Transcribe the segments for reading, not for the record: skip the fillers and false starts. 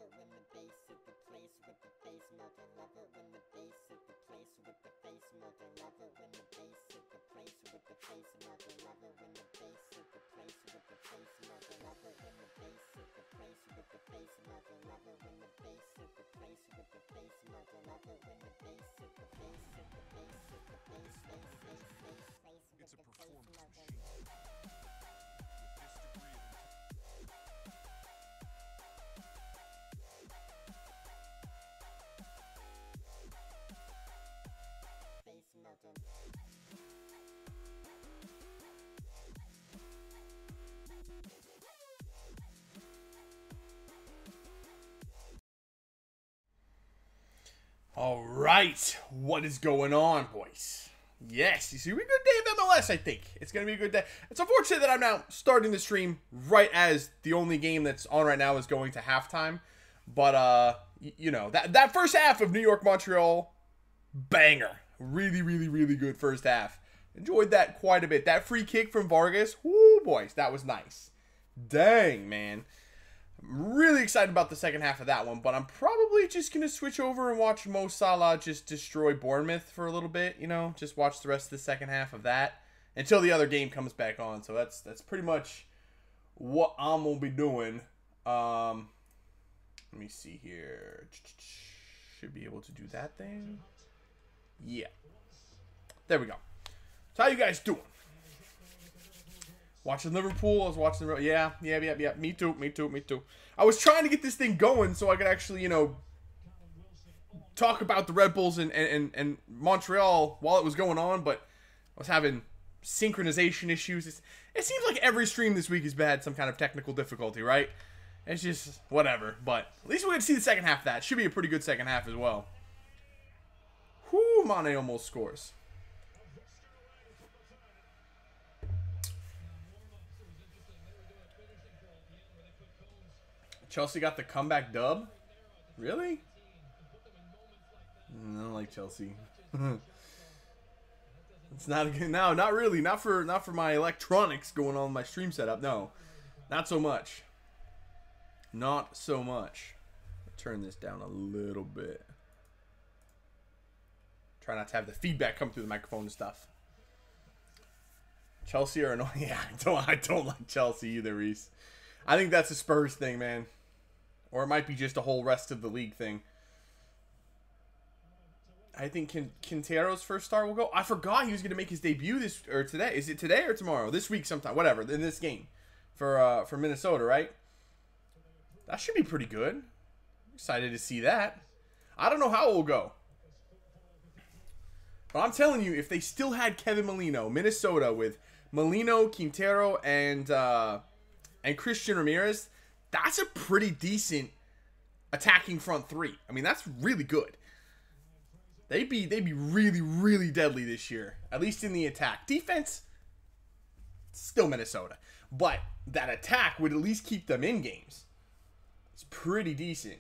it when the bass hit the place with the face melter. Love it when the bass hit the place with the face melter. Love it when the bass hit the place with the face melter. Love it when the bass hit the place with the face melter. Love it when the bass hit the place with the face melter. Love it when the bass hit the place with the face melter. Love it when the bass hit the bass hit the bass hit the bass face. It's a performance machine. With this degree of Face melter. All right, what is going on, boys? Yes, you see, we good day of MLS, I think. It's going to be a good day. It's unfortunate that I'm now starting the stream right as the only game that's on right now is going to halftime. But, you know, that first half of New York-Montreal, banger. Really, really, really good first half. Enjoyed that quite a bit. That free kick from Vargas, whoo, boys, that was nice. Dang, man. I'm really excited about the second half of that one, but I'm probably just going to switch over and watch Mo Salah just destroy Bournemouth for a little bit, you know, just watch the rest of the second half of that until the other game comes back on. So that's pretty much what I'm going to be doing. Let me see here. Should be able to do that thing. Yeah. There we go. So how you guys doing? Watching Liverpool, I was watching the... Yeah. Me too. I was trying to get this thing going so I could actually, you know, talk about the Red Bulls and Montreal while it was going on, but I was having synchronization issues. It seems like every stream this week has had some kind of technical difficulty, right? It's just whatever, but at least we're going to see the second half of that. Should be a pretty good second half as well. Whoo, Mane almost scores. Chelsea got the comeback dub? Really? I don't like Chelsea. It's not a good... No, not really. Not for my electronics going on my stream setup. No. Not so much. Not so much. Turn this down a little bit. Try not to have the feedback come through the microphone and stuff. Chelsea are annoying. Yeah, I don't like Chelsea either, Reese. I think that's a Spurs thing, man. Or it might be just a whole rest of the league thing. I think Quintero's first start will go. I forgot he was going to make his debut today. Is it today or tomorrow? This week sometime. Whatever. In this game. For Minnesota, right? That should be pretty good. Excited to see that. I don't know how it will go. But I'm telling you, if they still had Kevin Molino, Minnesota, with Molino, Quintero, and Christian Ramirez, that's a pretty decent attacking front three. I mean, that's really good. They'd be really, really deadly this year, at least in the attack. Defense, still Minnesota. But that attack would at least keep them in games. It's pretty decent.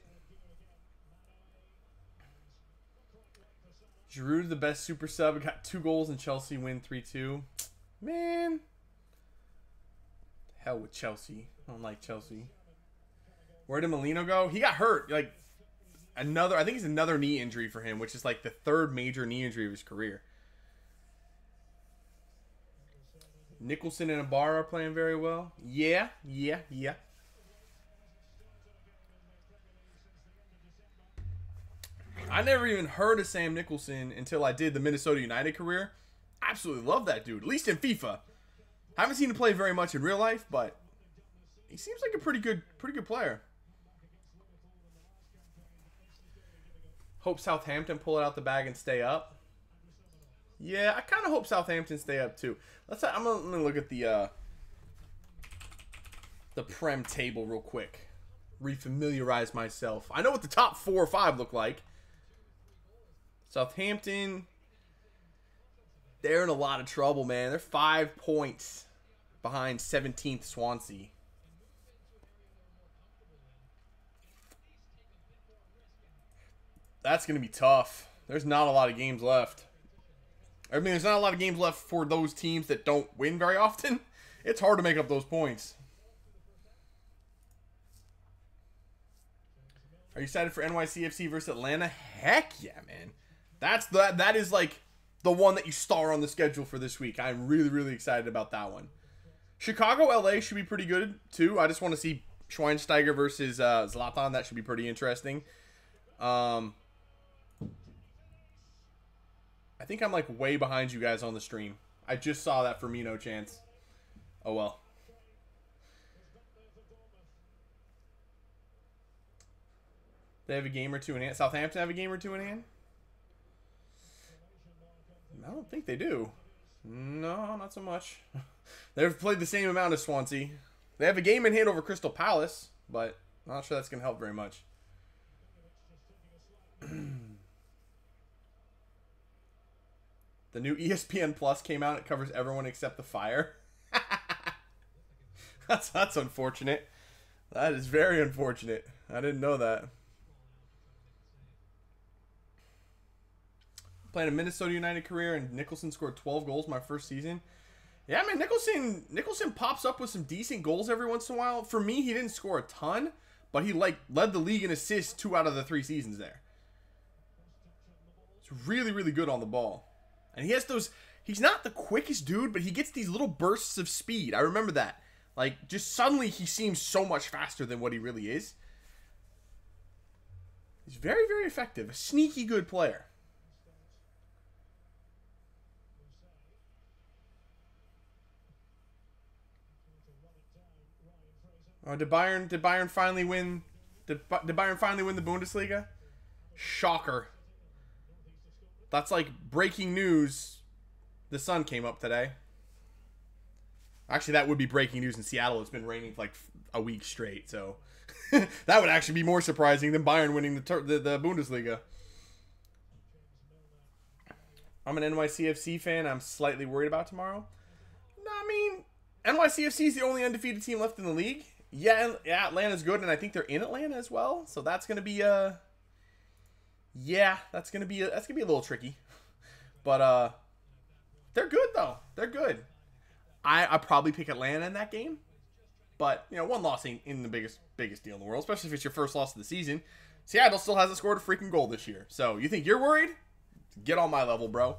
Giroud, the best super sub, got 2 goals and Chelsea win 3-2. Man. Hell with Chelsea. I don't like Chelsea. Where did Molino go? He got hurt. Like, I think it's another knee injury for him, which is like the 3rd major knee injury of his career. Nicholson and Ibarra are playing very well. Yeah. I never even heard of Sam Nicholson until I did the Minnesota United career. Absolutely love that dude, at least in FIFA. Haven't seen him play very much in real life, but he seems like a pretty good player. Hope Southampton pull it out the bag and stay up. Yeah, I kind of hope Southampton stay up too. I'm gonna look at the Prem table real quick. Refamiliarize myself. I know what the top 4 or 5 look like. Southampton, they're in a lot of trouble, man. They're 5 points behind 17th Swansea. That's going to be tough. There's not a lot of games left. I mean, there's not a lot of games left for those teams that don't win very often. It's hard to make up those points. Are you excited for NYCFC versus Atlanta? Heck yeah, man. That is like the one that you star on the schedule for this week. I'm really, really excited about that one. Chicago, LA should be pretty good too. I just want to see Schweinsteiger versus Zlatan. That should be pretty interesting. I think I'm like way behind you guys on the stream. I just saw that Firmino chance. Oh well. They have a game or two in hand. Southampton have a game or two in hand? I don't think they do. No, not so much. They've played the same amount as Swansea. They have a game in hand over Crystal Palace, but I'm not sure that's going to help very much. The new ESPN Plus came out. It covers everyone except the Fire. That's unfortunate. That is very unfortunate. I didn't know that. Playing a Minnesota United career, and Nicholson scored 12 goals my first season. Yeah, man, Nicholson pops up with some decent goals every once in a while. For me, he didn't score a ton, but he led the league in assists 2 out of the 3 seasons there. It's really, really good on the ball. And he has those, he's not the quickest dude, but he gets these little bursts of speed. I remember that. Like, just suddenly he seems so much faster than what he really is. He's very, very effective. A sneaky good player. Oh, did Bayern finally win? Did Bayern finally win the Bundesliga? Shocker. That's like breaking news. The sun came up today. Actually, that would be breaking news in Seattle. It's been raining for like a week straight, so that would actually be more surprising than Bayern winning the Bundesliga. I'm an NYCFC fan. I'm slightly worried about tomorrow. No, I mean, NYCFC is the only undefeated team left in the league. Yeah, Atlanta's good, and I think they're in Atlanta as well. So that's gonna be that's gonna be a little tricky. But they're good though. They're good. I probably pick Atlanta in that game, but you know, one loss ain't in the biggest deal in the world, especially if it's your first loss of the season. Seattle still hasn't scored a freaking goal this year. So you think you're worried? Get on my level, bro.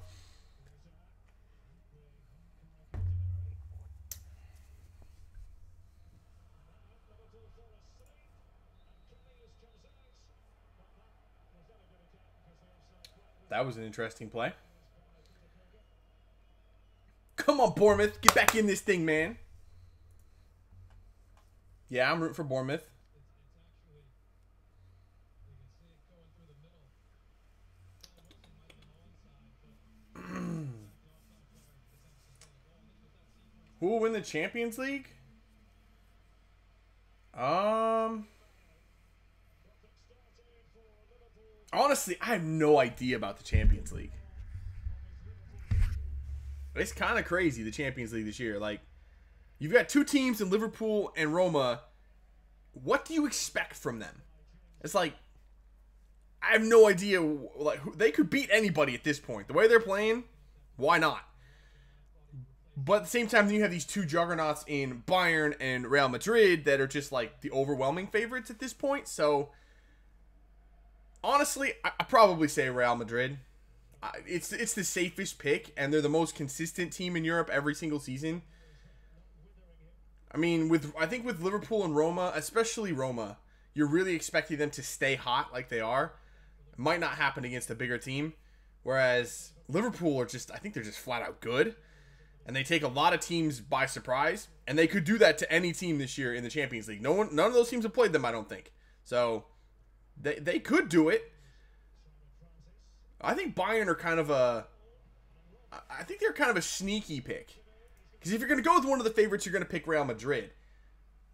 That was an interesting play. Come on, Bournemouth. Get back in this thing, man. Yeah, I'm rooting for Bournemouth. Who will win the Champions League? Honestly, I have no idea about the Champions League. It's kind of crazy, the Champions League this year. Like, you've got 2 teams in Liverpool and Roma. What do you expect from them? It's like, I have no idea. Like, they could beat anybody at this point. The way they're playing, why not? But at the same time, you have these 2 juggernauts in Bayern and Real Madrid that are just like the overwhelming favorites at this point. So, honestly, I probably say Real Madrid. It's the safest pick, and they're the most consistent team in Europe every single season. I mean, I think with Liverpool and Roma, especially Roma, you're really expecting them to stay hot like they are. It might not happen against a bigger team, whereas Liverpool are I think they're just flat out good, and they take a lot of teams by surprise, and they could do that to any team this year in the Champions League. None of those teams have played them, I don't think. So they could do it. I think Bayern are kind of they're kind of a sneaky pick. Because if you're going to go with one of the favorites, you're going to pick Real Madrid.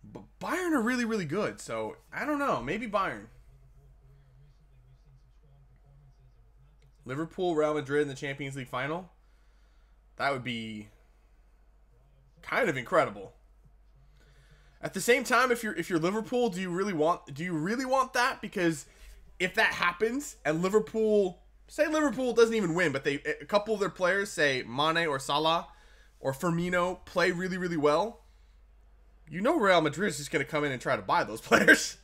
But Bayern are really, really good. So, I don't know. Maybe Bayern. Liverpool, Real Madrid in the Champions League final. That would be kind of incredible. At the same time, if you're Liverpool, do you really want that? Because if that happens and Liverpool doesn't even win, but a couple of their players, say Mane or Salah or Firmino, play really, really well, you know Real Madrid is just going to come in and try to buy those players.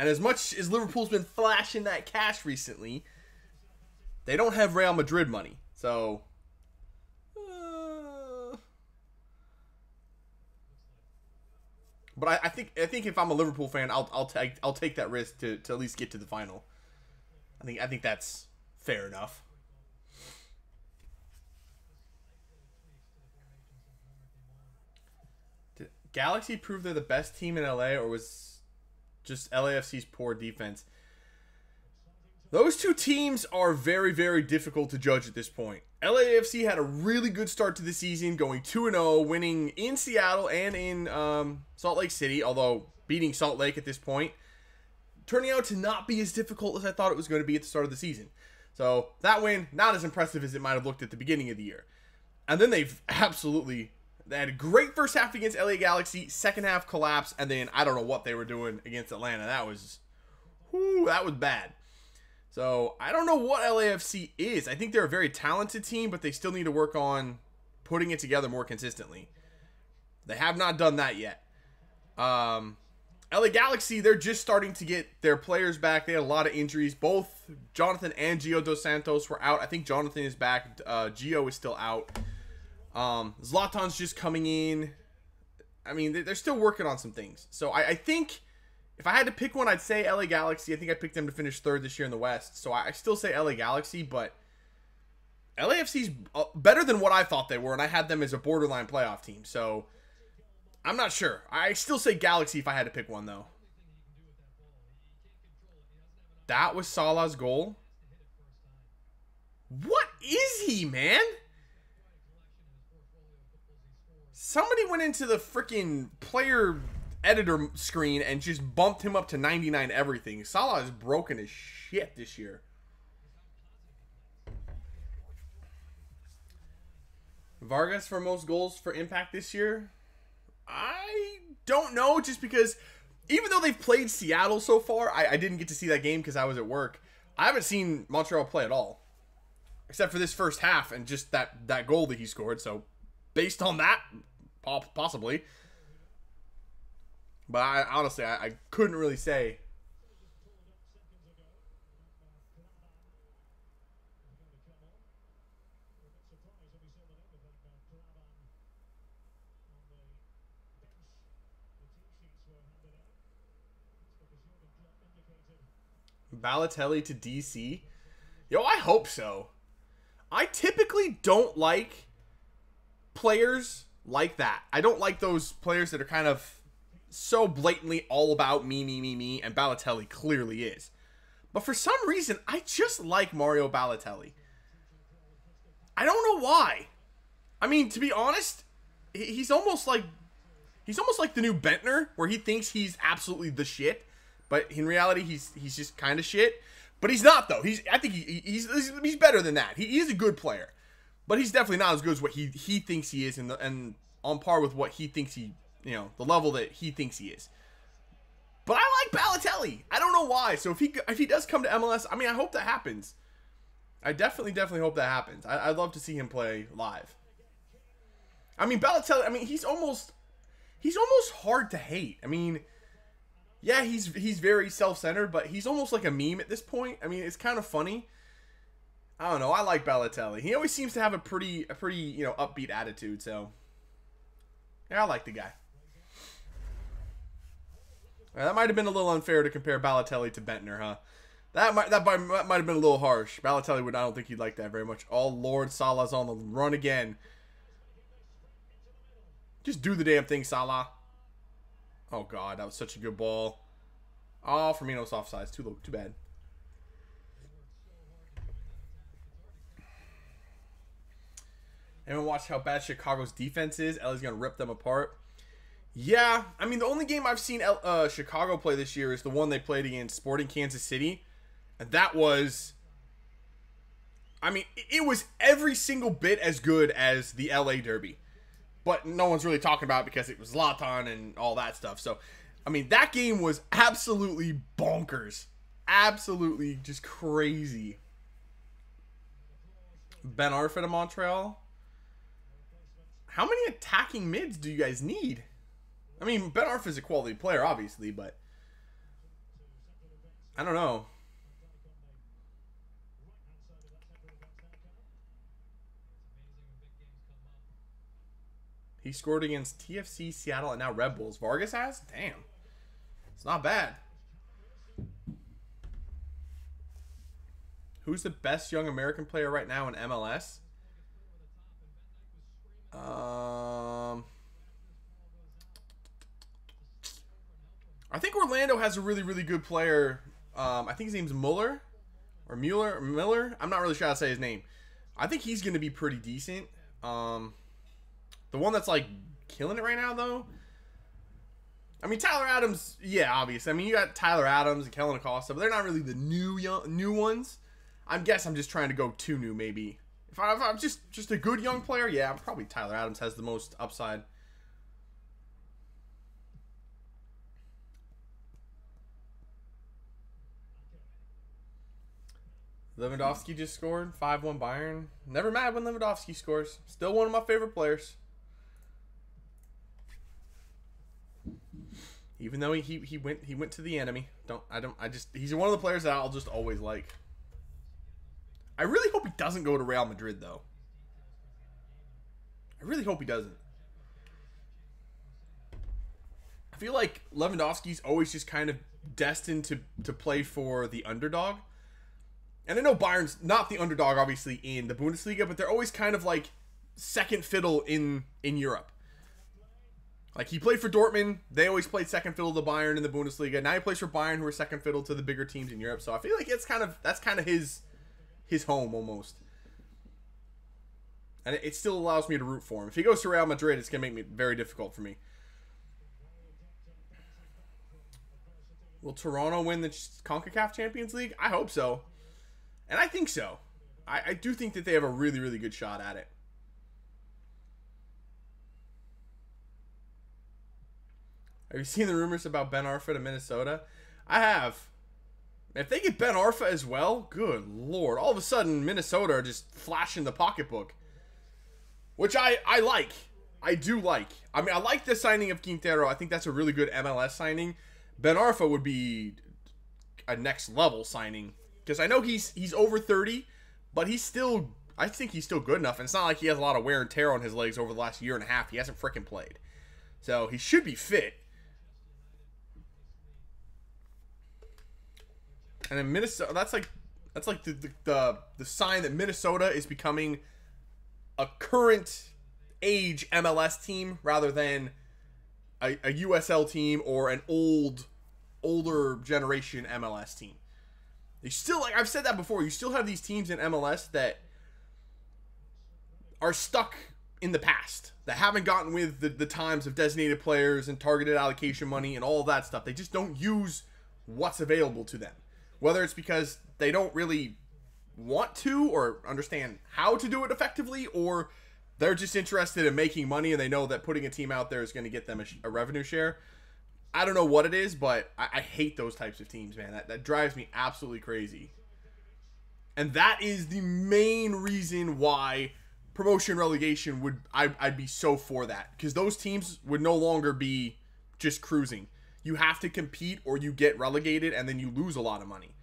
And as much as Liverpool's been flashing that cash recently, they don't have Real Madrid money. So, but I think if I'm a Liverpool fan, I'll take that risk to at least get to the final. I think that's fair enough. Did Galaxy prove they're the best team in LA, or was just LAFC's poor defense? Those two teams are very, very difficult to judge at this point. LAFC had a really good start to the season, going 2-0, winning in Seattle and in Salt Lake City, although beating Salt Lake at this point, turning out to not be as difficult as I thought it was going to be at the start of the season. So that win, not as impressive as it might have looked at the beginning of the year. And then they had a great first half against LA Galaxy, second half collapse, and then I don't know what they were doing against Atlanta. That was bad. So, I don't know what LAFC is. I think they're a very talented team, but they still need to work on putting it together more consistently. They have not done that yet. LA Galaxy, they're just starting to get their players back. They had a lot of injuries. Both Jonathan and Gio Dos Santos were out. I think Jonathan is back. Gio is still out. Zlatan's just coming in. I mean, they're still working on some things. So, I think if I had to pick one, I'd say LA Galaxy. I think I picked them to finish third this year in the West. So I still say LA Galaxy, but LAFC's better than what I thought they were, and I had them as a borderline playoff team. So I'm not sure. I still say Galaxy if I had to pick one, though. That was Salah's goal. What is he, man? Somebody went into the freaking player editor screen and just bumped him up to 99 everything. Salah is broken as shit this year. Vargas for most goals for Impact this year? I don't know, just because even though they've played Seattle so far, I didn't get to see that game because I was at work. I haven't seen Montreal play at all, except for this first half and just that goal that he scored. So based on that, possibly. But honestly, I couldn't really say. Balotelli to DC? Yo, I hope so. I typically don't like players like that. I don't like those players that are kind of so blatantly all about me, and Balotelli clearly is. But for some reason, I just like Mario Balotelli. I don't know why. I mean, to be honest, he's almost like the new Bentner, where he thinks he's absolutely the shit, but in reality, he's just kind of shit. But he's not, though. I think he's better than that. He is a good player, but he's definitely not as good as what he thinks he is, and on par with what he thinks the level that he thinks he is. But I like Balotelli. I don't know why. So if he does come to MLS, I mean, I hope that happens. I definitely hope that happens. I'd love to see him play live. I mean, Balotelli, I mean, he's almost hard to hate. I mean, yeah, he's very self-centered, but he's almost like a meme at this point. I mean, it's kind of funny. I don't know. I like Balotelli. He always seems to have a pretty upbeat attitude. So yeah, I like the guy. That might have been a little unfair to compare Balotelli to Bentner, huh? That might have been a little harsh. Balotelli I don't think he'd like that very much. Oh Lord, Salah's on the run again. Just do the damn thing, Salah. Oh God, that was such a good ball. Oh, Firmino's offsides. Too bad. Anyone watch how bad Chicago's defense is? Ellie's gonna rip them apart. Yeah, I mean, the only game I've seen Chicago play this year is the one they played against Sporting Kansas City. And that was, I mean, it was every single bit as good as the LA Derby. But no one's really talking about it because it was Zlatan and all that stuff. So, I mean, that game was absolutely bonkers. Absolutely just crazy. Ben Arfa to Montreal. How many attacking mids do you guys need? I mean, Ben Arfa is a quality player, obviously, but I don't know. He scored against TFC, Seattle, and now Red Bulls. Vargas has? Damn. It's not bad. Who's the best young American player right now in MLS? I think Orlando has a really, really good player. I think his name's Miller. Miller. I'm not really sure how to say his name. I think he's going to be pretty decent. The one that's like killing it right now, though. I mean, Tyler Adams, yeah, obviously. I mean, you got Tyler Adams and Kellen Acosta, but they're not really the new ones. I guess I'm just trying to go too new, maybe. If I'm just a good young player, yeah, probably Tyler Adams has the most upside. Lewandowski just scored 5-1 Bayern. Never mad when Lewandowski scores. Still one of my favorite players. Even though he went to the enemy. He's one of the players that I'll just always like. I really hope he doesn't go to Real Madrid though. I really hope he doesn't. I feel like Lewandowski's always just kind of destined to play for the underdog. And I know Bayern's not the underdog, obviously, in the Bundesliga, but they're always kind of like second fiddle in Europe. Like, he played for Dortmund. They always played second fiddle to Bayern in the Bundesliga. Now he plays for Bayern, who are second fiddle to the bigger teams in Europe. So I feel like that's kind of his home almost. And it still allows me to root for him. If he goes to Real Madrid, it's going to make it very difficult for me. Will Toronto win the CONCACAF Champions League? I hope so. And I think so. I do think that they have a really, really good shot at it. Have you seen the rumors about Ben Arfa to Minnesota? I have. If they get Ben Arfa as well, good lord. All of a sudden, Minnesota are just flashing the pocketbook. Which I like. I do like. I mean, I like the signing of Quintero. I think that's a really good MLS signing. Ben Arfa would be a next level signing. Because I know he's over 30, but I think he's still good enough. And it's not like he has a lot of wear and tear on his legs over the last year and a half. He hasn't freaking played. So he should be fit. And then Minnesota, that's like the sign that Minnesota is becoming a current age MLS team rather than a USL team or an older generation MLS team. They still, like I've said that before, you still have these teams in MLS that are stuck in the past, that haven't gotten with the times of designated players and targeted allocation money and all of that stuff. They just don't use what's available to them. Whether it's because they don't really want to or understand how to do it effectively, or they're just interested in making money and they know that putting a team out there is going to get them a revenue share. I don't know what it is, but I hate those types of teams, man. That drives me absolutely crazy. And that is the main reason why promotion relegation I'd be so for that. Because those teams would no longer be just cruising. You have to compete or you get relegated and then you lose a lot of money.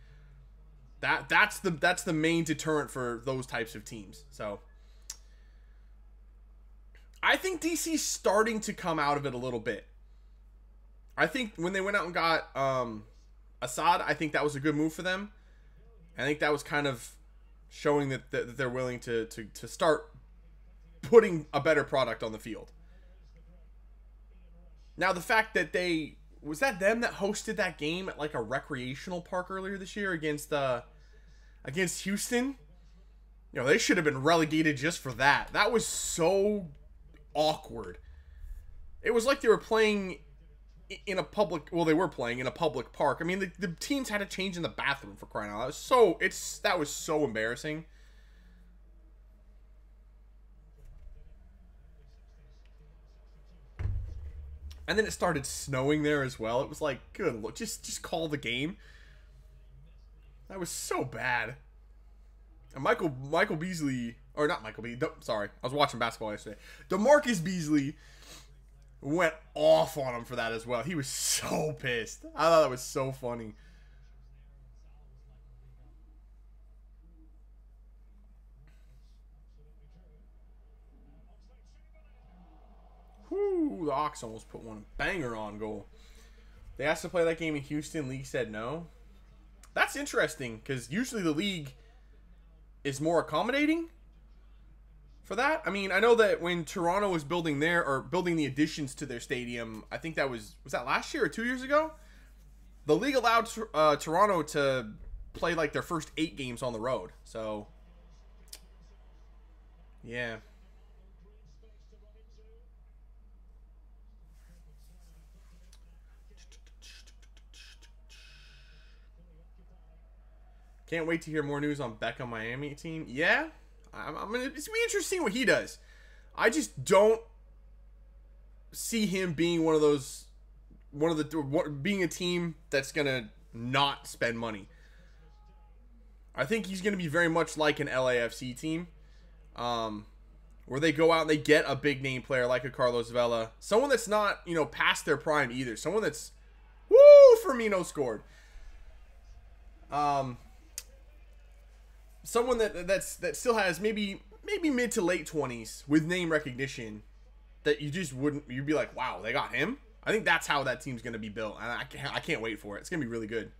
That's the main deterrent for those types of teams. So I think DC's starting to come out of it a little bit. I think when they went out and got Assad, I think that was a good move for them. I think that was kind of showing that they're willing to start putting a better product on the field. Now, the fact that was that them that hosted that game at like a recreational park earlier this year against Houston? You know, they should have been relegated just for that. That was so awkward. It was like they were playing in a public, well, they were playing in a public park. I mean, the teams had to change in the bathroom, for crying out loud. That was so embarrassing. And then it started snowing there as well. It was like, good look, just call the game. That was so bad. And Michael Beasley, or not Michael Beasley, sorry, I was watching basketball yesterday. DeMarcus Beasley went off on him for that as well. He was so pissed. I thought that was so funny. Ooh, the Ox almost put one banger on goal. They asked to play that game in Houston. League said no. That's interesting because usually the league is more accommodating for that. I mean, I know that when Toronto was building the additions to their stadium, I think that was that last year or 2 years ago? The league allowed Toronto to play like their first 8 games on the road. So, yeah. Can't wait to hear more news on Beckham Miami team. Yeah, it's gonna be interesting what he does. I just don't see him being being a team that's gonna not spend money. I think he's gonna be very much like an LAFC team, where they go out and they get a big name player like a Carlos Vela, someone that's not past their prime either, someone that's Firmino scored. Someone that still has maybe mid to late 20s with name recognition that you'd be like, wow, they got him. I think that's how that team's going to be built, and I can't wait for it. It's going to be really good.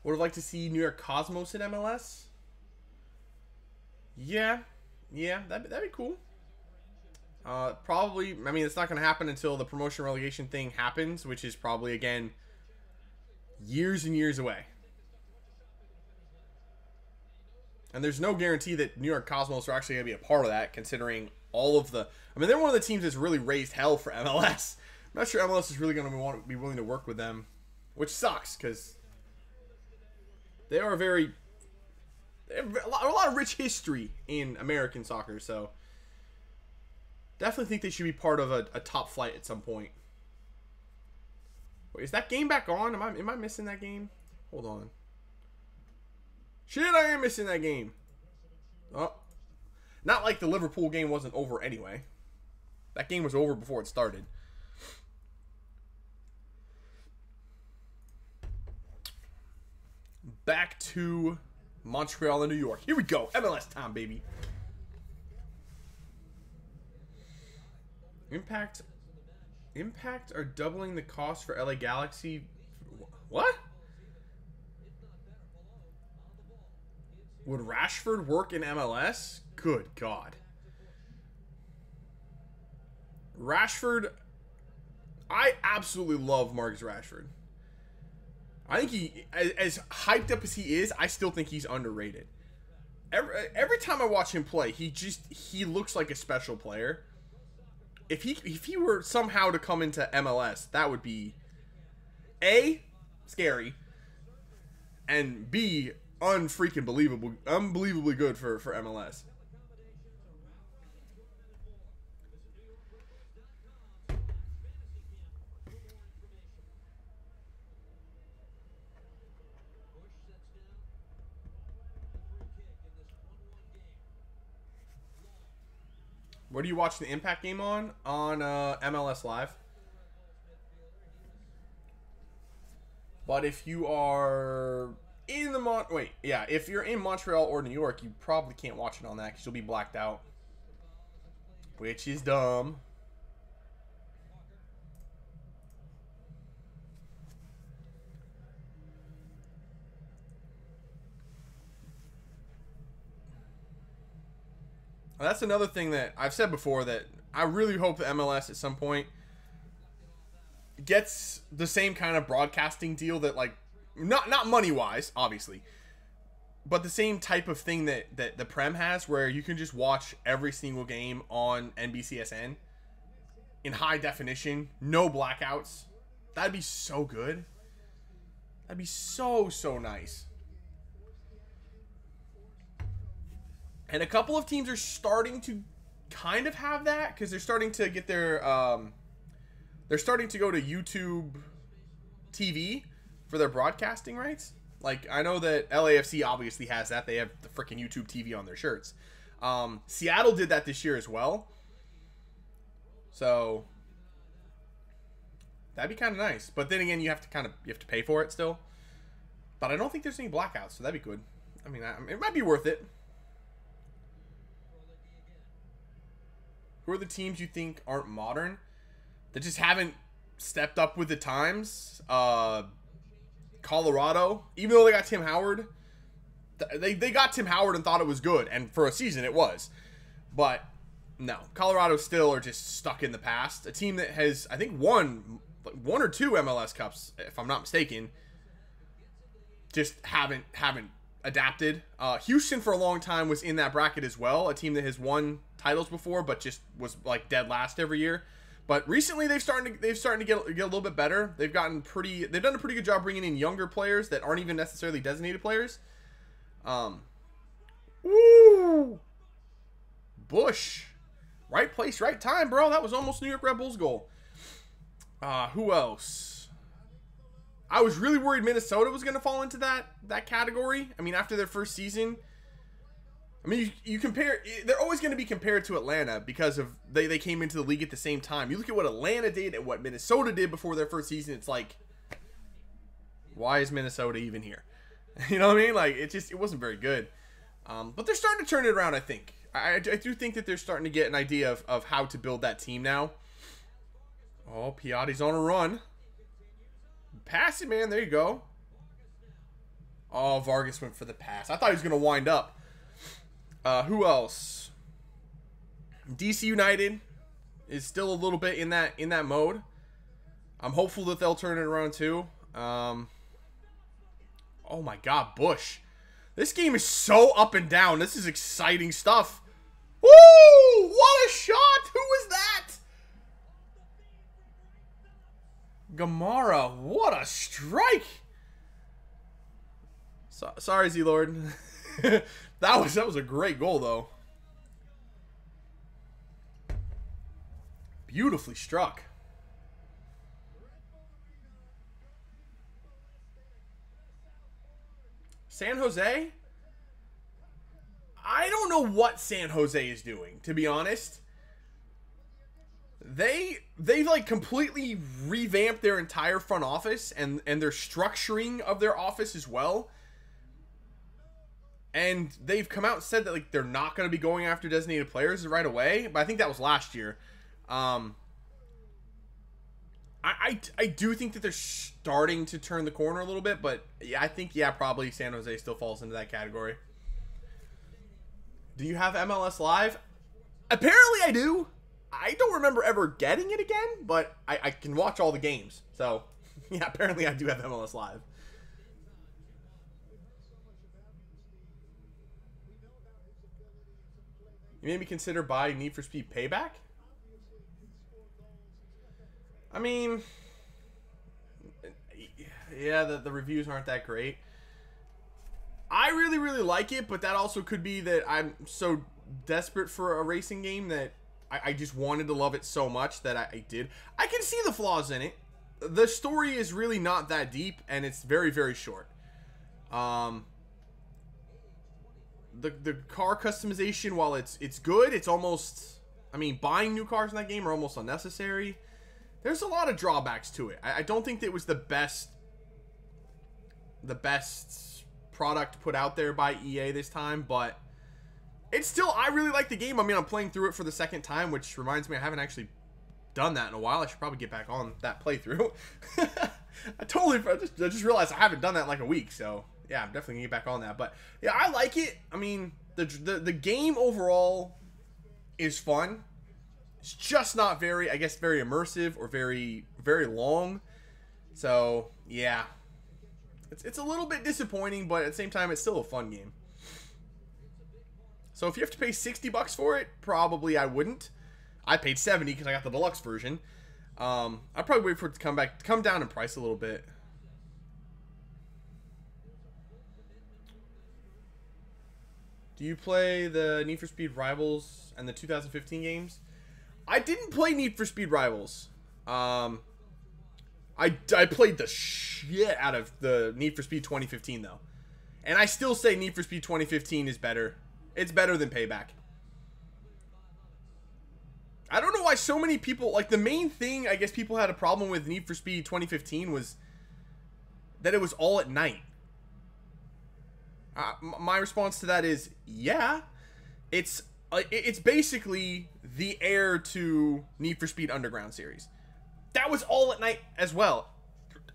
Would have liked to see New York Cosmos in MLS. Yeah, that'd be cool. Probably, I mean, it's not going to happen until the promotion relegation thing happens, which is probably, again, years and years away. And there's no guarantee that New York Cosmos are actually going to be a part of that, considering all of the... I mean, they're one of the teams that's really raised hell for MLS. I'm not sure MLS is really going to be willing to work with them, which sucks, because they are a lot of rich history in American soccer, so... Definitely think they should be part of a top flight at some point. Wait, is that game back on? Am I missing that game? Hold on. Shit, I am missing that game. Oh. Not like the Liverpool game wasn't over anyway. That game was over before it started. Back to Montreal and New York. Here we go. MLS time, baby. Impact are doubling the cost for LA Galaxy. What? Would Rashford work in MLS? Good God. Rashford, I absolutely love Marcus Rashford. I think he, as hyped up as he is, I still think he's underrated. Every time I watch him play, he looks like a special player. If he were somehow to come into MLS, that would be A, scary, and B, unbelievably good for MLS. What are you watching the Impact game on? On MLS Live. But if you are in the if you're in Montreal or New York, you probably can't watch it on that because you'll be blacked out, which is dumb. That's another thing that I've said before, that I really hope the MLS at some point gets the same kind of broadcasting deal that, like, not money-wise, obviously, but the same type of thing that the Prem has, where you can just watch every single game on NBCSN in high definition, no blackouts. That'd be so good. That'd be so nice. And a couple of teams are starting to kind of have that, because they're starting to get their they're starting to go to YouTube TV for their broadcasting rights. Like, I know that LAFC obviously has that. They have the freaking YouTube TV on their shirts. Seattle did that this year as well. So that'd be kind of nice. But then again, you have to pay for it still. But I don't think there's any blackouts, so that'd be good. I mean, it might be worth it. Who are the teams you think aren't modern that just haven't stepped up with the times? Colorado, even though they got Tim Howard, they got Tim Howard and thought it was good, and for a season it was. But no, Colorado still are just stuck in the past. A team that has, I think, won one or two MLS Cups, if I'm not mistaken, just haven't adapted. Houston for a long time was in that bracket as well, a team that has won titles before, but just was like dead last every year. But recently they've started to get a little bit better. They've done a pretty good job bringing in younger players that aren't even necessarily designated players. Woo! Bush, right place, right time, bro. That was almost New York Red Bulls goal. Who else? I was really worried Minnesota was going to fall into that category. I mean, after their first season, I mean, you compare, they're always going to be compared to Atlanta because of they came into the league at the same time. You look at what Atlanta did and what Minnesota did before their first season, it's like, why is Minnesota even here? You know what I mean? Like, it wasn't very good. But they're starting to turn it around, I think. I do think that they're starting to get an idea of how to build that team now. Oh, Piatti's on a run. Pass it, man. There you go. Oh, Vargas went for the pass. I thought he was going to wind up. Who else? DC United is still a little bit in that mode. I'm hopeful that they'll turn it around too. Oh my God, Bush. This game is so up and down. This is exciting stuff. Woo! What a shot! Who was that? Gamara, what a strike! Sorry, Z-Lord. that was a great goal, though. Beautifully struck. San Jose? I don't know what San Jose is doing, to be honest. They've like completely revamped their entire front office and their structuring of their office as well. And they've come out and said that like they're not going to be going after designated players right away, but I think that was last year. I do think that they're starting to turn the corner a little bit, but yeah, I think probably San Jose still falls into that category. Do you have MLS Live? Apparently I do. I don't remember ever getting it again, but I can watch all the games. So, yeah, apparently I do have MLS Live. You made me consider buying Need for Speed Payback? I mean, yeah, the reviews aren't that great. I really, really like it, but that also could be that I'm so desperate for a racing game that I just wanted to love it so much that I did. I can see the flaws in it. The story is really not that deep, and it's very, very short. The car customization, while it's good, it's almost, I mean, buying new cars in that game are almost unnecessary. There's a lot of drawbacks to it. I don't think that it was the best product put out there by EA this time, but it's still, I really like the game. I mean, I'm playing through it for the second time, which reminds me I haven't actually done that in a while. I should probably get back on that playthrough. I just realized I haven't done that in like a week, so yeah, I'm definitely gonna get back on that. But yeah, I like it. I mean, the game overall is fun. It's just not very, I guess, very immersive or very, very long. So yeah, it's a little bit disappointing, but at the same time, it's still a fun game. So if you have to pay $60 for it, probably I wouldn't. I paid $70 because I got the deluxe version. I'd probably wait for it to come down in price a little bit. Do you play the Need for Speed Rivals and the 2015 games? I didn't play Need for Speed Rivals. I played the shit out of the Need for Speed 2015 though. And I still say Need for Speed 2015 is better. It's better than Payback. I don't know why so many people, like the main thing I guess people had a problem with Need for Speed 2015 was that it was all at night. My response to that is, yeah, it's It's basically the heir to Need for Speed Underground series. That was all at night as well.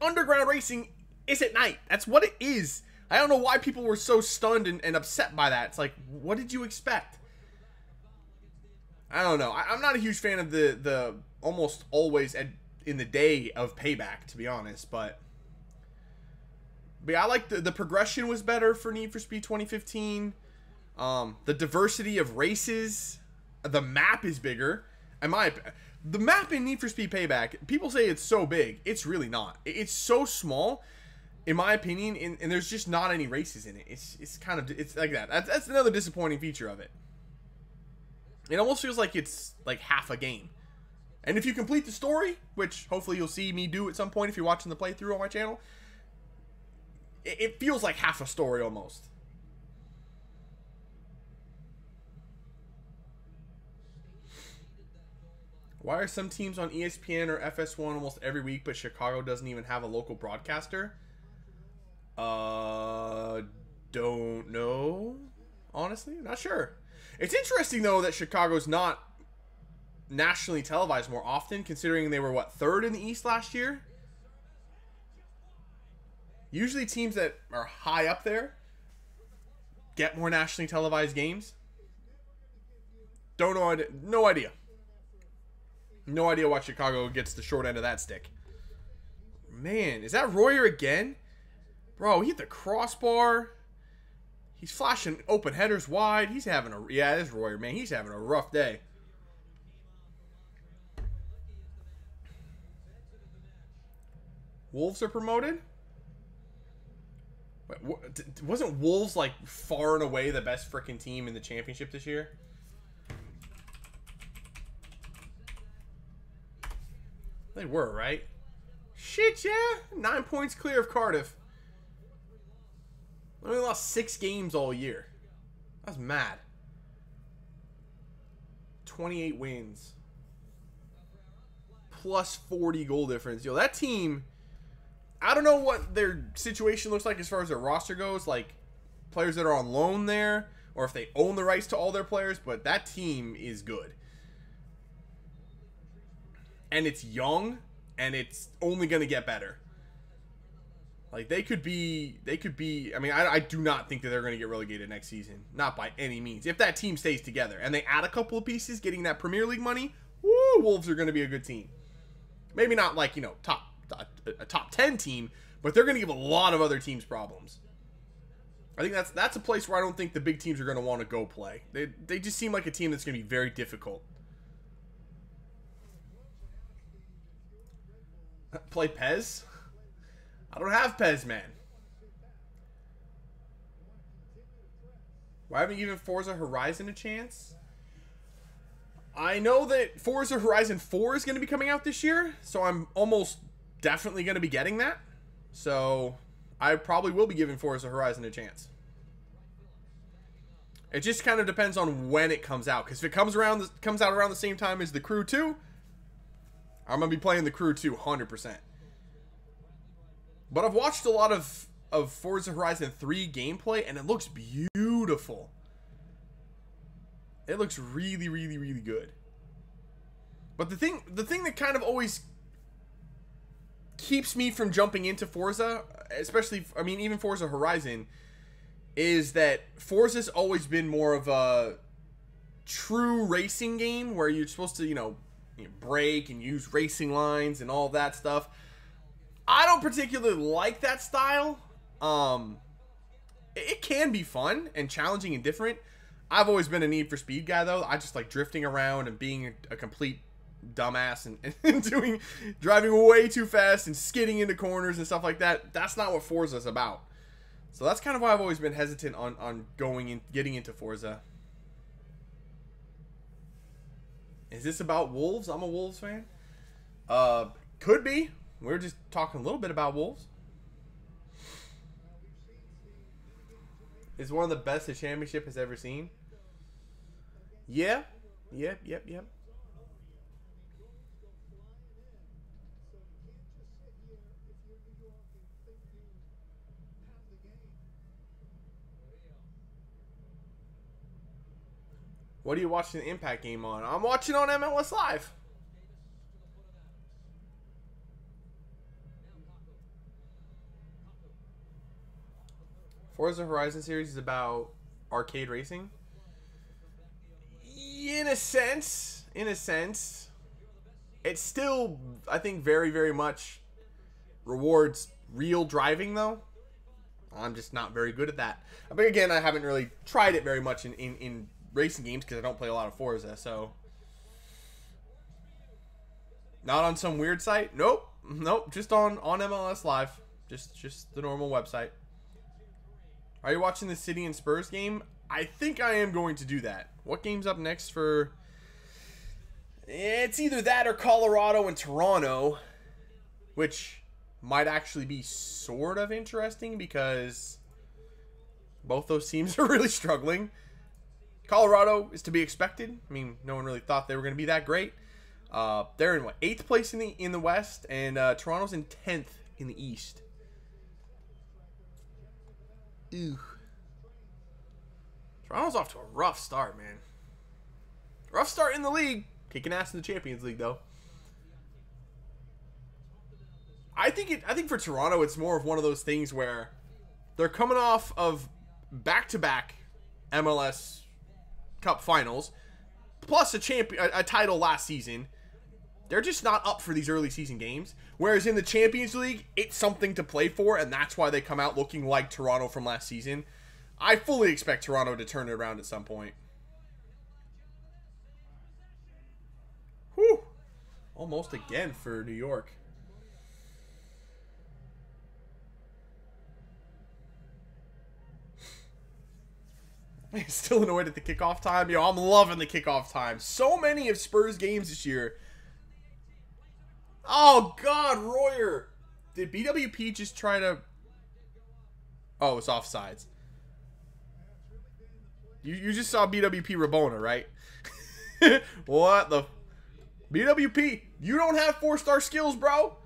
Underground racing is at night. That's what it is. I don't know why people were so stunned and upset by that. It's like, what did you expect? I don't know. I'm not a huge fan of the almost always in the day of Payback, to be honest. But yeah, I like the progression was better for Need for Speed 2015. The diversity of races. The map is bigger. The map in Need for Speed Payback, people say it's so big. It's really not. It's so small, in my opinion, and there's just not any races in it. It's kind of, it's like that. That's another disappointing feature of it. It almost feels like it's like half a game. And if you complete the story, which hopefully you'll see me do at some point if you're watching the playthrough on my channel, it feels like half a story almost. Why are some teams on ESPN or FS1 almost every week, but Chicago doesn't even have a local broadcaster? Don't know. Honestly, not sure. It's interesting, though, that Chicago's not nationally televised more often, considering they were, what, third in the East last year? Usually teams that are high up there get more nationally televised games. Don't know. No idea. No idea why Chicago gets the short end of that stick. Man, is that Royer again? Bro, he hit the crossbar. He's flashing open headers wide. He's having a... Yeah, this is Royer, man. He's having a rough day. Wolves are promoted? Wait, wasn't Wolves, like, far and away the best freaking team in the championship this year? They were, right? Shit, yeah. 9 points clear of Cardiff. They only lost 6 games all year. That's mad. 28 wins. Plus 40 goal difference. Yo, that team... I don't know what their situation looks like as far as their roster goes. Like, players that are on loan there. Or if they own the rights to all their players. But that team is good. And it's young, and it's only going to get better. Like, they could be, I mean, I do not think that they're going to get relegated next season. Not by any means. If that team stays together, and they add a couple of pieces, getting that Premier League money, woo, Wolves are going to be a good team. Maybe not like, you know, a top 10 team, but they're going to give a lot of other teams problems. I think that's a place where I don't think the big teams are going to want to go play. They just seem like a team that's going to be very difficult. Play Pez? I don't have Pez, man. Why haven't you given Forza Horizon a chance? I know that Forza Horizon 4 is going to be coming out this year, so I'm almost definitely going to be getting that. So I probably will be giving Forza Horizon a chance. It just kind of depends on when it comes out, because if it comes out around the same time as The Crew 2, I'm going to be playing The Crew 2 100%. But I've watched a lot of Forza Horizon 3 gameplay, and it looks beautiful. It looks really, really, really good. But the thing that kind of always keeps me from jumping into Forza, especially, I mean, even Forza Horizon, is that Forza's always been more of a true racing game where you're supposed to, you know, brake and use racing lines and all that stuff. I don't particularly like that style. It can be fun and challenging and different. I've always been a Need for Speed guy, though. I just like drifting around and being a complete dumbass and driving way too fast and skidding into corners and stuff like that. That's not what Forza's about. So that's kind of why I've always been hesitant on getting into Forza. Is this about Wolves? I'm a Wolves fan. Could be. We're just talking a little bit about Wolves. It's one of the best the championship has ever seen. Yeah. Yep. What are you watching the Impact game on? I'm watching on MLS Live. Forza Horizon series is about arcade racing. In a sense. It's still, I think, very, very much rewards real driving, though. I'm just not very good at that. But again, I haven't really tried it very much in racing games because I don't play a lot of Forza, so. Not on some weird site? Nope. Just on MLS Live. Just the normal website. Are you watching the City and Spurs game? I think I am going to do that. What game's up next for... It's either that or Colorado and Toronto, which might actually be sort of interesting because both those teams are really struggling. Colorado is to be expected. I mean, no one really thought they were going to be that great. They're in, what, 8th place in the West, and Toronto's in 10th in the East. Ew. Toronto's off to a rough start, man. Rough start in the league. Kicking ass in the Champions League, though. I think for Toronto, it's more of one of those things where they're coming off of back-to-back MLS Cup finals, plus a title last season. They're just not up for these early season games. Whereas in the Champions League, it's something to play for, and that's why they come out looking like Toronto from last season. I fully expect Toronto to turn it around at some point. Whew. Almost again for New York. Still annoyed at the kickoff time. Yo, I'm loving the kickoff time. So many of Spurs games this year. Oh, God, Royer. Did BWP just try to... Oh, it's offsides. You just saw BWP Rabona, right? What the... BWP, you don't have 4-star skills, bro.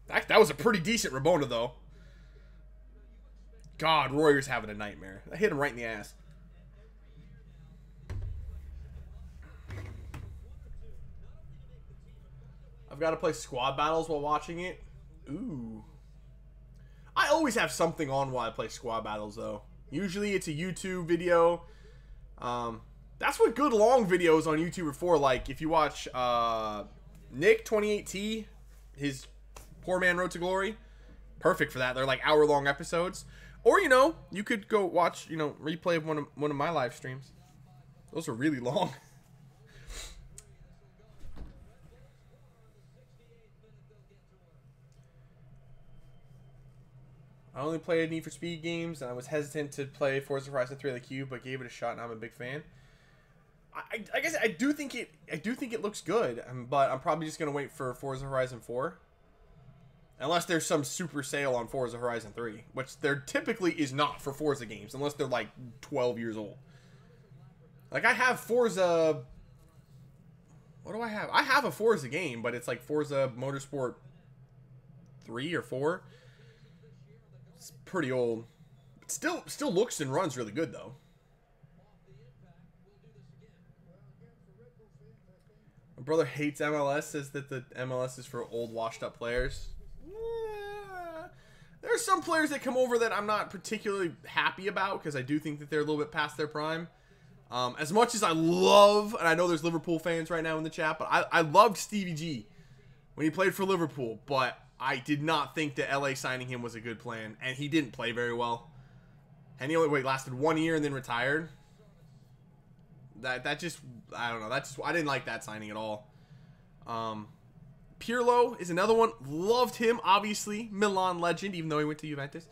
That was a pretty decent Rabona, though. God, Royer's having a nightmare. I hit him right in the ass. I've got to play squad battles while watching it. Ooh. I always have something on while I play squad battles, though. Usually it's a YouTube video. That's what good long videos on YouTube are for. Like, if you watch Nick 28T, his Poor Man Road to Glory, perfect for that. They're like hour-long episodes. Or, you know, you could go watch, you know, replay of one of my live streams. Those are really long. I only played Need for Speed games, and I was hesitant to play Forza Horizon 3 like you, but gave it a shot, and I'm a big fan. I guess I do think it looks good, but I'm probably just gonna wait for Forza Horizon 4, unless there's some super sale on Forza Horizon 3, which there typically is not for Forza games, unless they're like 12 years old. Like I have Forza. What do I have? I have a Forza game, but it's like Forza Motorsport 3 or 4. It's pretty old. It still looks and runs really good though. My brother hates MLS, says that the MLS is for old washed up players. There are some players that come over that I'm not particularly happy about because I do think that they're a little bit past their prime. As much as I love, and I know there's Liverpool fans right now in the chat, but I loved Stevie G when he played for Liverpool, but I did not think that LA signing him was a good plan, and he didn't play very well. And he only lasted 1 year and then retired. That just, I don't know, I didn't like that signing at all. Pirlo is another one. Loved him, obviously. Milan legend, even though he went to Juventus.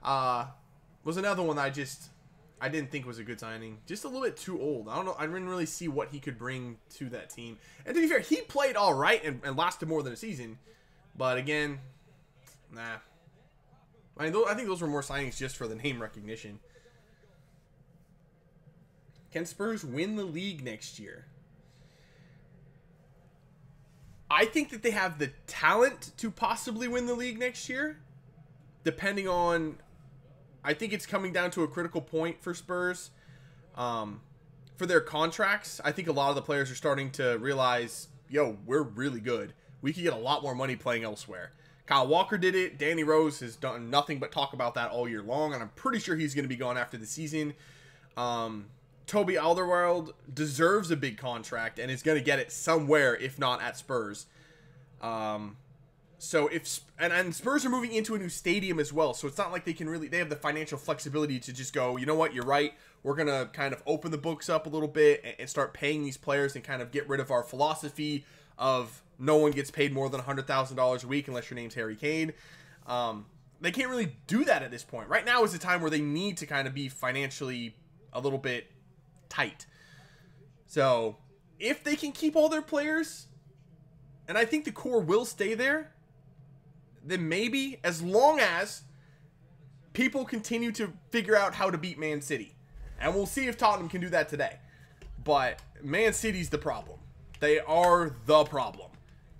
Was another one that I didn't think was a good signing. Just a little bit too old. I don't know. I didn't really see what he could bring to that team. And to be fair, he played all right and lasted more than a season. But again, nah. I think those were more signings just for the name recognition. Can Spurs win the league next year? I think that they have the talent to possibly win the league next year, depending on I think it's coming down to a critical point for Spurs. For their contracts, I think a lot of the players are starting to realize, yo, we're really good. We could get a lot more money playing elsewhere. Kyle Walker did it. Danny Rose has done nothing but talk about that all year long, and I'm pretty sure he's going to be gone after the season. Toby Alderweireld deserves a big contract and is going to get it somewhere, if not at Spurs. So if and Spurs are moving into a new stadium as well, so it's not like they have the financial flexibility to just go, you know what, you're right, we're gonna kind of open the books up a little bit and start paying these players and kind of get rid of our philosophy of no one gets paid more than $100,000 a week unless your name's Harry Kane. They can't really do that at this point. Right now is the time where they need to kind of be financially a little bit tight. So if they can keep all their players, and I think the core will stay there, then maybe, as long as people continue to figure out how to beat Man City. And we'll see if Tottenham can do that today. But Man City's the problem. They are the problem.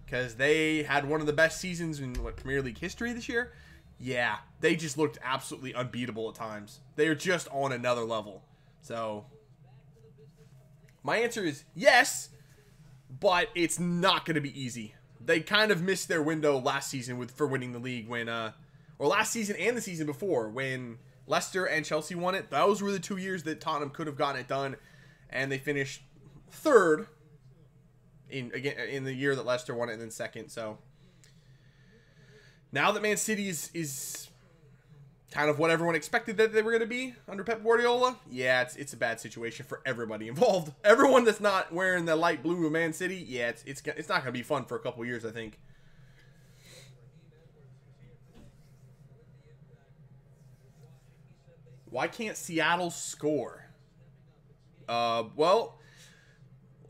Because they had one of the best seasons in Premier League history this year. Yeah, they just looked absolutely unbeatable at times. They are just on another level. So, my answer is yes, but it's not going to be easy. They kind of missed their window last season for winning the league or last season and the season before when Leicester and Chelsea won it. Those were the 2 years that Tottenham could have gotten it done, and they finished third in the year that Leicester won it, and then second. So now that Man City is kind of what everyone expected that they were going to be under Pep Guardiola, yeah, it's a bad situation for everybody involved. Everyone that's not wearing the light blue of Man City, yeah, it's not going to be fun for a couple years, I think. Why can't Seattle score? Well,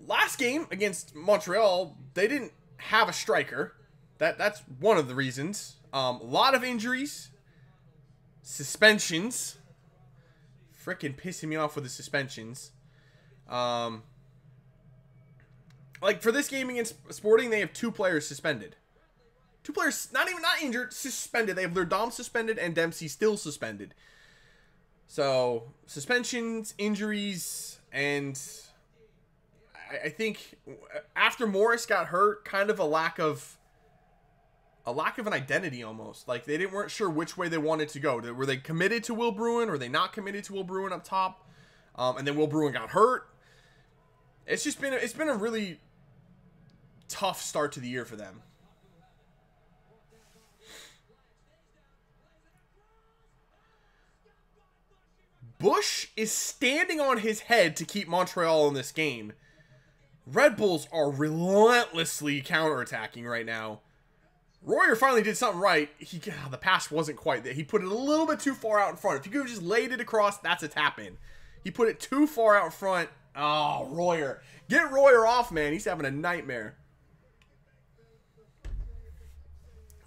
last game against Montreal, they didn't have a striker. That's one of the reasons. A lot of injuries. Suspensions. Frickin' pissing me off with the suspensions. Like for this game against Sporting, they have 2 players suspended. 2 players, not injured, suspended. They have their Dom suspended and Dempsey still suspended. So, suspensions, injuries, and I think after Morris got hurt, kind of a lack of an identity almost. Like they weren't sure which way they wanted to go. Were they committed to Will Bruin? Or were they not committed to Will Bruin up top? And then Will Bruin got hurt. It's been a really tough start to the year for them. Bush is standing on his head to keep Montreal in this game. Red Bulls are relentlessly counterattacking right now. Royer finally did something right. The pass wasn't quite there. He put it a little bit too far out in front. If you could have just laid it across, that's a tap-in. He put it too far out in front. Oh, Royer. Get Royer off, man. He's having a nightmare.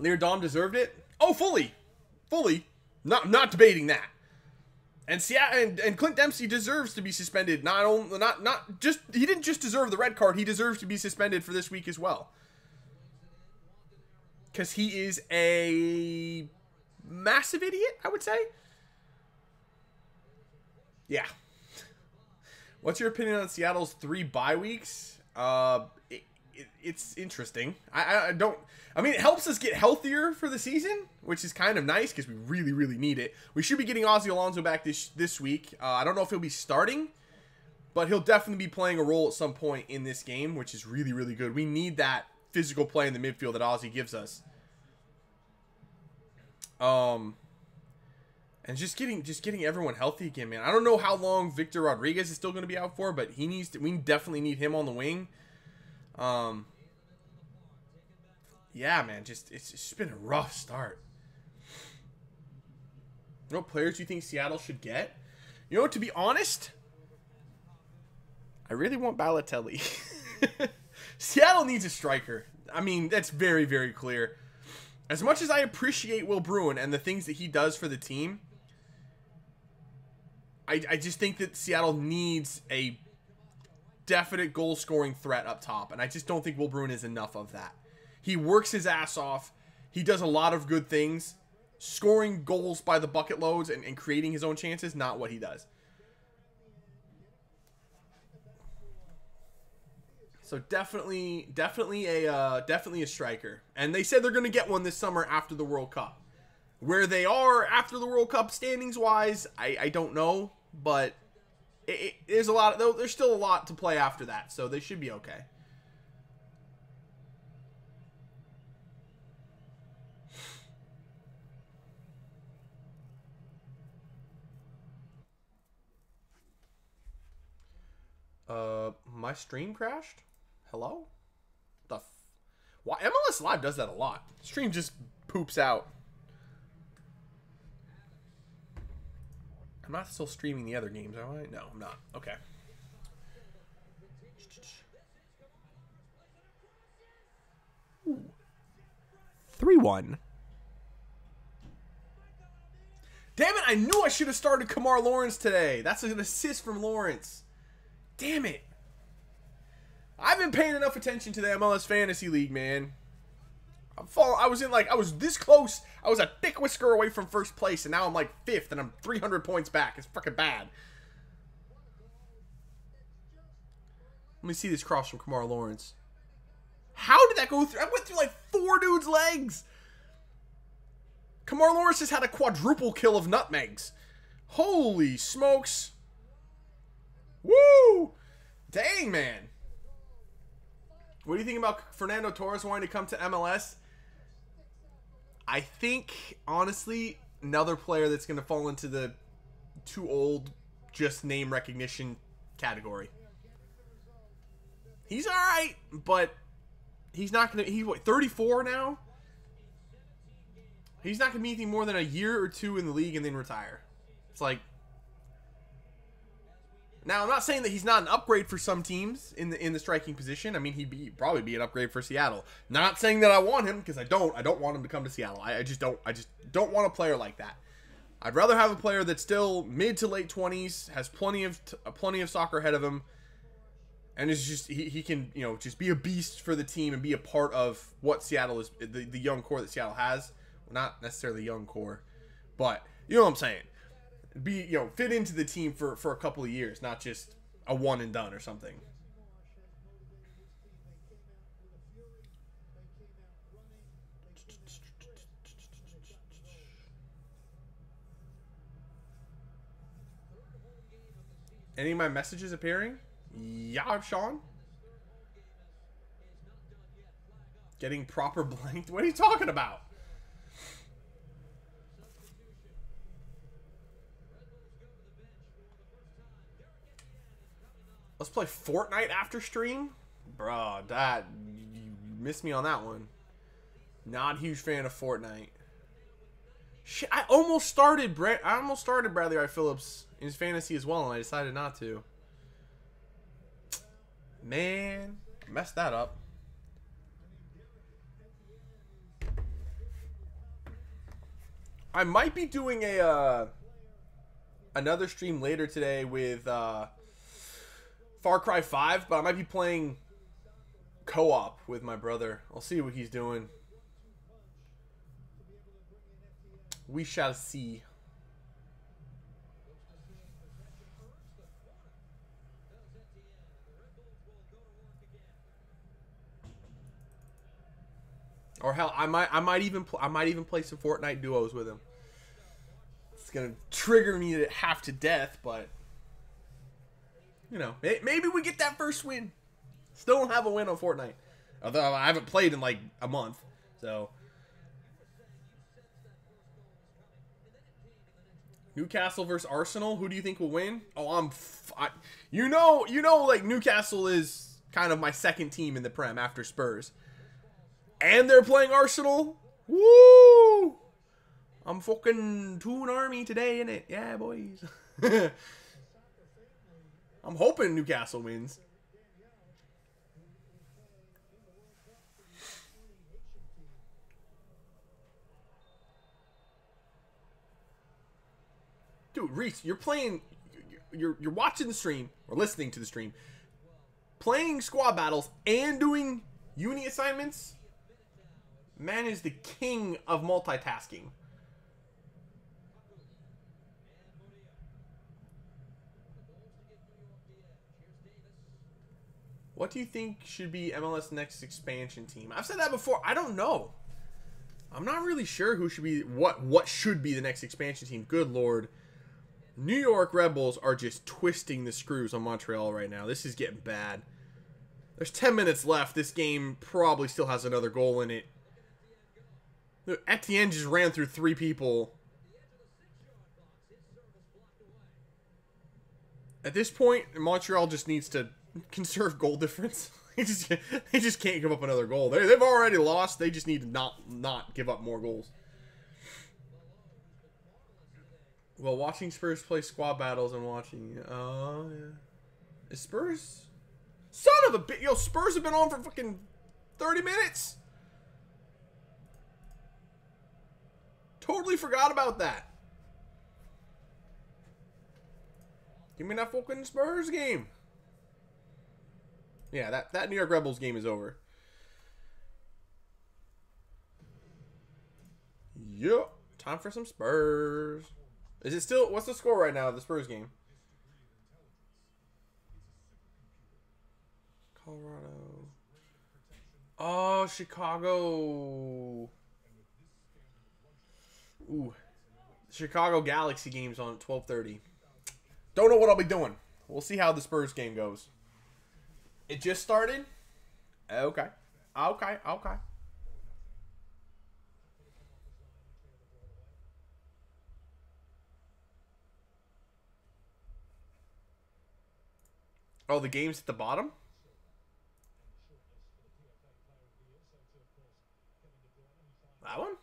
Leerdam deserved it. Oh, fully. Fully. Not debating that. And Seattle and Clint Dempsey deserves to be suspended. He didn't just deserve the red card. He deserves to be suspended for this week as well. Because he is a massive idiot, I would say. Yeah. What's your opinion on Seattle's 3 bye weeks? It's interesting. I mean, it helps us get healthier for the season, which is kind of nice because we really, really need it. We should be getting Ozzy Alonso back this week. I don't know if he'll be starting, but he'll definitely be playing a role at some point in this game, which is really, really good. We need that physical play in the midfield that Ozzy gives us. And just getting everyone healthy again, man. I don't know how long Victor Rodriguez is still going to be out for, but we definitely need him on the wing. Yeah, man, it's just been a rough start. You know what players do you think Seattle should get? You know what, to be honest, I really want Balotelli. Seattle needs a striker. I mean, that's very, very clear. As much as I appreciate Will Bruin and the things that he does for the team, I just think that Seattle needs a definite goal-scoring threat up top, and I just don't think Will Bruin is enough of that. He works his ass off. He does a lot of good things. scoring goals by the bucket loads and creating his own chances, not what he does. So definitely a striker. And they said they're going to get one this summer after the World Cup. Where they are after the World Cup standings wise, I don't know, but there's still a lot to play after that, so they should be okay. My stream crashed? Hello? Why? MLS Live does that a lot. Stream just poops out. I'm not still streaming the other games, am I? No, I'm not. Okay. Ooh. 3-1. Damn it, I knew I should have started Kemar Lawrence today. That's an assist from Lawrence. Damn it. I've been paying enough attention to the MLS Fantasy League, man. I was this close. I was a thick whisker away from first place, and now I'm like 5th, and I'm 300 points back. It's fucking bad. Let me see this cross from Kemar Lawrence. How did that go through? I went through like 4 dudes' legs. Kemar Lawrence just had a quadruple kill of nutmegs. Holy smokes. Woo! Dang, man. What do you think about Fernando Torres wanting to come to MLS? I think, honestly, another player that's going to fall into the too old, just name recognition category. He's alright, but he's not going to... He's, what, 34 now? He's not going to be anything more than a year or 2 in the league and then retire. It's like... Now, I'm not saying that he's not an upgrade for some teams in the striking position. I mean, he'd probably be an upgrade for Seattle. Not saying that I want him, because I don't want him to come to Seattle. I just don't want a player like that. I'd rather have a player that's still mid to late 20s, has plenty of soccer ahead of him, and is just he can, you know, just be a beast for the team and be a part of what Seattle is, the young core that Seattle has. Well, not necessarily young core, but you know what I'm saying. Be, you know, fit into the team for a couple of years, not just a one and done or something. Any of my messages appearing? Yeah, Sean. Getting proper blanked? What are you talking about? Let's play Fortnite after stream? Bro, you missed me on that one. Not a huge fan of Fortnite. Shit, I almost started Bradley Wright Phillips in his fantasy as well, and I decided not to. Man, messed that up. I might be doing another stream later today with Far Cry 5, but I might be playing co-op with my brother. I'll see what he's doing. We shall see. Or hell, I might even play some Fortnite duos with him. It's gonna trigger me to half to death, but you know, maybe we get that first win. Still don't have a win on Fortnite, although I haven't played in like a month. So Newcastle versus Arsenal. Who do you think will win? Oh, you know, like Newcastle is kind of my second team in the Prem after Spurs. And they're playing Arsenal. Woo! I'm fucking Toon Army today, innit? Yeah, boys. I'm hoping Newcastle wins. Dude, Reese, you're playing... You're watching the stream, or listening to the stream, playing squad battles, and doing uni assignments... Man is the king of multitasking. What do you think should be MLS next expansion team? I've said that before. I don't know. I'm not really sure who should be what should be the next expansion team. Good Lord. New York Red Bulls are just twisting the screws on Montreal right now. This is getting bad. There's 10 minutes left. This game probably still has another goal in it. Etienne just ran through 3 people. At this point, Montreal just needs to conserve goal difference. They just can't give up another goal. They've already lost. They just need to not give up more goals. Well, watching Spurs play squad battles and watching... Oh, yeah. Is Spurs... Son of a bitch! Yo, Spurs have been on for fucking 30 minutes! Totally forgot about that. Give me that fucking Spurs game. Yeah, that New York Red Bulls game is over. Yep. Time for some Spurs. Is it still... What's the score right now of the Spurs game? Colorado. Oh, Chicago. Ooh. Chicago Galaxy game's on at 12:30. Don't know what I'll be doing. We'll see how the Spurs game goes. It just started? Okay. Okay. Okay. Oh, the game's at the bottom? That one?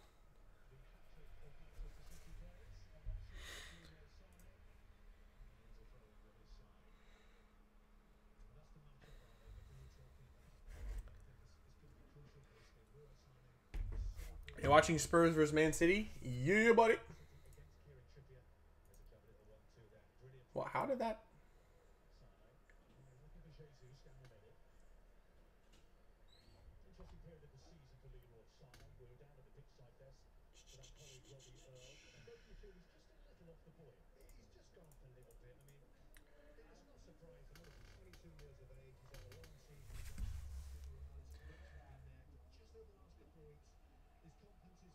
You watching Spurs versus Man City? Yeah, buddy. What? How did that?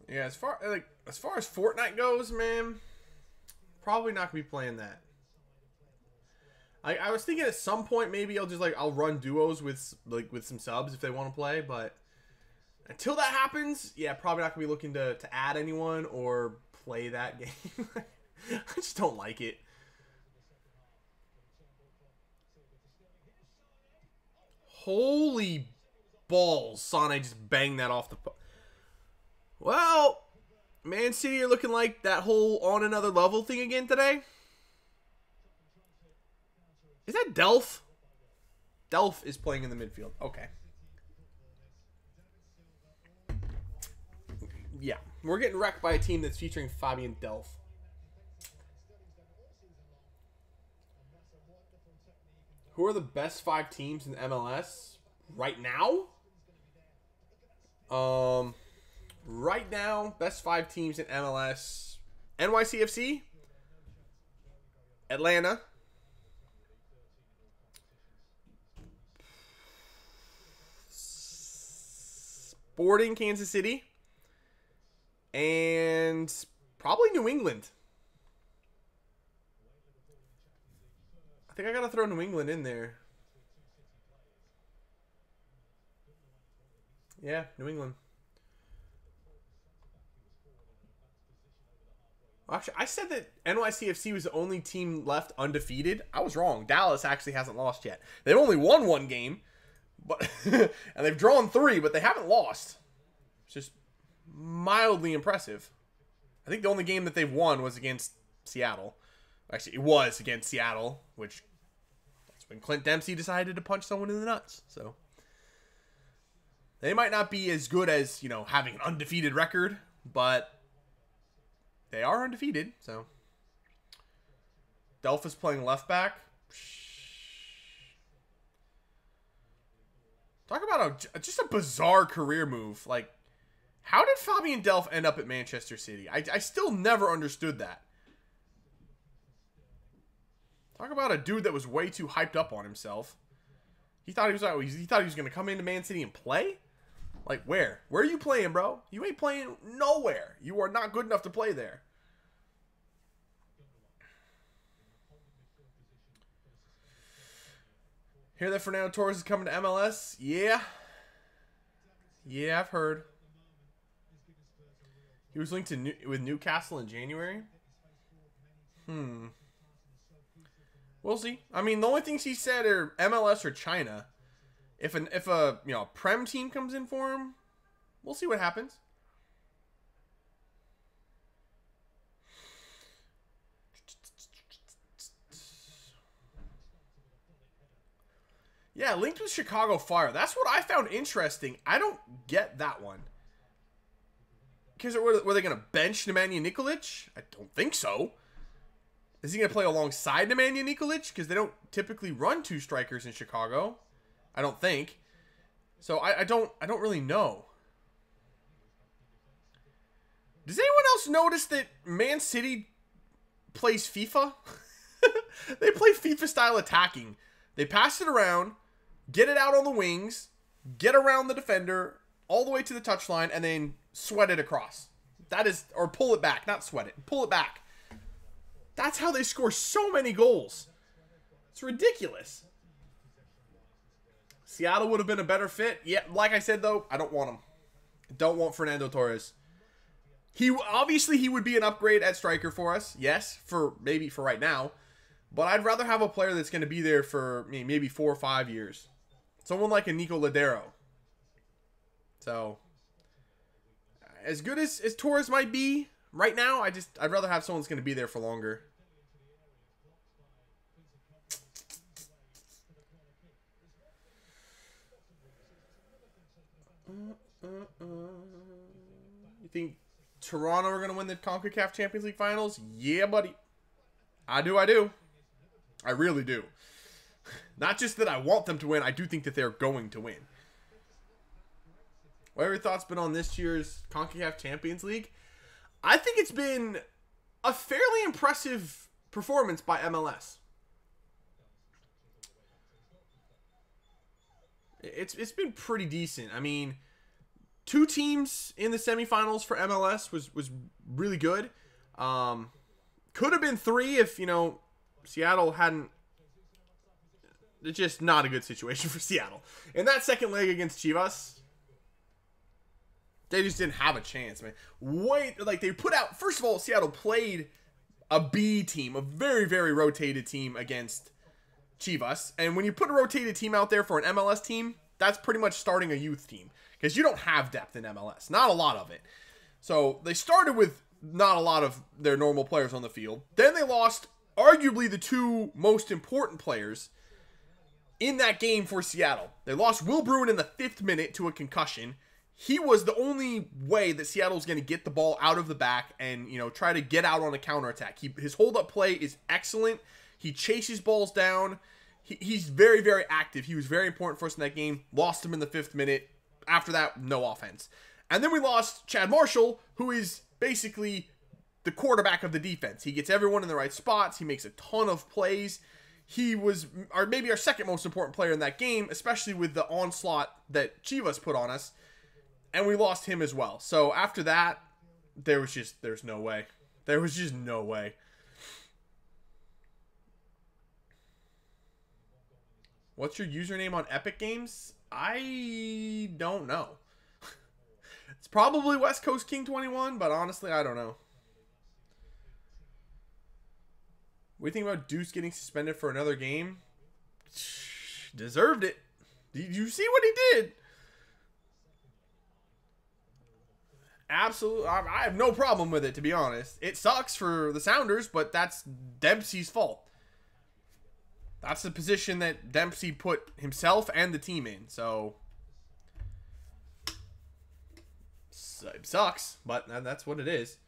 Yeah, as far as Fortnite goes, man, probably not gonna be playing that. I was thinking at some point maybe I'll run duos with some subs if they want to play, but until that happens, yeah, probably not gonna be looking to add anyone or play that game. I just don't like it. Holy balls, Sane just banged that off the... Well, Man City are looking like that whole on another level thing again today. Is that Delph? Delph is playing in the midfield. Okay. Yeah, we're getting wrecked by a team that's featuring Fabian Delph. Who are the best 5 teams in MLS right now? Right now, best 5 teams in MLS: NYCFC, Atlanta, Sporting Kansas City, and probably New England. I think I gotta throw New England in there. Yeah, New England. Actually, I said that NYCFC was the only team left undefeated. I was wrong. Dallas actually hasn't lost yet. They've only won 1 game, but and they've drawn 3, but they haven't lost. It's just mildly impressive. I think the only game that they've won was against Seattle. Actually, it was against Seattle, which that's when Clint Dempsey decided to punch someone in the nuts. So they might not be as good as, you know, having an undefeated record, but they are undefeated, so. Delph is playing left back. Talk about just a bizarre career move. Like, how did Fabian Delph end up at Manchester City? I still never understood that. Talk about a dude that was way too hyped up on himself. He thought he was going to come into Man City and play? Like, where? Where are you playing, bro? You ain't playing nowhere. You are not good enough to play there. Hear that Fernando Torres is coming to MLS? Yeah. Yeah, I've heard. He was linked to with Newcastle in January. We'll see. I mean, the only things he said are MLS or China. If a Prem team comes in for him, we'll see what happens. Yeah, linked with Chicago Fire. That's what I found interesting. I don't get that one. Because were they going to bench Nemanja Nikolic? I don't think so. Is he going to play alongside Nemanja Nikolic? Because they don't typically run two strikers in Chicago. I don't think. So I don't really know. Does anyone else notice that Man City plays FIFA? They play FIFA style attacking. They pass it around, get it out on the wings, get around the defender, all the way to the touchline, and then sweat it across. That is, or pull it back, not sweat it, pull it back. That's how they score so many goals. It's ridiculous. Seattle would have been a better fit. Yeah, like I said, though, I don't want him. I don't want Fernando Torres. Obviously, he would be an upgrade at striker for us. Yes, maybe for right now. But I'd rather have a player that's going to be there for maybe 4 or 5 years. Someone like a Nico Ladero. So, as good as Torres might be right now, I'd rather have someone that's going to be there for longer. You think Toronto are going to win the CONCACAF Champions League Finals? Yeah, buddy. I do. I really do. Not just that I want them to win, I do think that they're going to win. What have your thoughts been on this year's CONCACAF Champions League? I think it's been a fairly impressive performance by MLS. It's been pretty decent. I mean, 2 teams in the semifinals for MLS was really good. Could have been 3 if, Seattle hadn't. It's just not a good situation for Seattle. In that second leg against Chivas, they just didn't have a chance, man. They put out, first of all, Seattle played a B team, a very, very rotated team against Chivas. And when you put a rotated team out there for an MLS team, that's pretty much starting a youth team. Because you don't have depth in MLS. Not a lot of it. So they started with not a lot of their normal players on the field. Then they lost arguably the 2 most important players in that game for Seattle. They lost Will Bruin in the 5th minute to a concussion. He was the only way that Seattle's going to get the ball out of the back and, try to get out on a counterattack. His hold-up play is excellent. He chases balls down. He's very, very active. He was very important for us in that game. Lost him in the 5th minute. After that, no offense. And then we lost Chad Marshall, who is basically the quarterback of the defense. He gets everyone in the right spots. He makes a ton of plays. He was maybe our second most important player in that game, especially with the onslaught that Chivas put on us. And we lost him as well. So after that, there's no way. There was just no way. What's your username on Epic Games? I don't know. It's probably West Coast King 21, but honestly, I don't know. What do you think about Deuce getting suspended for another game? Deserved it. Did you see what he did? Absolutely. I have no problem with it, to be honest. It sucks for the Sounders, but that's Dempsey's fault. That's the position that Dempsey put himself and the team in. So it sucks, but that's what it is.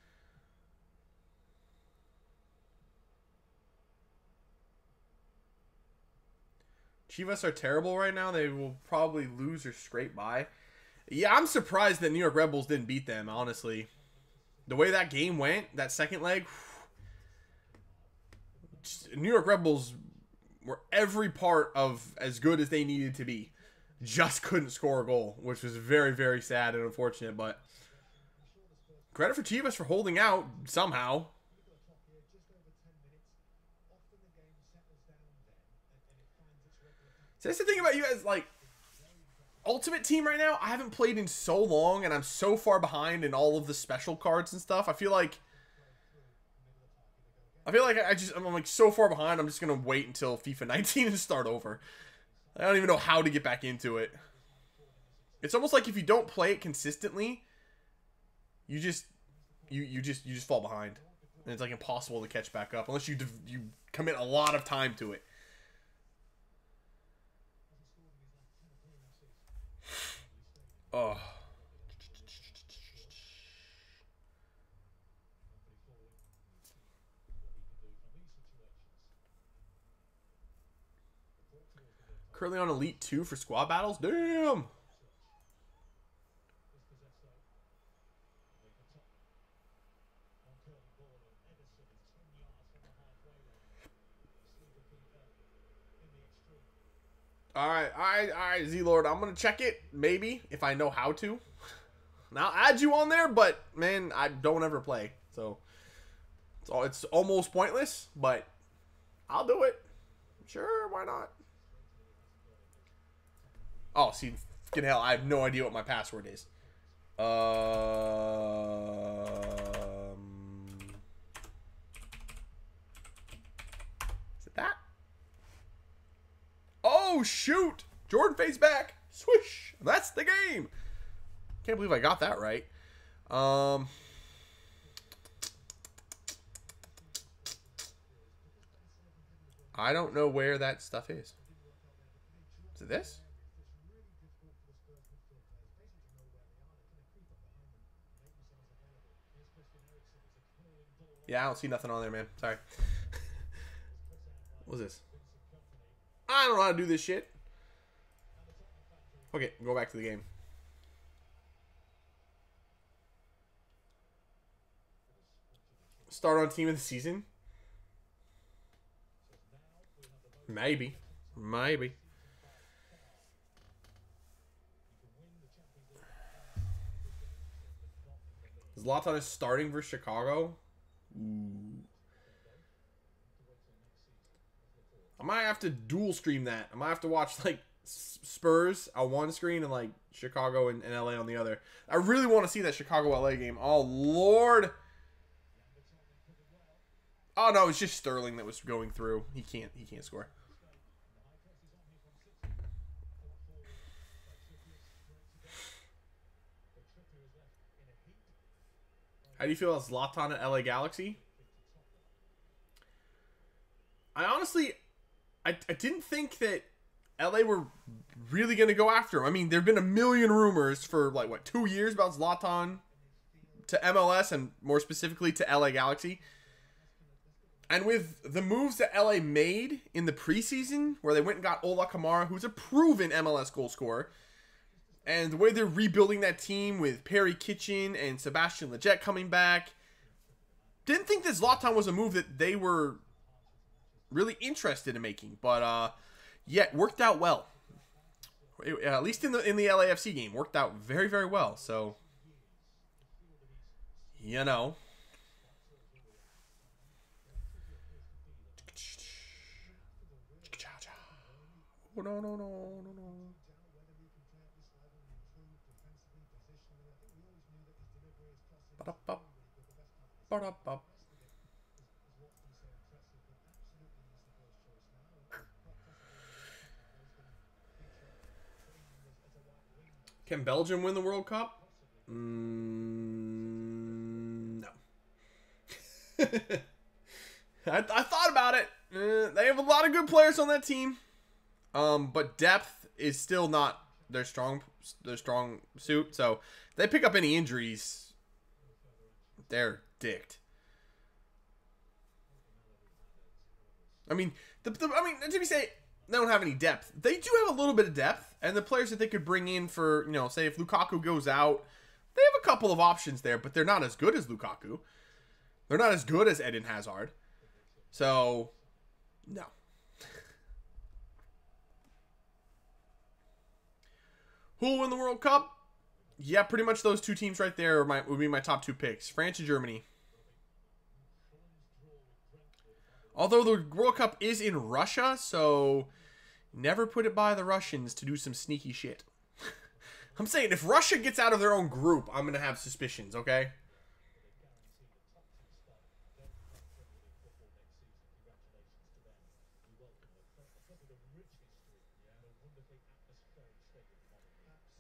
Chivas are terrible right now. They will probably lose or scrape by. Yeah, I'm surprised that New York Red Bulls didn't beat them, honestly. The way that game went, that second leg, New York Red Bulls were every part of as good as they needed to be. Just couldn't score a goal, which was very, very sad and unfortunate. But credit for Chivas for holding out somehow. So that's the thing about you guys, like, Ultimate Team right now, I haven't played in so long, and I'm so far behind in all of the special cards and stuff. I feel like I'm like so far behind, I'm just going to wait until FIFA 19 and start over. I don't even know how to get back into it. It's almost like if you don't play it consistently, you just fall behind. And it's like impossible to catch back up unless you commit a lot of time to it. Oh. Currently on Elite 2 for squad battles? Damn! Alright, Z-Lord. I'm going to check it, maybe, if I know how to. And I'll add you on there, but, man, I don't ever play. So, it's almost pointless, but I'll do it. Sure, why not? Oh, see, fucking hell, I have no idea what my password is. Is it that? Oh, shoot! Jordan fades back. Swish! That's the game. Can't believe I got that right. I don't know where that stuff is. Is it this? Yeah, I don't see nothing on there, man. Sorry. What's this? I don't know how to do this shit. Okay, go back to the game. Start on team of the season? Maybe. Maybe. Zlatan is starting versus Chicago. Ooh. I might have to dual stream that. I might have to watch like Spurs on one screen and like Chicago and LA on the other. I really want to see that Chicago LA game. Oh Lord. Oh no, it's just Sterling that was going through. He can't score. How do you feel about Zlatan at LA Galaxy? I honestly, I didn't think that LA were really going to go after him. I mean, there have been a million rumors for, like, what, 2 years about Zlatan to MLS and more specifically to LA Galaxy. And with the moves that LA made in the preseason, where they went and got Ola Kamara, who's a proven MLS goal scorer, and the way they're rebuilding that team with Perry Kitchen and Sebastian Lletget coming back, didn't think that Zlatan was a move that they were really interested in making. But, yeah, it worked out well. At least in the LAFC game, worked out very, very well. So, you know. Oh, no. Can Belgium win the World Cup? No. I thought about it. They have a lot of good players on that team. But depth is still not their strong suit. So if they pick up any injuries, they're dicked. I mean, to be say they don't have any depth. They do have a little bit of depth, and the players that they could bring in for, you know, say if Lukaku goes out, they have a couple of options there, but they're not as good as Lukaku. They're not as good as Eden Hazard. So, no. Who will win the World Cup? Yeah, pretty much those two teams right there would be my top two picks. France and Germany. Although the World Cup is in Russia, so never put it by the Russians to do some sneaky shit. I'm saying if Russia gets out of their own group, I'm going to have suspicions, okay?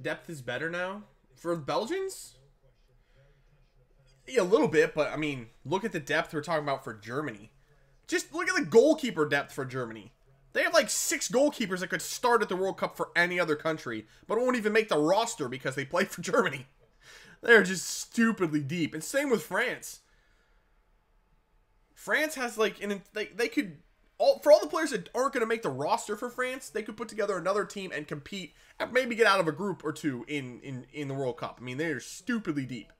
Depth is better now for the Belgians? Yeah, a little bit, but I mean, look at the depth we're talking about for Germany. Just look at the goalkeeper depth for Germany. They have like 6 goalkeepers that could start at the World Cup for any other country, but won't even make the roster because they play for Germany. They're just stupidly deep. And same with France. France has like, they could, for all the players that aren't going to make the roster for France, they could put together another team and compete and maybe get out of a group or two in the World Cup. I mean, they are stupidly deep.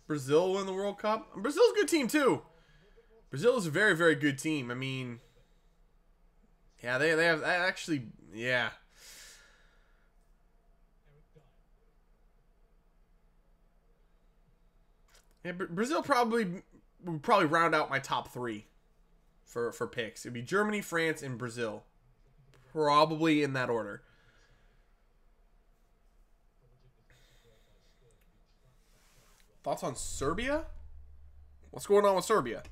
Brazil win the World Cup. Brazil's a good team too. Brazil is a very, very good team. I mean, yeah, they have actually, yeah. Yeah, Brazil would probably round out my top 3 for picks. It'd be Germany, France, and Brazil, probably in that order. Thoughts on Serbia? What's going on with Serbia?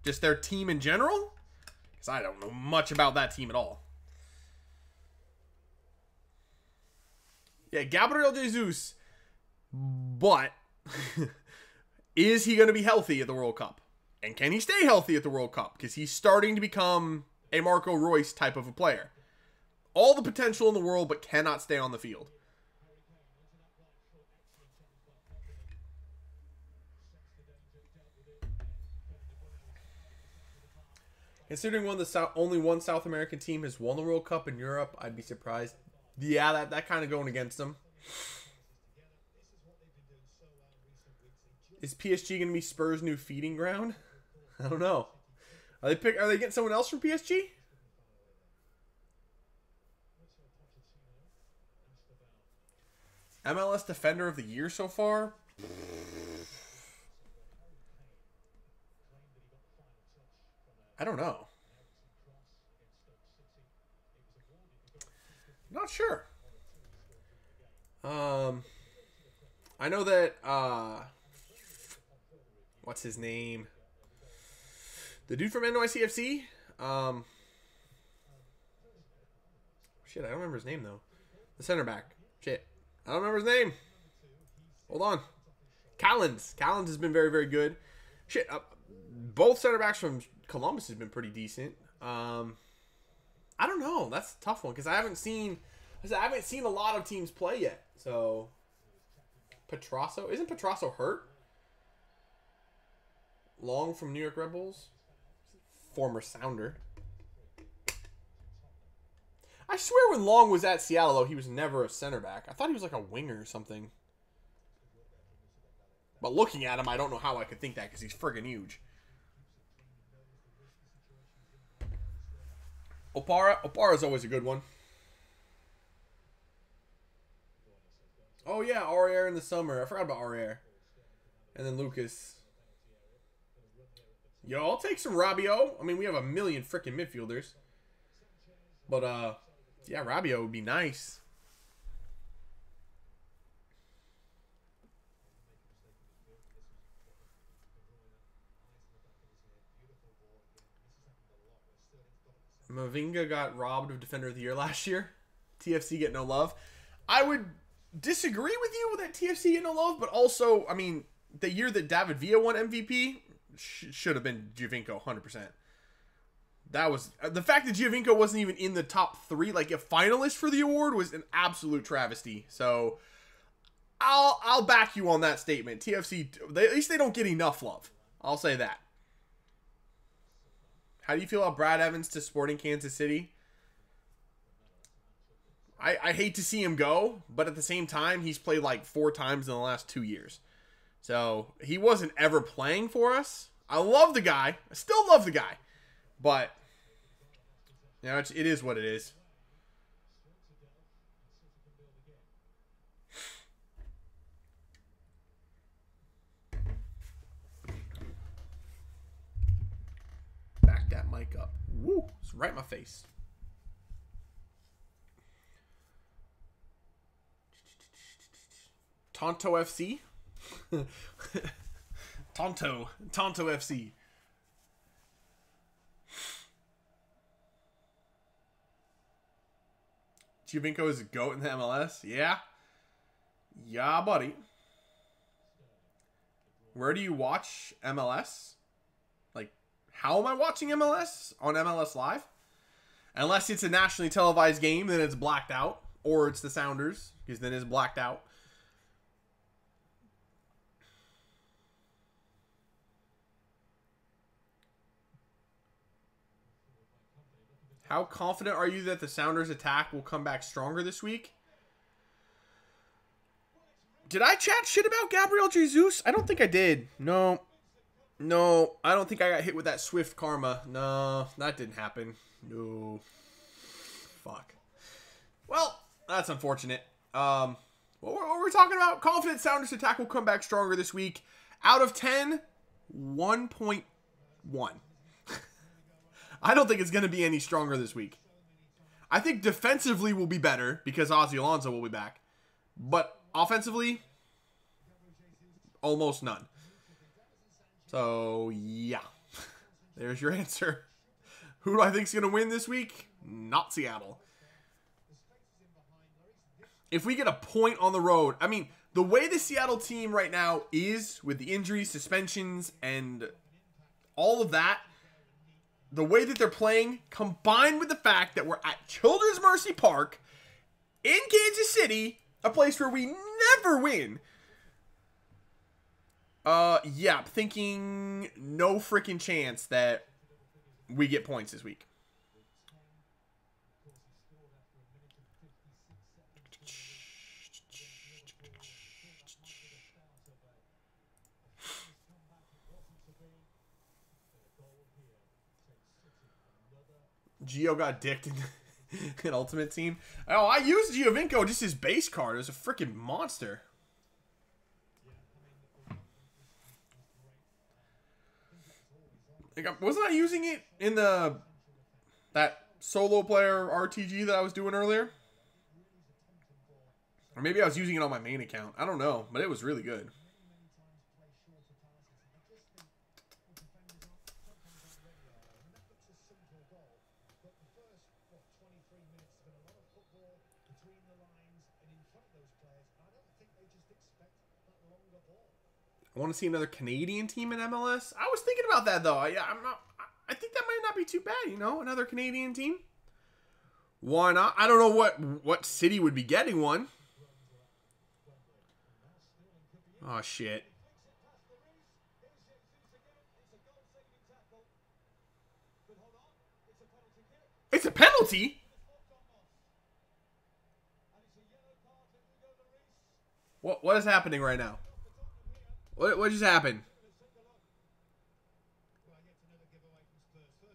Just their team in general? Because I don't know much about that team at all. Yeah, Gabriel Jesus. But is he going to be healthy at the World Cup? And can he stay healthy at the World Cup? Because he's starting to become a Marco Reus type of a player. All the potential in the world, but cannot stay on the field. Considering only one South American team has won the World Cup in Europe, I'd be surprised. Yeah, that kind of going against them. Is PSG going to be Spurs' new feeding ground? I don't know. Are they getting someone else from PSG? MLS Defender of the Year so far? I don't know. Not sure. I know that, what's his name? The dude from NYCFC? Shit, I don't remember his name, though. The center back. Shit. I don't remember his name. Hold on. Callens. Callens has been very, very good. Shit, both center backs from Columbus has been pretty decent. I don't know. That's a tough one because I haven't seen a lot of teams play yet. So Petrasso, isn't Petrasso hurt? Long from New York Red Bulls, former Sounder. I swear when Long was at Seattle, though, he was never a center back. I thought he was like a winger or something. But looking at him, I don't know how I could think that because he's friggin' huge. Opara's always a good one. Oh, yeah, Aurier in the summer. I forgot about Aurier. And then Lucas. Yo, I'll take some Rabiot. I mean, we have a million freaking midfielders. But, yeah, Rabiot would be nice. Mavinga got robbed of Defender of the Year last year. TFC get no love. I would disagree with you that TFC get no love, but also, I mean, the year that David Villa won MVP should have been Giovinco, 100%. That was the fact that Giovinco wasn't even in the top 3, like a finalist for the award, was an absolute travesty. So I'll back you on that statement. TFC, at least they don't get enough love. I'll say that. How do you feel about Brad Evans to Sporting Kansas City? I hate to see him go, but at the same time, he's played like 4 times in the last 2 years. So he wasn't ever playing for us. I love the guy. I still love the guy. But, you know, it is what it is. mic up. Woo! It's right in my face. Tonto FC. Tonto FC. Giovinco is a GOAT in the MLS? Yeah. Yeah, buddy. Where do you watch MLS? Like, how am I watching MLS? On MLS Live? Unless it's a nationally televised game, then it's blacked out. Or it's the Sounders, because then it's blacked out. How confident are you that the Sounders attack will come back stronger this week? Did I chat shit about Gabriel Jesus? I don't think I did. No, I don't think I got hit with that Swift karma. No, that didn't happen. No. Fuck. Well, that's unfortunate. What were we talking about? Confident Sounders attack will come back stronger this week. Out of 10, 1.1. I don't think it's going to be any stronger this week. I think defensively will be better because Ozzy Alonso will be back. But offensively, almost none. So, yeah. There's your answer. Who do I think is going to win this week? Not Seattle. If we get a point on the road, I mean, the way the Seattle team right now is with the injuries, suspensions, and all of that, the way that they're playing, combined with the fact that we're at Children's Mercy Park in Kansas City, a place where we never win. Yeah, I'm thinking no freaking chance that we get points this week. Gio got dicked in Ultimate Team. Oh, I used Giovinco, just his base card. It was a freaking monster. Like, wasn't I using it in that solo player RTG that I was doing earlier? Or maybe I was using it on my main account. I don't know, but it was really good. I want to see another Canadian team in MLS. I was thinking about that though. I think that might not be too bad. You know, another Canadian team. Why not? I don't know what city would be getting one. Oh shit! It's a penalty. What is happening right now? What just happened?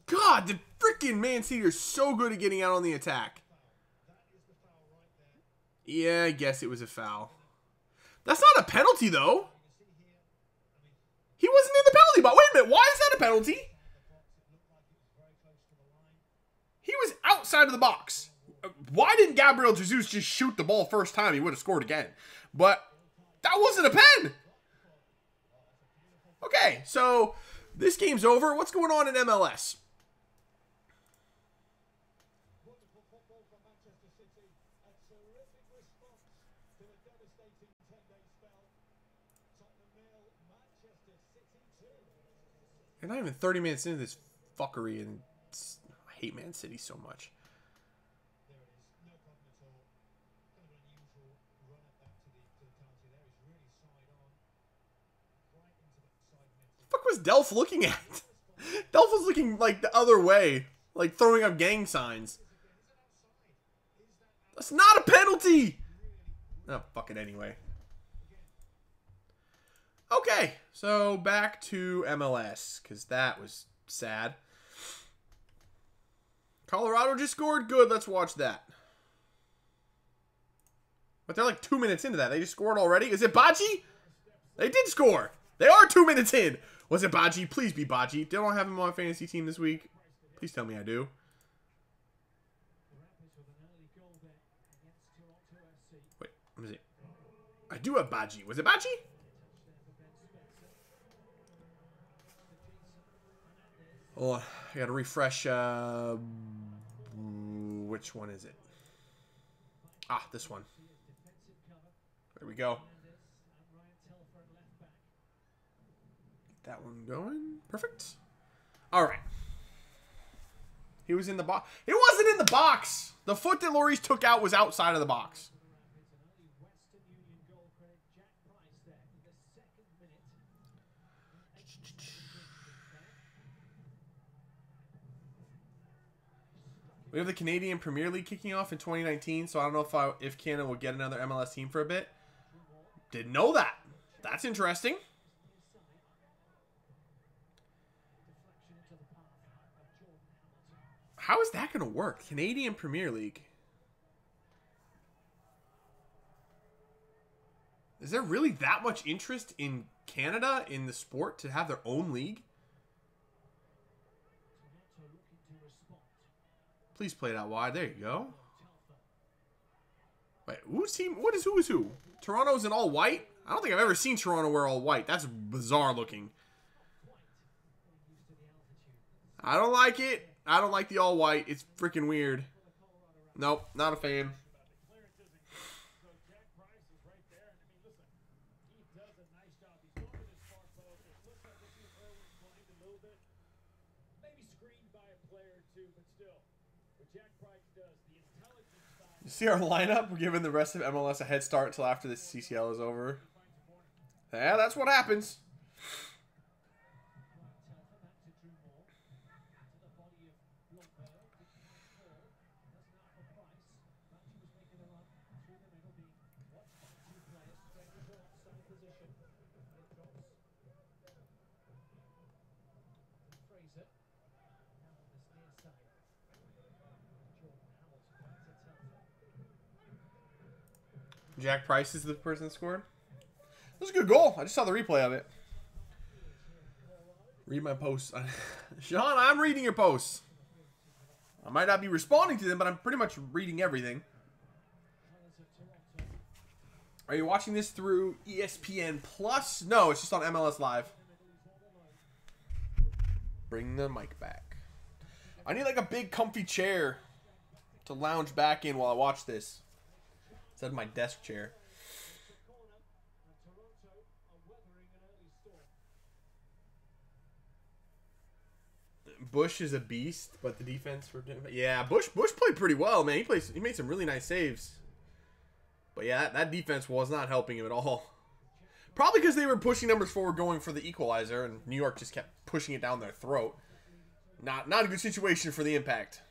God, the freaking Man City are so good at getting out on the attack. Yeah, I guess it was a foul. That's not a penalty, though. He wasn't in the penalty box. Wait a minute, why is that a penalty? He was outside of the box. Why didn't Gabriel Jesus just shoot the ball first time? He would have scored again. But that wasn't a pen. Okay, so this game's over. What's going on in MLS? You're not even 30 minutes into this fuckery, and I hate Man City so much. What the fuck was Delph looking at? Delph was looking like the other way, like throwing up gang signs. That's not a penalty! Oh, fuck it anyway. Okay, so back to MLS, because that was sad. Colorado just scored? Good, let's watch that. But they're like 2 minutes into that. They just scored already? Is it Baji? They did score. They are 2 minutes in. Was it Baji? Please be Baji. Don't have him on my fantasy team this week. Please tell me I do. Wait, what is it? I do have Badgie. Was it Badgie? Oh, I gotta refresh. Which one is it? Ah, this one. There we go. Get that one going. Perfect. All right. He was in the box. It wasn't in the box. The foot that Lloris took out was outside of the box. We have the Canadian Premier League kicking off in 2019, so I don't know if Canada will get another MLS team for a bit. Didn't know that. That's interesting. How is that going to work? Canadian Premier League. Is there really that much interest in Canada in the sport to have their own league? Please play it out wide. There you go. Wait, who's team? What is who is who? Toronto's in all white? I don't think I've ever seen Toronto wear all white. That's bizarre looking. I don't like it. I don't like the all white. It's freaking weird. Nope, not a fan. You see our lineup? We're giving the rest of MLS a head start until after the CCL is over. Yeah, that's what happens. Jack Price is the person that scored. That was a good goal. I just saw the replay of it. Read my posts. Sean, I'm reading your posts. I might not be responding to them, but I'm pretty much reading everything. Are you watching this through ESPN Plus? No, it's just on MLS Live. Bring the mic back. I need like a big comfy chair to lounge back in while I watch this. Instead of my desk chair. Bush is a beast, but the defense for yeah, Bush played pretty well, man. He made some really nice saves. But yeah, that defense was not helping him at all. Probably because they were pushing numbers forward going for the equalizer, and New York just kept pushing it down their throat. Not a good situation for the Impact.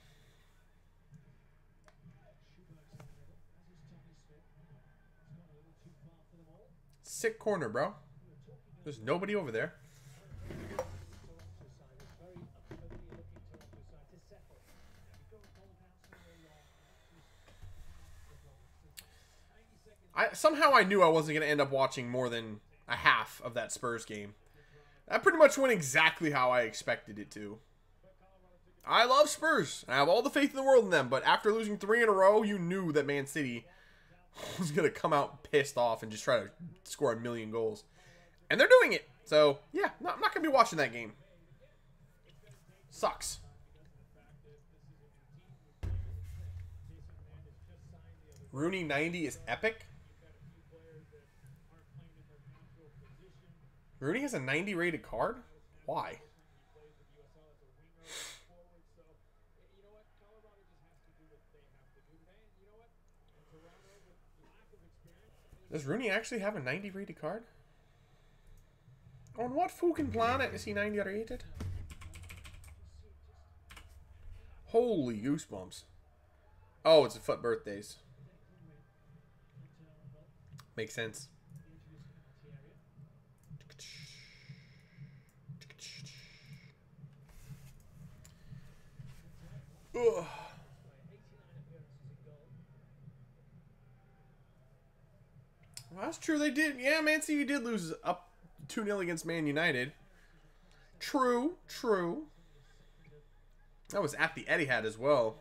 Sick corner, bro. There's nobody over there. Somehow I knew I wasn't going to end up watching more than a half of that Spurs game. That pretty much went exactly how I expected it to. I love Spurs. I have all the faith in the world in them, but after losing 3 in a row, you knew that Man City was going to come out pissed off and just try to score a million goals. And they're doing it. So, yeah, I'm not going to be watching that game. Sucks. Rooney 90 is epic. Rooney has a 90 rated card? Why? Does Rooney actually have a 90 rated card? On what fucking planet is he 90 rated? Holy goosebumps. Oh, it's a foot birthdays. Makes sense. Ugh. Well, that's true. They did. Yeah, Man City did lose up 2-0 against Man United. True. True. That was at the Etihad as well.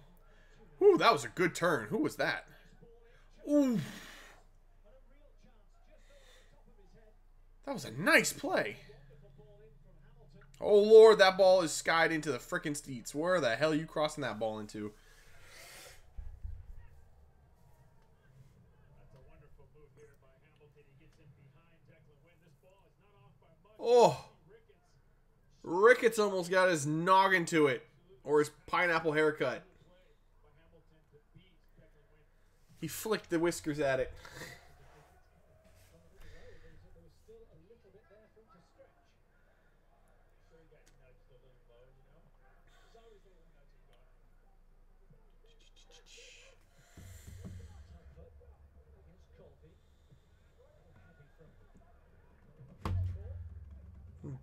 Ooh, that was a good turn. Who was that? Ooh. That was a nice play. Oh, Lord, that ball is skied into the frickin' seats. Where the hell are you crossing that ball into? Oh. Ricketts almost got his noggin to it. Or his pineapple haircut. He flicked the whiskers at it.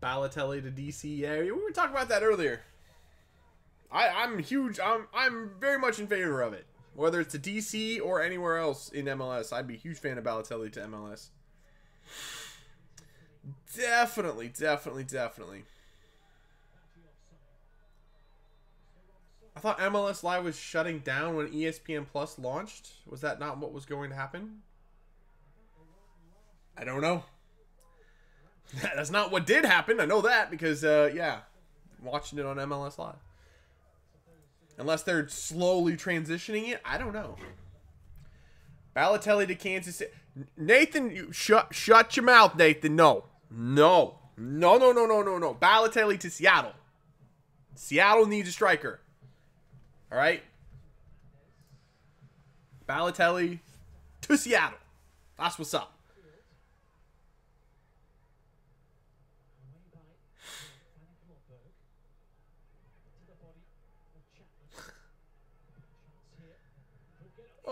Balotelli to DC. Yeah, we were talking about that earlier. I'm huge. I'm very much in favor of it. Whether it's to DC or anywhere else in MLS, I'd be a huge fan of Balotelli to MLS. Definitely, definitely, definitely. I thought MLS Live was shutting down when ESPN Plus launched. Was that not what was going to happen? I don't know. That's not what did happen. I know that because, yeah, I'm watching it on MLS Live. Unless they're slowly transitioning it, I don't know. Balotelli to Kansas City. Nathan, you shut your mouth, Nathan. No. Balotelli to Seattle. Seattle needs a striker. All right? Balotelli to Seattle. That's what's up.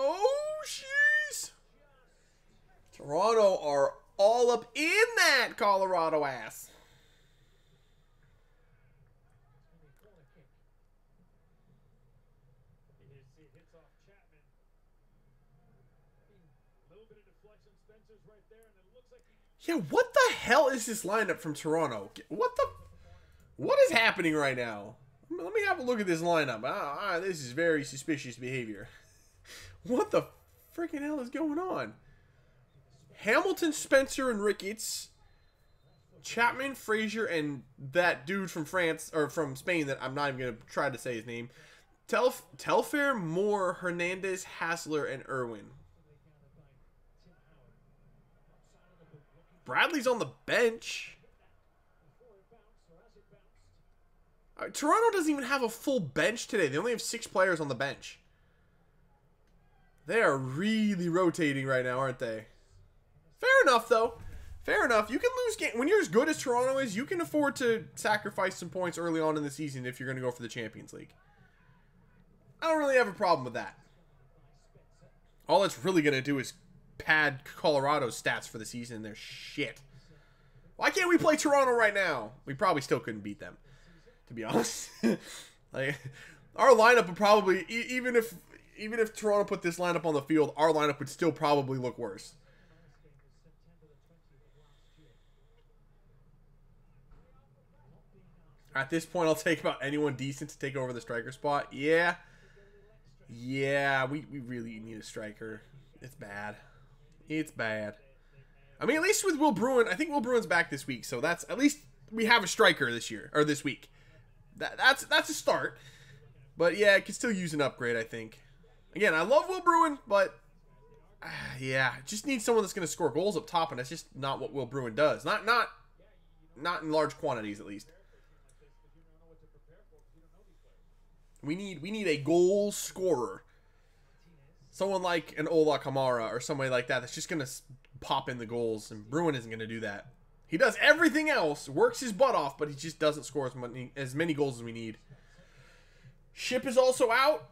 Oh, jeez. Toronto are all up in that Colorado ass. Yeah, what the hell is this lineup from Toronto? What is happening right now? Let me have a look at this lineup. This is very suspicious behavior. What the freaking hell is going on? Hamilton, Spencer, and Ricketts. Chapman, Frazier, and that dude from France, or from Spain that I'm not even going to try to say his name. Telfair, Moore, Hernandez, Hassler, and Irwin. Bradley's on the bench. Toronto doesn't even have a full bench today. They only have 6 players on the bench. They are really rotating right now, aren't they? Fair enough, though. Fair enough. You can lose game when you're as good as Toronto is. You can afford to sacrifice some points early on in the season if you're going to go for the Champions League. I don't really have a problem with that. All it's really going to do is pad Colorado's stats for the season. They're shit. Why can't we play Toronto right now? We probably still couldn't beat them, to be honest. Like, our lineup would probably, even if Toronto put this lineup on the field, our lineup would still probably look worse. At this point, I'll take about anyone decent to take over the striker spot. Yeah, we really need a striker. It's bad. It's bad. I mean, at least with Will Bruin, I think Will Bruin's back this week, so that's at least we have a striker this year or this week. That's a start. But yeah, it could still use an upgrade, I think. Again, I love Will Bruin, but yeah, just need someone that's going to score goals up top, and that's just not what Will Bruin does. Not in large quantities, at least. We need a goal scorer. Someone like an Ola Kamara or somebody like that that's just going to pop in the goals, and Bruin isn't going to do that. He does everything else, works his butt off, but he just doesn't score as many goals as we need. Ship is also out.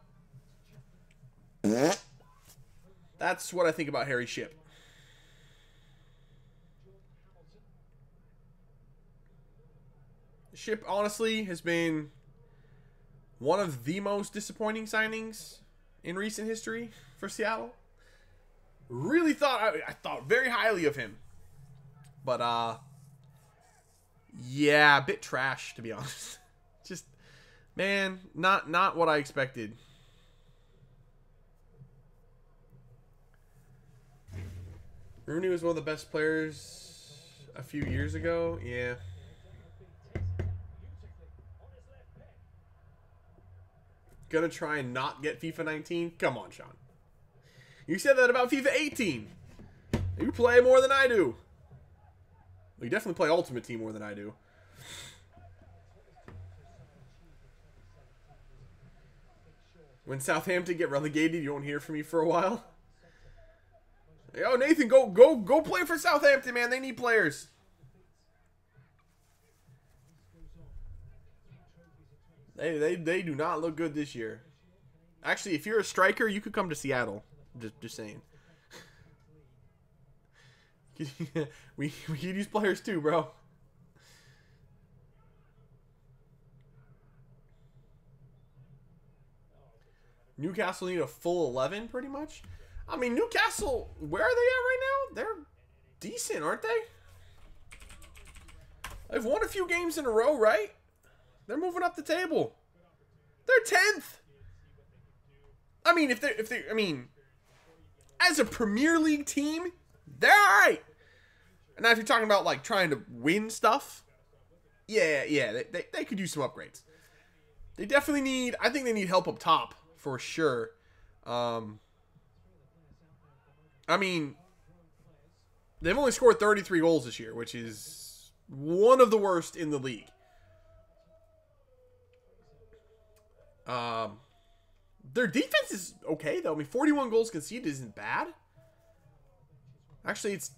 That's what I think about Harry Ship. Ship, honestly, has been one of the most disappointing signings in recent history for Seattle. Really thought, I thought very highly of him. But, yeah, a bit trash, to be honest. Just Man, not what I expected. Rooney was one of the best players a few years ago. Yeah. Gonna try and not get FIFA 19? Come on, Sean. You said that about FIFA 18. You play more than I do. Well, you definitely play Ultimate Team more than I do. When Southampton get relegated, you won't hear from me for a while. Yo, Nathan, go play for Southampton, man. They need players. They do not look good this year. Actually, if you're a striker, you could come to Seattle. Just saying. we could use players too, bro. Newcastle need a full 11, pretty much. I mean, Newcastle, where are they at right now? They're decent, aren't they? They've won a few games in a row, right? They're moving up the table. They're 10th. I mean, I mean, as a Premier League team, they're all right. And now if you're talking about like trying to win stuff, yeah, they could use some upgrades. They definitely need. I think they need help up top for sure. I mean, they've only scored 33 goals this year, which is one of the worst in the league. Their defense is okay, though. I mean, 41 goals conceded isn't bad. Actually, it's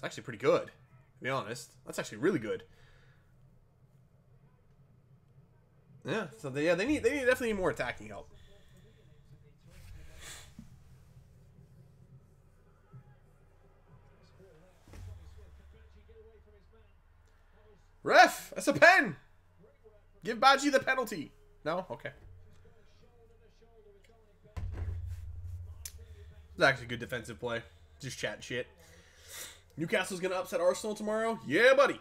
actually pretty good, to be honest. That's actually really good. Yeah, so they definitely need more attacking help. Ref, that's a pen. Give Badji the penalty. No? Okay. It's actually good defensive play. Just chatting shit. Newcastle's going to upset Arsenal tomorrow? Yeah, buddy.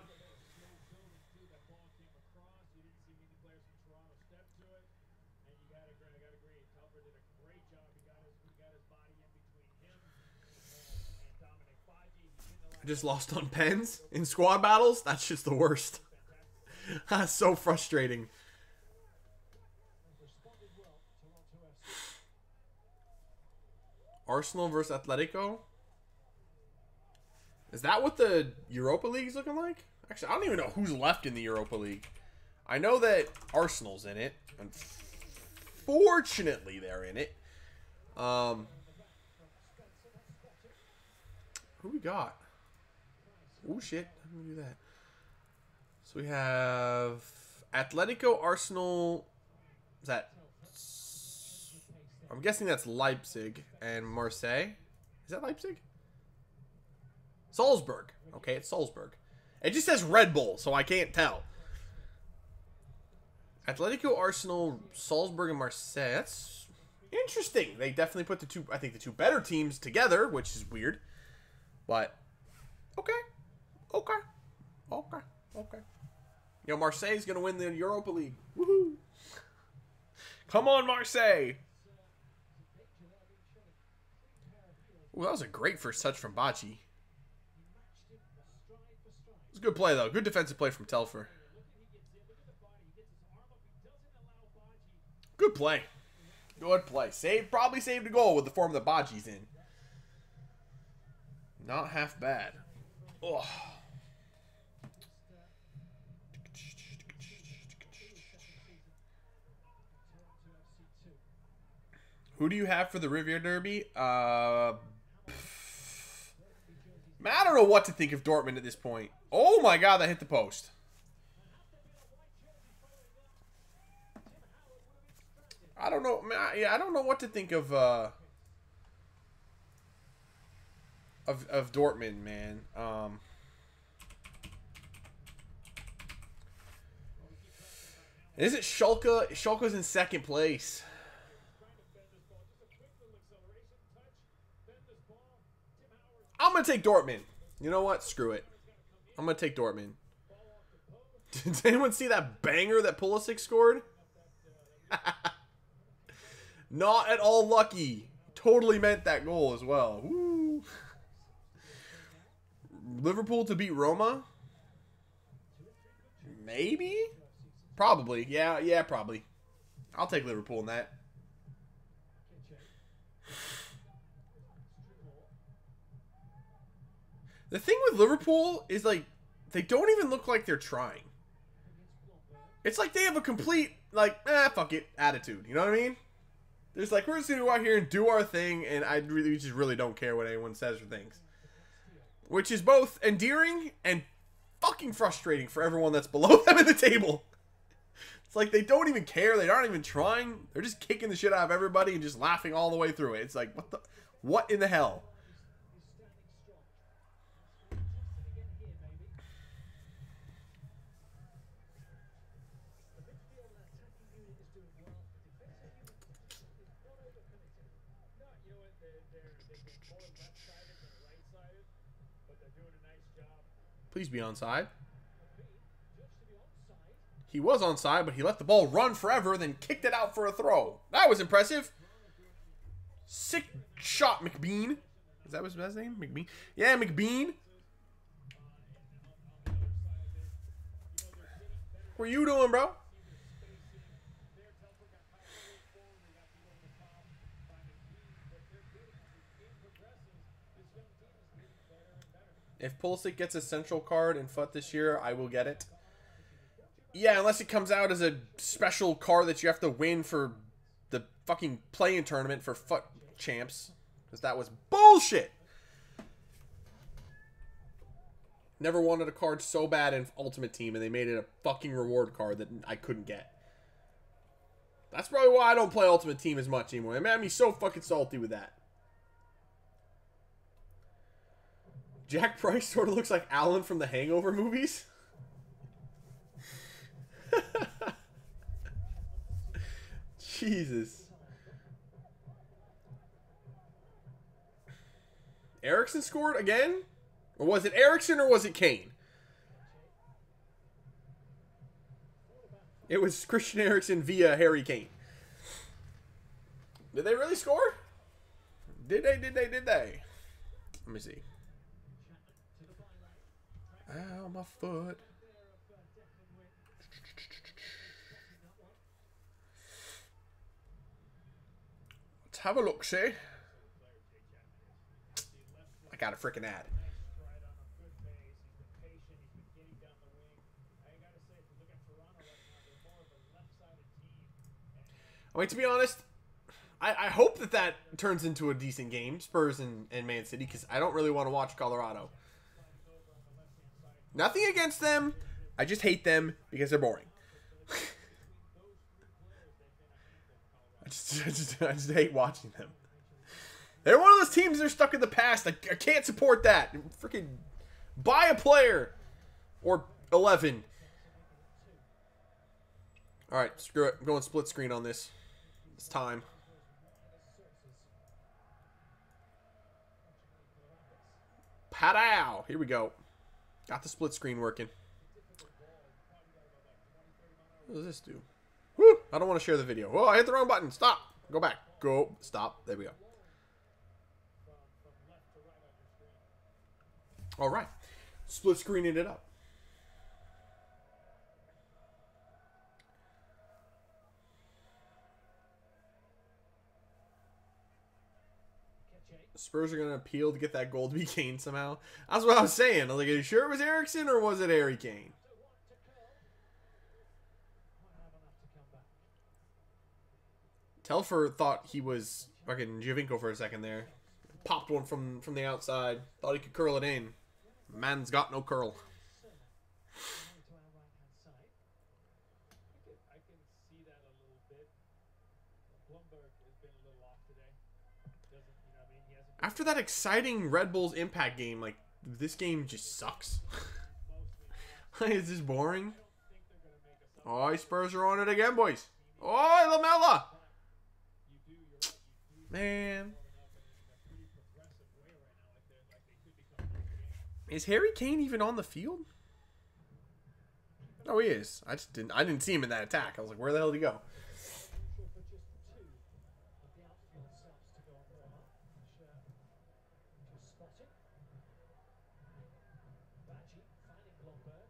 I just lost on pens in squad battles. That's just the worst. That's so frustrating. Arsenal versus Atletico. Is that what the Europa League is looking like? Actually, I don't even know who's left in the Europa League. I know that Arsenal's in it. Unfortunately, they're in it. Who we got? Oh, shit. How do we do that? So we have Atletico, Arsenal. Is that... I'm guessing that's Leipzig and Marseille. Is that Leipzig? Salzburg. Okay, it's Salzburg. It just says Red Bull, so I can't tell. Atletico, Arsenal, Salzburg, and Marseille. That's interesting. They definitely put the two better teams together, which is weird. But, okay. You know, Marseille's going to win the Europa League. Woohoo! Come on, Marseille! Ooh, that was a great first touch from Bocci. It was a good play, though. Good defensive play from Telfer. Good play. Good play. Probably saved a goal with the form that Bocci's in. Not half bad. Ugh. Who do you have for the Riviera Derby? Man, I don't know what to think of Dortmund at this point. Oh my god, that hit the post. I don't know. Yeah, I don't know what to think of Dortmund, man. Is it Schalke? Schalke's in second place. I'm going to take Dortmund. You know what? Screw it. I'm going to take Dortmund. Did anyone see that banger that Pulisic scored? Not at all lucky. Totally meant that goal as well. Woo. Liverpool to beat Roma? Maybe? Probably. Yeah, probably. I'll take Liverpool in that. The thing with Liverpool is, like, they don't even look like they're trying. It's like they have a complete, like, fuck it attitude. You know what I mean? There's like, we're just going to go out here and do our thing, and we just really don't care what anyone says or thinks. Which is both endearing and fucking frustrating for everyone that's below them in the table. It's like they don't even care. They aren't even trying. They're just kicking the shit out of everybody and just laughing all the way through it. It's like, what in the hell? Please be onside. He was onside, but he let the ball run forever, then kicked it out for a throw. That was impressive. Sick shot, McBean. Is that his name? McBean? Yeah, McBean. What are you doing, bro? If Pulisic gets a central card in FUT this year, I will get it. Yeah, unless it comes out as a special card that you have to win for the fucking play-in tournament for FUT champs. Because that was bullshit. Never wanted a card so bad in Ultimate Team, and they made it a fucking reward card that I couldn't get. That's probably why I don't play Ultimate Team as much anymore. It made me so fucking salty with that. Jack Price sort of looks like Alan from the Hangover movies. Jesus. Eriksen scored again? Or was it Eriksen or was it Kane? It was Christian Eriksen via Harry Kane. Did they really score? Did they? Let me see. Ow, my foot. Let's have a look, see? I got a freaking ad. I mean, to be honest, I hope that turns into a decent game, Spurs and Man City, because I don't really want to watch Colorado. Nothing against them. I just hate them because they're boring. I just hate watching them. They're one of those teams that are stuck in the past. I can't support that. Freaking buy a player. Or 11. Alright, screw it. I'm going split screen on this. It's time. Padow! Here we go. Got the split screen working. What does this do? Woo! I don't want to share the video. Oh, I hit the wrong button. Stop. Go back. Go. Stop. There we go. All right. Split screening it up. Spurs are going to appeal to get that goal to be Kane somehow. That's what I was saying. I was like, are you sure it was Eriksen or was it Harry Kane? Telfer thought he was fucking Giovinco for a second there. Popped one from the outside. Thought he could curl it in. Man's got no curl. After that exciting Red Bulls Impact game, like, this game just sucks. Is this boring? Oh, Spurs are on it again, boys. Oh, Lamella! Man. Is Harry Kane even on the field? Oh, he is. I didn't see him in that attack. I was like, where the hell did he go?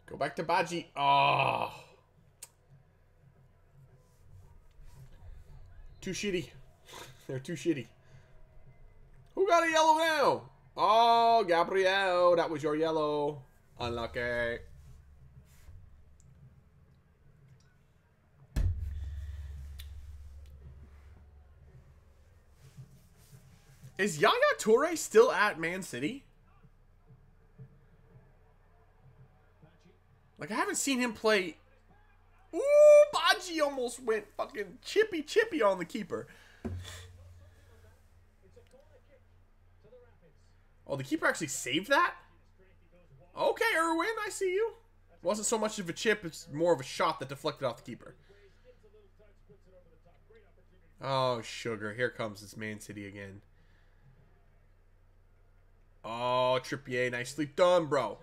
Go back to Baji. Oh. Too shitty. They're too shitty. Who got a yellow now? Oh, Gabriel. That was your yellow. Unlucky. Is Yaya Toure still at Man City? Like, I haven't seen him play. Ooh, Baji almost went fucking chippy on the keeper. Oh, the keeper actually saved that? Okay, Irwin, I see you. It wasn't so much of a chip, it's more of a shot that deflected off the keeper. Oh, sugar. Here comes this Man City again. Oh, Trippier, nicely done, bro.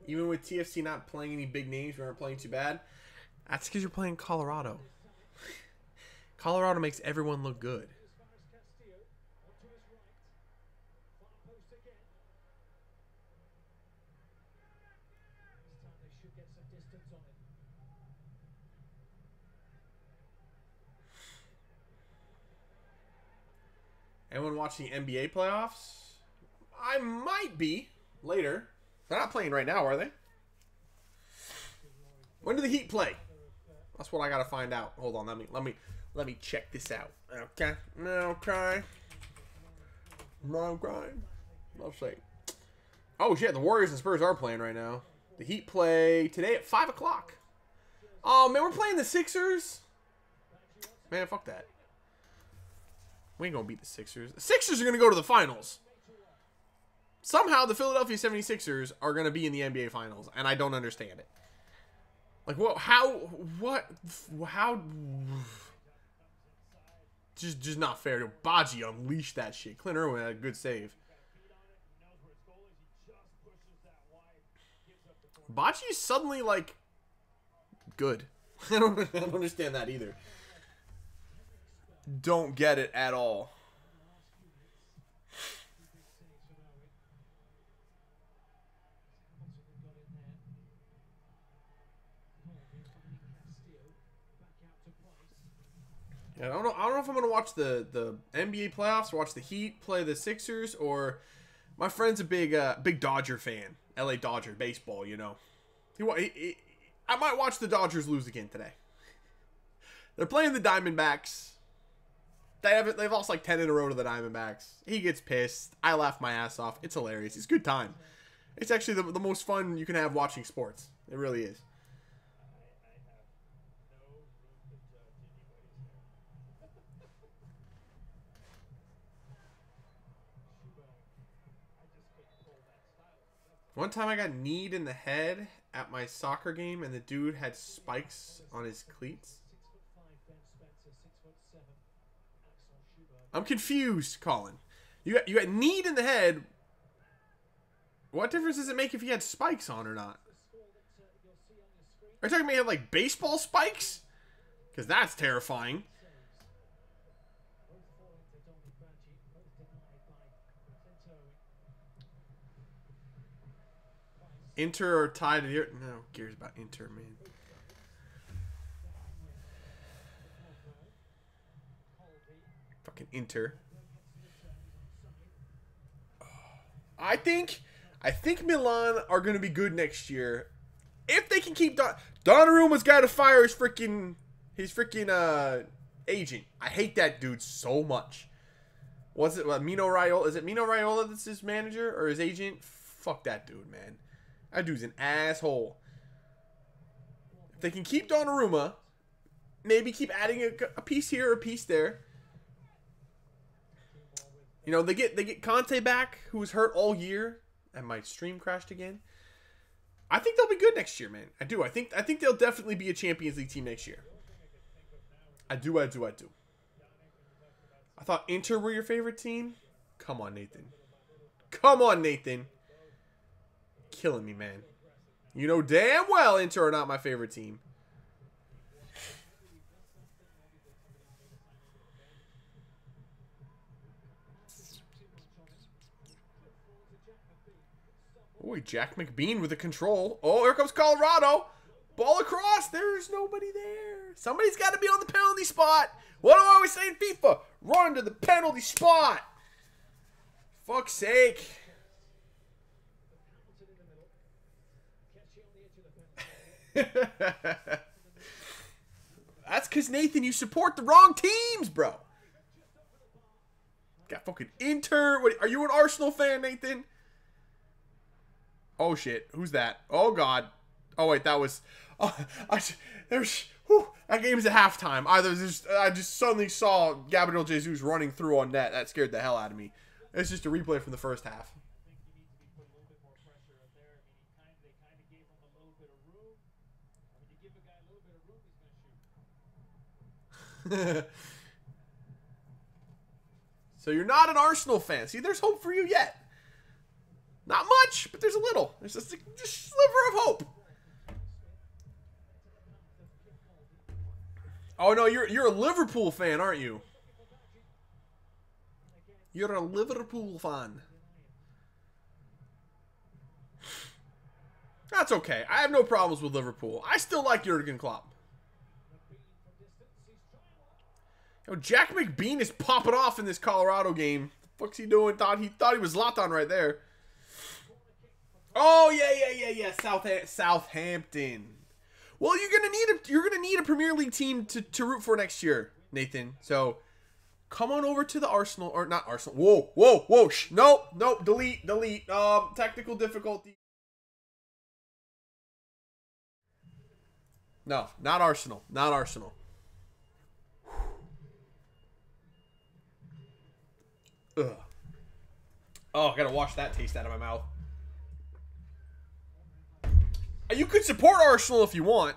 Even with TFC not playing any big names, we aren't playing too bad. That's because you're playing Colorado. Colorado makes everyone look good. Anyone watching NBA playoffs? I might be later. They're not playing right now, are they? When do the Heat play? That's what I gotta find out. Hold on, let me check this out. Okay. Okay. Let's see. Oh shit, the Warriors and Spurs are playing right now. The Heat play today at 5 o'clock. Oh man, we're playing the Sixers. Man, fuck that. We ain't gonna beat the Sixers. The Sixers are gonna go to the finals. Somehow the Philadelphia 76ers are going to be in the NBA Finals, and I don't understand it. Like, what? How? Just not fair. Baji unleashed that shit. Clint Irwin had a good save. Baji's suddenly, like, good. I don't understand that either. Don't get it at all. Yeah, I don't know if I'm gonna watch the NBA playoffs, or watch the Heat play the Sixers, or my friend's a big Dodger fan, LA Dodger baseball. You know, I might watch the Dodgers lose again today. They're playing the Diamondbacks. They've lost like 10 in a row to the Diamondbacks. He gets pissed. I laugh my ass off. It's hilarious. It's a good time. It's actually the most fun you can have watching sports. It really is. One time I got kneed in the head at my soccer game, and the dude had spikes on his cleats. I'm confused, Colin. You got kneed in the head. What difference does it make if he had spikes on or not? Are you talking about he had like baseball spikes? Because that's terrifying. Inter are tied here. No, cares about Inter, man. Fucking Inter. I think Milan are gonna be good next year if they can keep Donnarumma's got to fire his freaking agent. I hate that dude so much. Was it Mino Raiola? Is it Mino Raiola that's his manager or his agent? Fuck that dude, man. That dude's an asshole. If they can keep Donnarumma, maybe keep adding a piece here or a piece there. You know, they get Conte back, who was hurt all year, and my stream crashed again. I think they'll be good next year, man. I do. I think they'll definitely be a Champions League team next year. I do. I thought Inter were your favorite team. Come on, Nathan. Come on, Nathan. Killing me, man. You know damn well Inter are not my favorite team. Boy, Jack McBean with the control. Oh, here comes Colorado. Ball across. There's nobody there. Somebody's got to be on the penalty spot. What do I always say in FIFA? Run to the penalty spot. Fuck's sake. That's because, Nathan, you support the wrong teams, bro. Got fucking Inter. What, are you an Arsenal fan, Nathan? Oh, shit. Who's that? Oh, God. Oh, wait, that was... Oh, that game's at halftime. I just suddenly saw Gabriel Jesus running through on net. That scared the hell out of me. It's just a replay from the first half. So you're not an Arsenal fan. See, there's hope for you yet. Not much, but there's a little. There's just a sliver of hope. Oh no, you're a Liverpool fan, aren't you? You're a Liverpool fan. That's okay. I have no problems with Liverpool. I still like Jurgen Klopp. Yo, Jack McBean is popping off in this Colorado game. The fuck's he doing? Thought he was Zlatan right there. Oh yeah. Southampton. Well, you're gonna need a Premier League team to root for next year, Nathan. So come on over to the Arsenal, or not Arsenal. Whoa. Shh. Nope. Delete. Technical difficulty. No, not Arsenal. Ugh. Oh, I gotta wash that taste out of my mouth. You could support Arsenal if you want,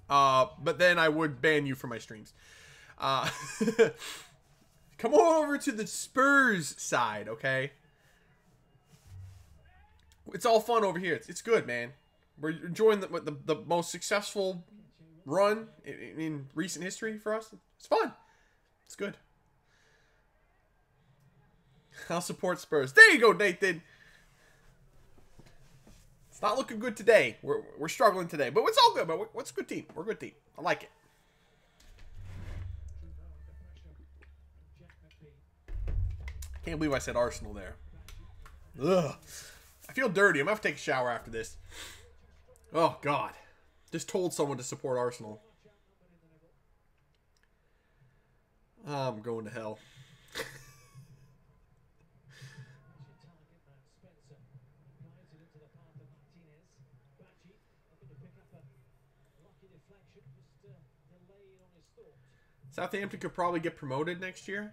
but then I would ban you from my streams. Come on over to the Spurs side, okay? It's all fun over here. It's good, man. We're enjoying the most successful run in recent history for us. It's fun. It's good. I'll support Spurs. There you go, Nathan. It's not looking good today. We're struggling today, but it's all good. But what's a good team? We're a good team. I like it. I can't believe I said Arsenal there. Ugh. I feel dirty. I'm gonna have to take a shower after this. Oh God. Just told someone to support Arsenal. I'm going to hell. Southampton could probably get promoted next year.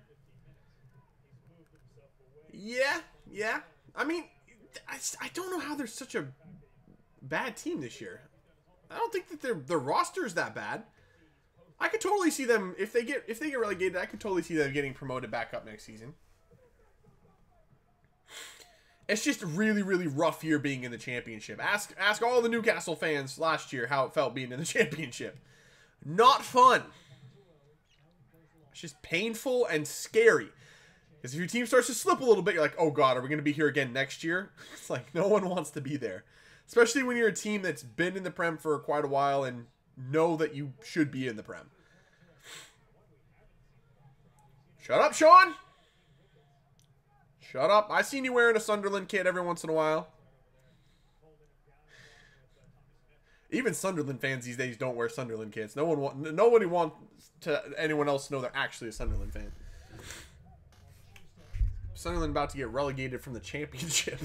Yeah. I mean, I don't know how they're such a bad team this year. I don't think that their roster is that bad. I could totally see them if they get relegated. I could totally see them getting promoted back up next season. It's just a really, really rough year being in the championship. Ask all the Newcastle fans last year how it felt being in the championship. Not fun. It's just painful and scary. Because if your team starts to slip a little bit, you're like, oh God, are we going to be here again next year? It's like, no one wants to be there. Especially when you're a team that's been in the Prem for quite a while and know that you should be in the Prem. Shut up, Sean! Shut up. I've seen you wearing a Sunderland kit every once in a while. Even Sunderland fans these days don't wear Sunderland kits. Nobody wants anyone else to know they're actually a Sunderland fan. Sunderland about to get relegated from the championship.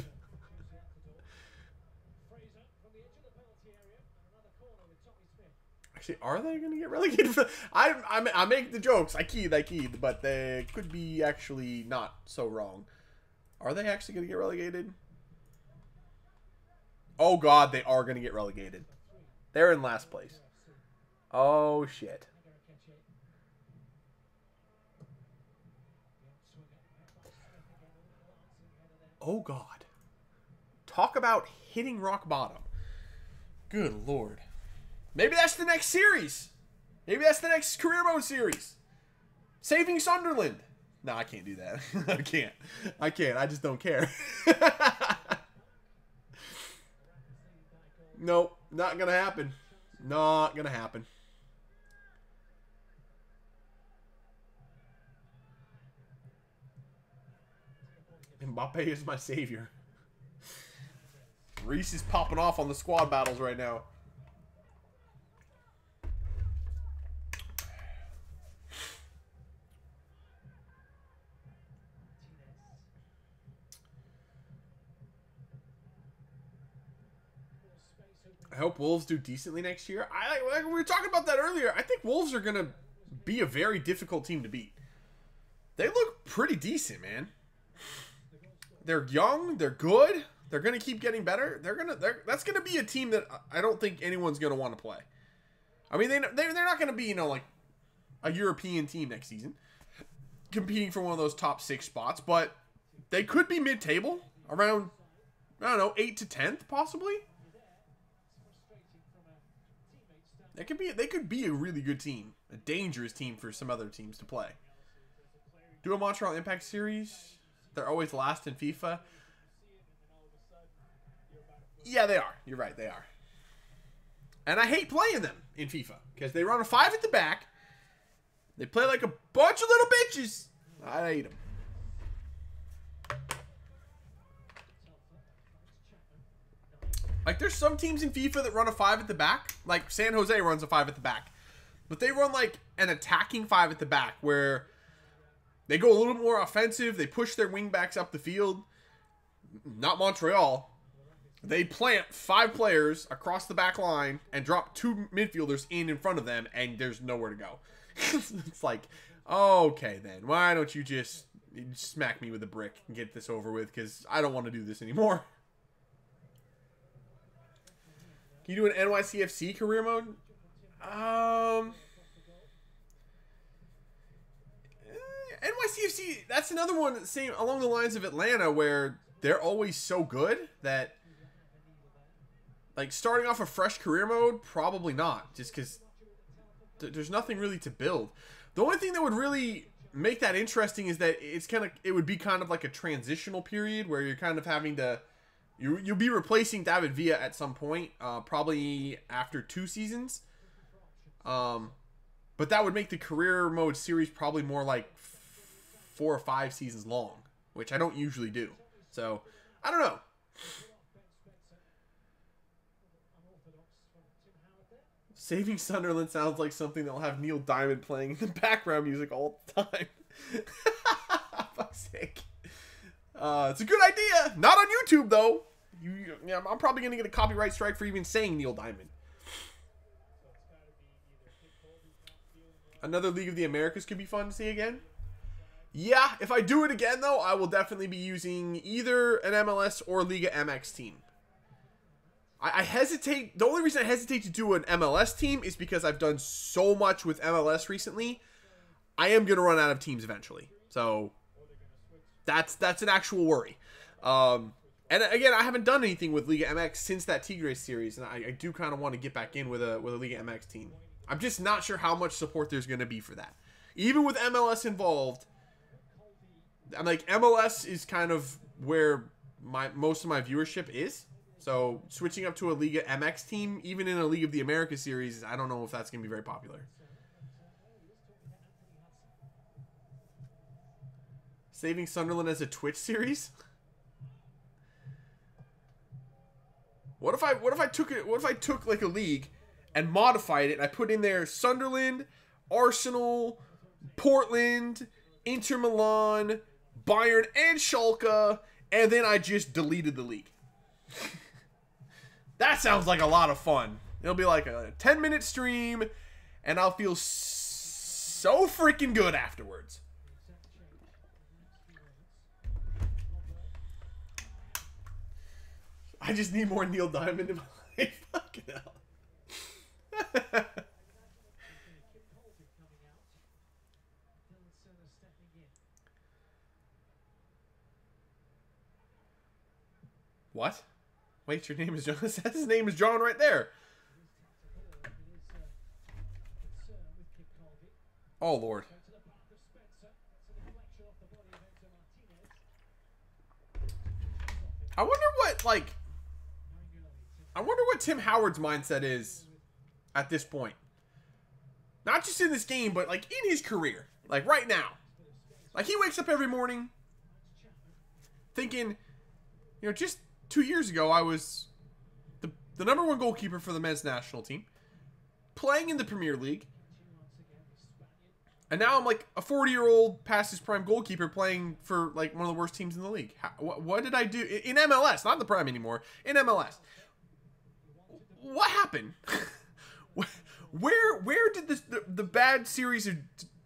Actually, are they going to get relegated? I make the jokes. I keyed, but they could be actually not so wrong. Are they actually going to get relegated? Oh, God, they are going to get relegated. They're in last place. Oh, shit. Oh, God. Talk about hitting rock bottom. Good Lord. Maybe that's the next series. Maybe that's the next career mode series. Saving Sunderland. No, I can't do that. I can't. I can't. I just don't care. Nope. Not going to happen. Not going to happen. Mbappe is my savior. Reese is popping off on the squad battles right now. I hope Wolves do decently next year. Like we were talking about that earlier. I think Wolves are going to be a very difficult team to beat. They look pretty decent, man. They're young. They're good. They're going to keep getting better. That's going to be a team that I don't think anyone's going to want to play. I mean, they're not going to be, like a European team next season competing for one of those top 6 spots, but they could be mid-table around, I don't know, 8th to 10th possibly. They could be a really good team, a dangerous team for some other teams to play. Do a Montreal Impact series. They're always last in FIFA. Yeah, they are. You're right, they are. And I hate playing them in FIFA because they run a 5 at the back. They play like a bunch of little bitches. I hate them. Like, there's some teams in FIFA that run a 5 at the back. Like, San Jose runs a 5 at the back. But they run, like, an attacking 5 at the back where they go a little more offensive. They push their wingbacks up the field. Not Montreal. They plant 5 players across the back line and drop 2 midfielders in front of them, and there's nowhere to go. It's like, okay, then. Why don't you just smack me with a brick and get this over with? Because I don't want to do this anymore. Can you do an NYCFC career mode? NYCFC, that's another one same along the lines of Atlanta where they're always so good that, like, starting off a fresh career mode, probably not. Just because there's nothing really to build. The only thing that would really make that interesting is that it would be kind of like a transitional period where you're kind of having to... You'll be replacing David Villa at some point, probably after 2 seasons. But that would make the career mode series probably more like 4 or 5 seasons long, which I don't usually do. So, I don't know. Saving Sunderland sounds like something that'll have Neil Diamond playing in the background music all the time. Fuck's sake. It's a good idea. Not on YouTube, though. I'm probably going to get a copyright strike for even saying Neil Diamond. Another League of the Americas could be fun to see again. Yeah, if I do it again, though, I will definitely be using either an MLS or Liga MX team. I hesitate. The only reason I hesitate to do an MLS team is because I've done so much with MLS recently. I am going to run out of teams eventually. So that's an actual worry. And again, I haven't done anything with Liga MX since that Tigres series, and I do kind of want to get back in with a Liga MX team. I'm just not sure how much support there's going to be for that. Even with MLS involved, I'm like, MLS is kind of where most of my viewership is. So switching up to a Liga MX team, even in a League of the Americas series, I don't know if that's going to be very popular. Saving Sunderland as a Twitch series? What if I took like a league and modified it and I put in there Sunderland, Arsenal, Portland, Inter Milan, Bayern, and Schalke, and then I just deleted the league. That sounds like a lot of fun. It'll be like a 10-minute stream, and I'll feel so freaking good afterwards. I just need more Neil Diamond in my life. Fucking hell. What? Wait, your name is John? His name is John right there. Oh, Lord. I wonder what, like... I wonder what Tim Howard's mindset is at this point. Not just in this game, but, like, in his career. Like, right now. Like, he wakes up every morning thinking, you know, just 2 years ago, I was the number one goalkeeper for the men's national team, playing in the Premier League, and now I'm like a 40-year-old past his prime goalkeeper playing for like one of the worst teams in the league. What did I do in MLS? Not in the prime anymore. In MLS, what happened? Where did the bad series of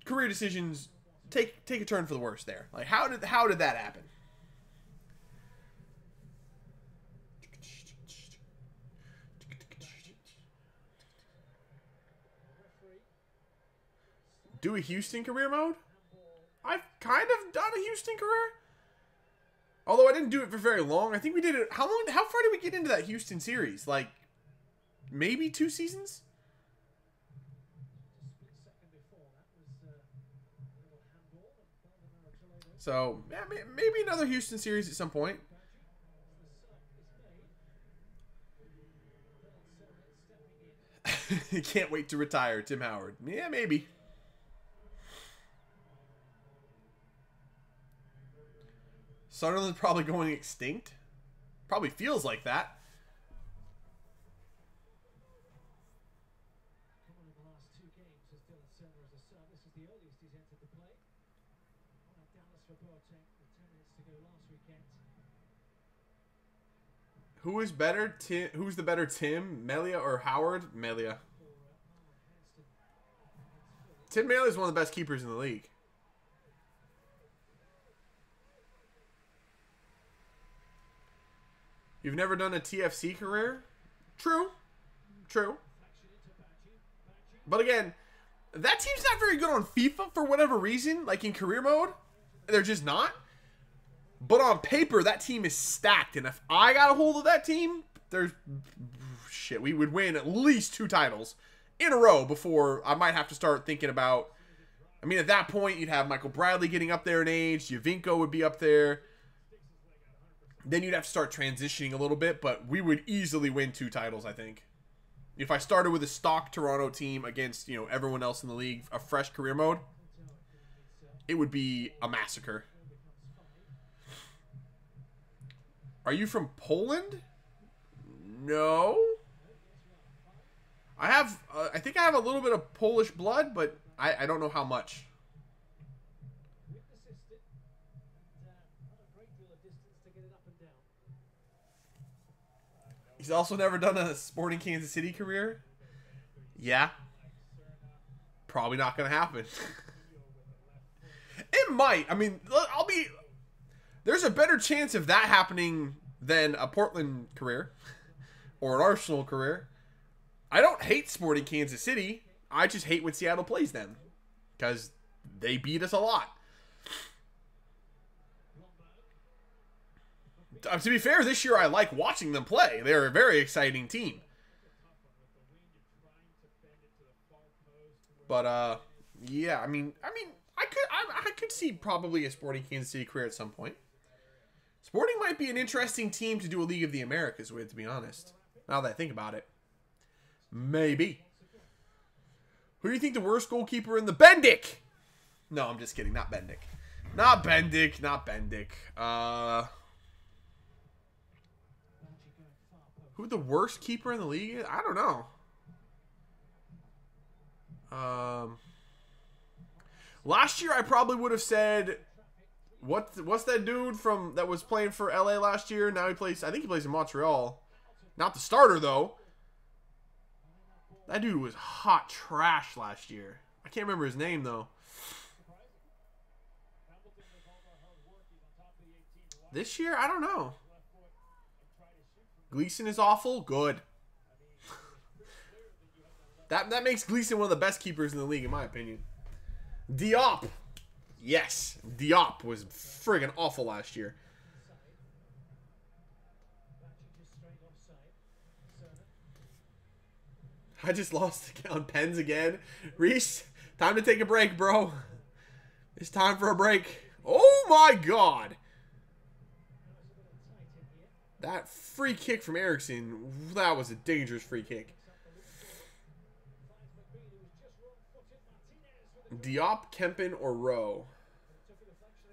career decisions take a turn for the worse there? Like how did that happen? Do a Houston career mode? I've kind of done a Houston career. Although I didn't do it for very long. I think we did it. How far did we get into that Houston series? Like, maybe 2 seasons? So, yeah, maybe another Houston series at some point. Can't wait to retire, Tim Howard. Yeah, maybe. Sunderland's probably going extinct. Probably feels like that. Who is better? Who's the better Tim? Melia or Howard? Melia. Tim Melia is one of the best keepers in the league. You've never done a TFC career? True. True. But again, that team's not very good on FIFA for whatever reason. Like in career mode, they're just not. But on paper, that team is stacked. And if I got a hold of that team, there's... Shit, we would win at least 2 titles in a row before I might have to start thinking about... I mean, at that point, you'd have Michael Bradley getting up there in age. Javinko would be up there. Then you'd have to start transitioning a little bit, but we would easily win 2 titles, I think. If I started with a stock Toronto team against, you know, everyone else in the league, a fresh career mode, it would be a massacre. Are you from Poland? No. I have, I think I have a little bit of Polish blood, but I don't know how much. He's also never done a Sporting Kansas City career. Yeah. Probably not going to happen. It might. I mean, there's a better chance of that happening than a Portland career or an Arsenal career. I don't hate Sporting Kansas City. I just hate when Seattle plays them because they beat us a lot. To be fair, this year I like watching them play. They're a very exciting team. But yeah, I mean, I could see probably a Sporting Kansas City career at some point. Sporting might be an interesting team to do a League of the Americas with, to be honest. Now that I think about it, maybe. Who do you think the worst goalkeeper in the Bendik? No, I'm just kidding. Not Bendik. Not Bendik. Not Bendik. Who the worst keeper in the league is? I don't know. Last year I probably would have said, what's that dude from that was playing for LA last year? Now he plays. I think he plays in Montreal. Not the starter though. That dude was hot trash last year. I can't remember his name though. This year, I don't know. Gleason is awful. Good. That makes Gleason one of the best keepers in the league, in my opinion. Diop. Yes. Diop was friggin' awful last year. I just lost the count. Pens again. Reese, time to take a break, bro. It's time for a break. Oh my god. That free kick from Eriksson, that was a dangerous free kick. Diop, Kempen, or Rowe?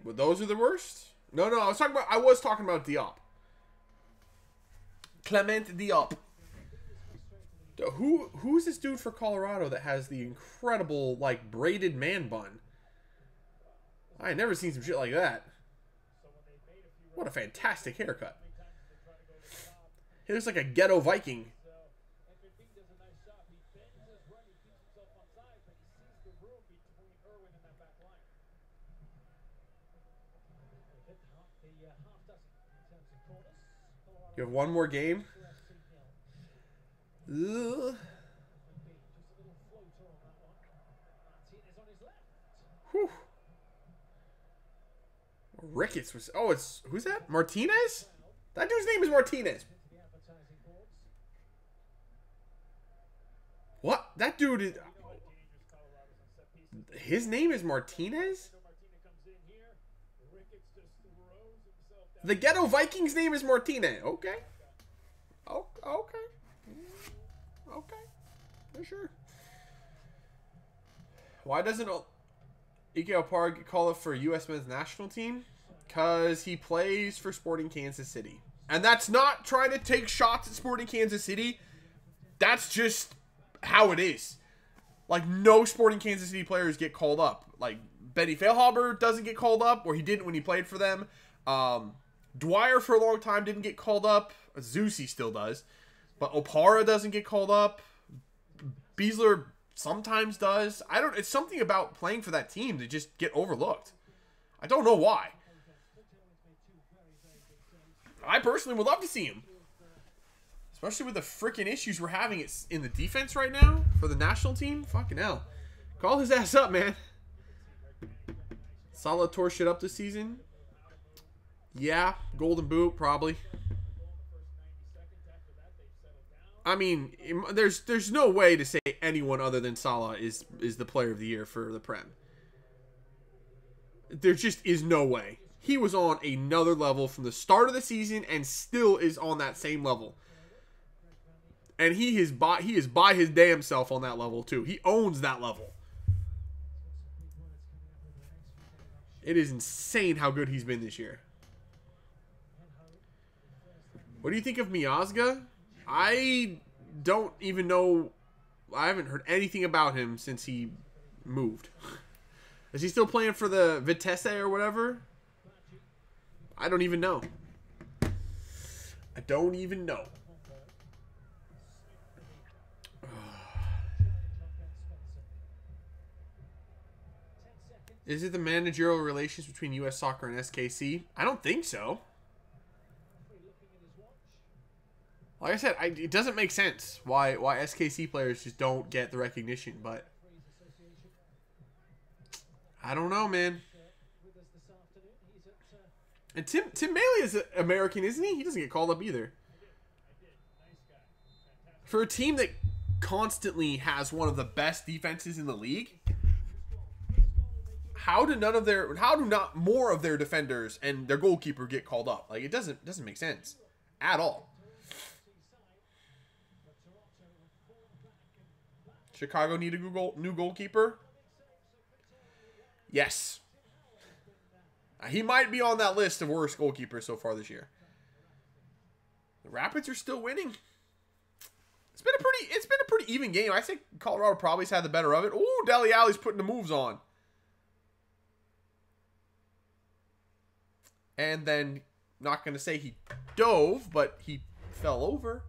Well, those are the worst? No, I was talking about Diop. Clement Diop. Who's this dude for Colorado that has the incredible, like, braided man bun? I ain't never seen some shit like that. What a fantastic haircut. He looks like a ghetto Viking. You have one more game? Ugh. Whew. Ricketts was... Oh, it's... Who's that? Martinez? That dude's name is Martinez. What? That dude is... His name is Martinez? The Ghetto Vikings name is Martinez. Okay. Oh, okay. Okay. For sure. Why doesn't Ike Opara get called up for U.S. men's national team? Because he plays for Sporting Kansas City. And that's not trying to take shots at Sporting Kansas City. That's just how it is. Like, no Sporting Kansas City players get called up. Like, Benny Feilhaber doesn't get called up, or he didn't when he played for them. Dwyer for a long time didn't get called up. Zusi still does. But Opara doesn't get called up. Beasler sometimes does. It's something about playing for that team to just get overlooked. I don't know why. I personally would love to see him. Especially with the freaking issues we're having in the defense right now for the national team. Fucking hell. Call his ass up, man. Salah tore shit up this season. Yeah, Golden Boot, probably. I mean, there's no way to say anyone other than Salah is the player of the year for the Prem. There just is no way. He was on another level from the start of the season and still is on that same level. And he is by his damn self on that level too. He owns that level. It is insane how good he's been this year. What do you think of Miazga? I don't even know. I haven't heard anything about him since he moved. Is he still playing for the Vitesse or whatever? I don't even know. I don't even know. Is it the managerial relations between U.S. Soccer and SKC? I don't think so. Like I said, it doesn't make sense why SKC players just don't get the recognition, but I don't know, man. And Tim Maley is American, isn't he? He doesn't get called up either. For a team that constantly has one of the best defenses in the league, how do not more of their defenders and their goalkeeper get called up? Like, it doesn't make sense at all. Chicago need a new goalkeeper? Yes. He might be on that list of worst goalkeepers so far this year. The Rapids are still winning. It's been a pretty even game. I think Colorado probably's had the better of it. Ooh, Dele Alli's putting the moves on. And then, not going to say he dove, but he fell over.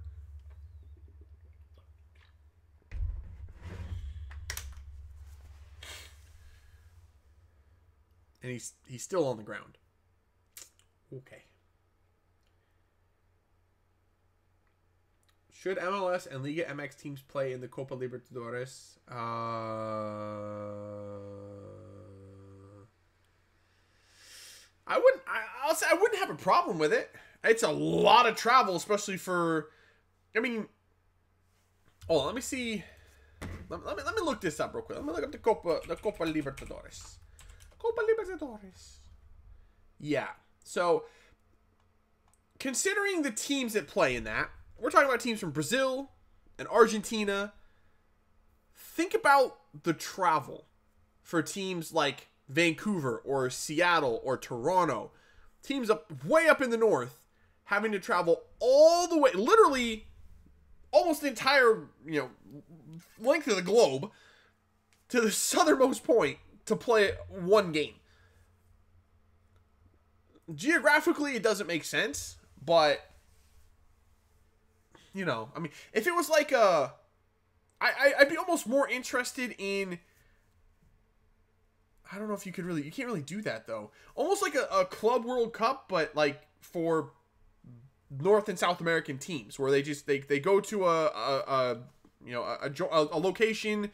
And he's still on the ground. Okay. Should MLS and Liga MX teams play in the Copa Libertadores? I wouldn't. I'll say I wouldn't have a problem with it. It's a lot of travel, especially for. I mean, hold on. Let me see. Let me look this up real quick. Let me look up the Copa Libertadores. Copa Libertadores. Yeah. So, considering the teams that play in that, we're talking about teams from Brazil and Argentina. Think about the travel for teams like Vancouver or Seattle or Toronto. Teams way up in the north having to travel all the way, literally almost the entire, length of the globe to the southernmost point to play one game. Geographically, it doesn't make sense, but I mean, if it was like I'd be almost more interested in. I don't know if you can't really do that though. Almost like a Club World Cup, but like for North and South American teams, where they go to a location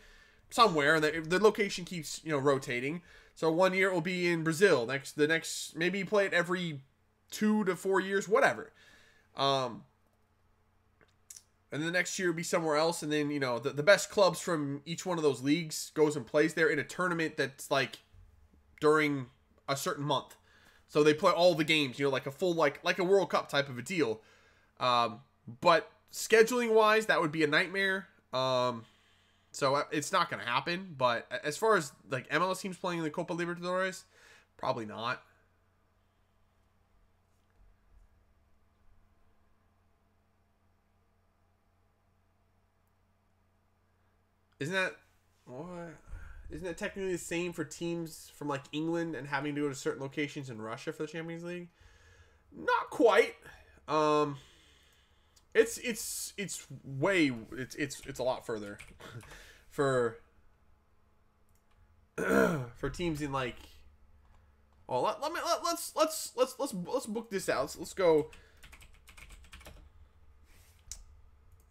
somewhere, and the location keeps rotating. So one year it will be in Brazil. The next maybe you play it every 2 to 4 years, whatever. And the next year will be somewhere else, and then the best clubs from each one of those leagues goes and plays there in a tournament that's like during a certain month. So they play all the games, like a full like a World Cup type of a deal. But scheduling wise, that would be a nightmare. So it's not going to happen. But as far as like MLS teams playing in the Copa Libertadores, probably not. Isn't that technically the same for teams from like England and having to go to certain locations in Russia for the Champions League? Not quite. It's a lot further for teams in like. Well, let's book this out. Let's go.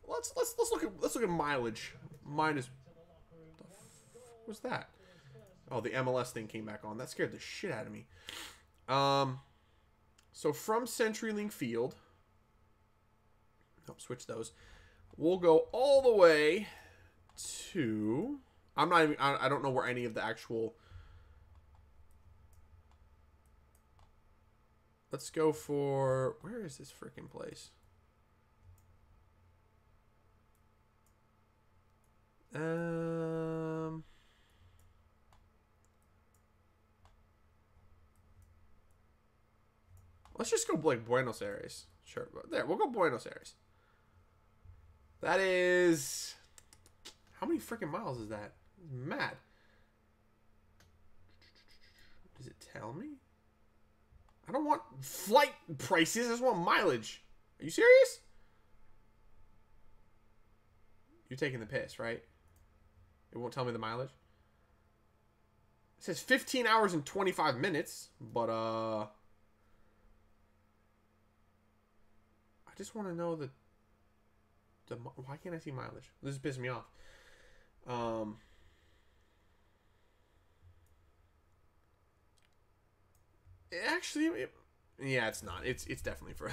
Let's look at mileage. What's that? Oh, the MLS thing came back on. That scared the shit out of me. So from CenturyLink Field, switch those. We'll go all the way to. I don't know where any of the actual. Let's go for. Where is this freaking place? Let's just go like Buenos Aires. Sure. There, we'll go Buenos Aires. That is... How many freaking miles is that? Mad. Does it tell me? I don't want flight prices. I just want mileage. Are you serious? You're taking the piss, right? It won't tell me the mileage. It says 15 hours and 25 minutes, but I just want to know the why can't I see mileage? This is pissing me off. Yeah, it's not. It's definitely for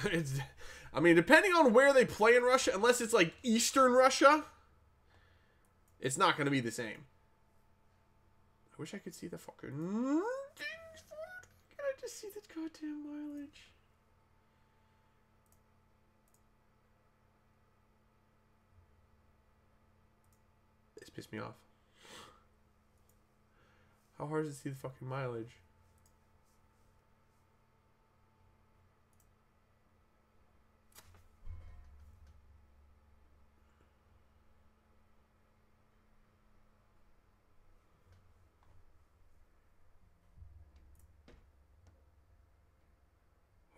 I mean, depending on where they play in Russia, unless it's like Eastern Russia, it's not going to be the same. I wish I could see the fucking. Can I just see the goddamn mileage? This pissed me off. How hard is it to see the fucking mileage?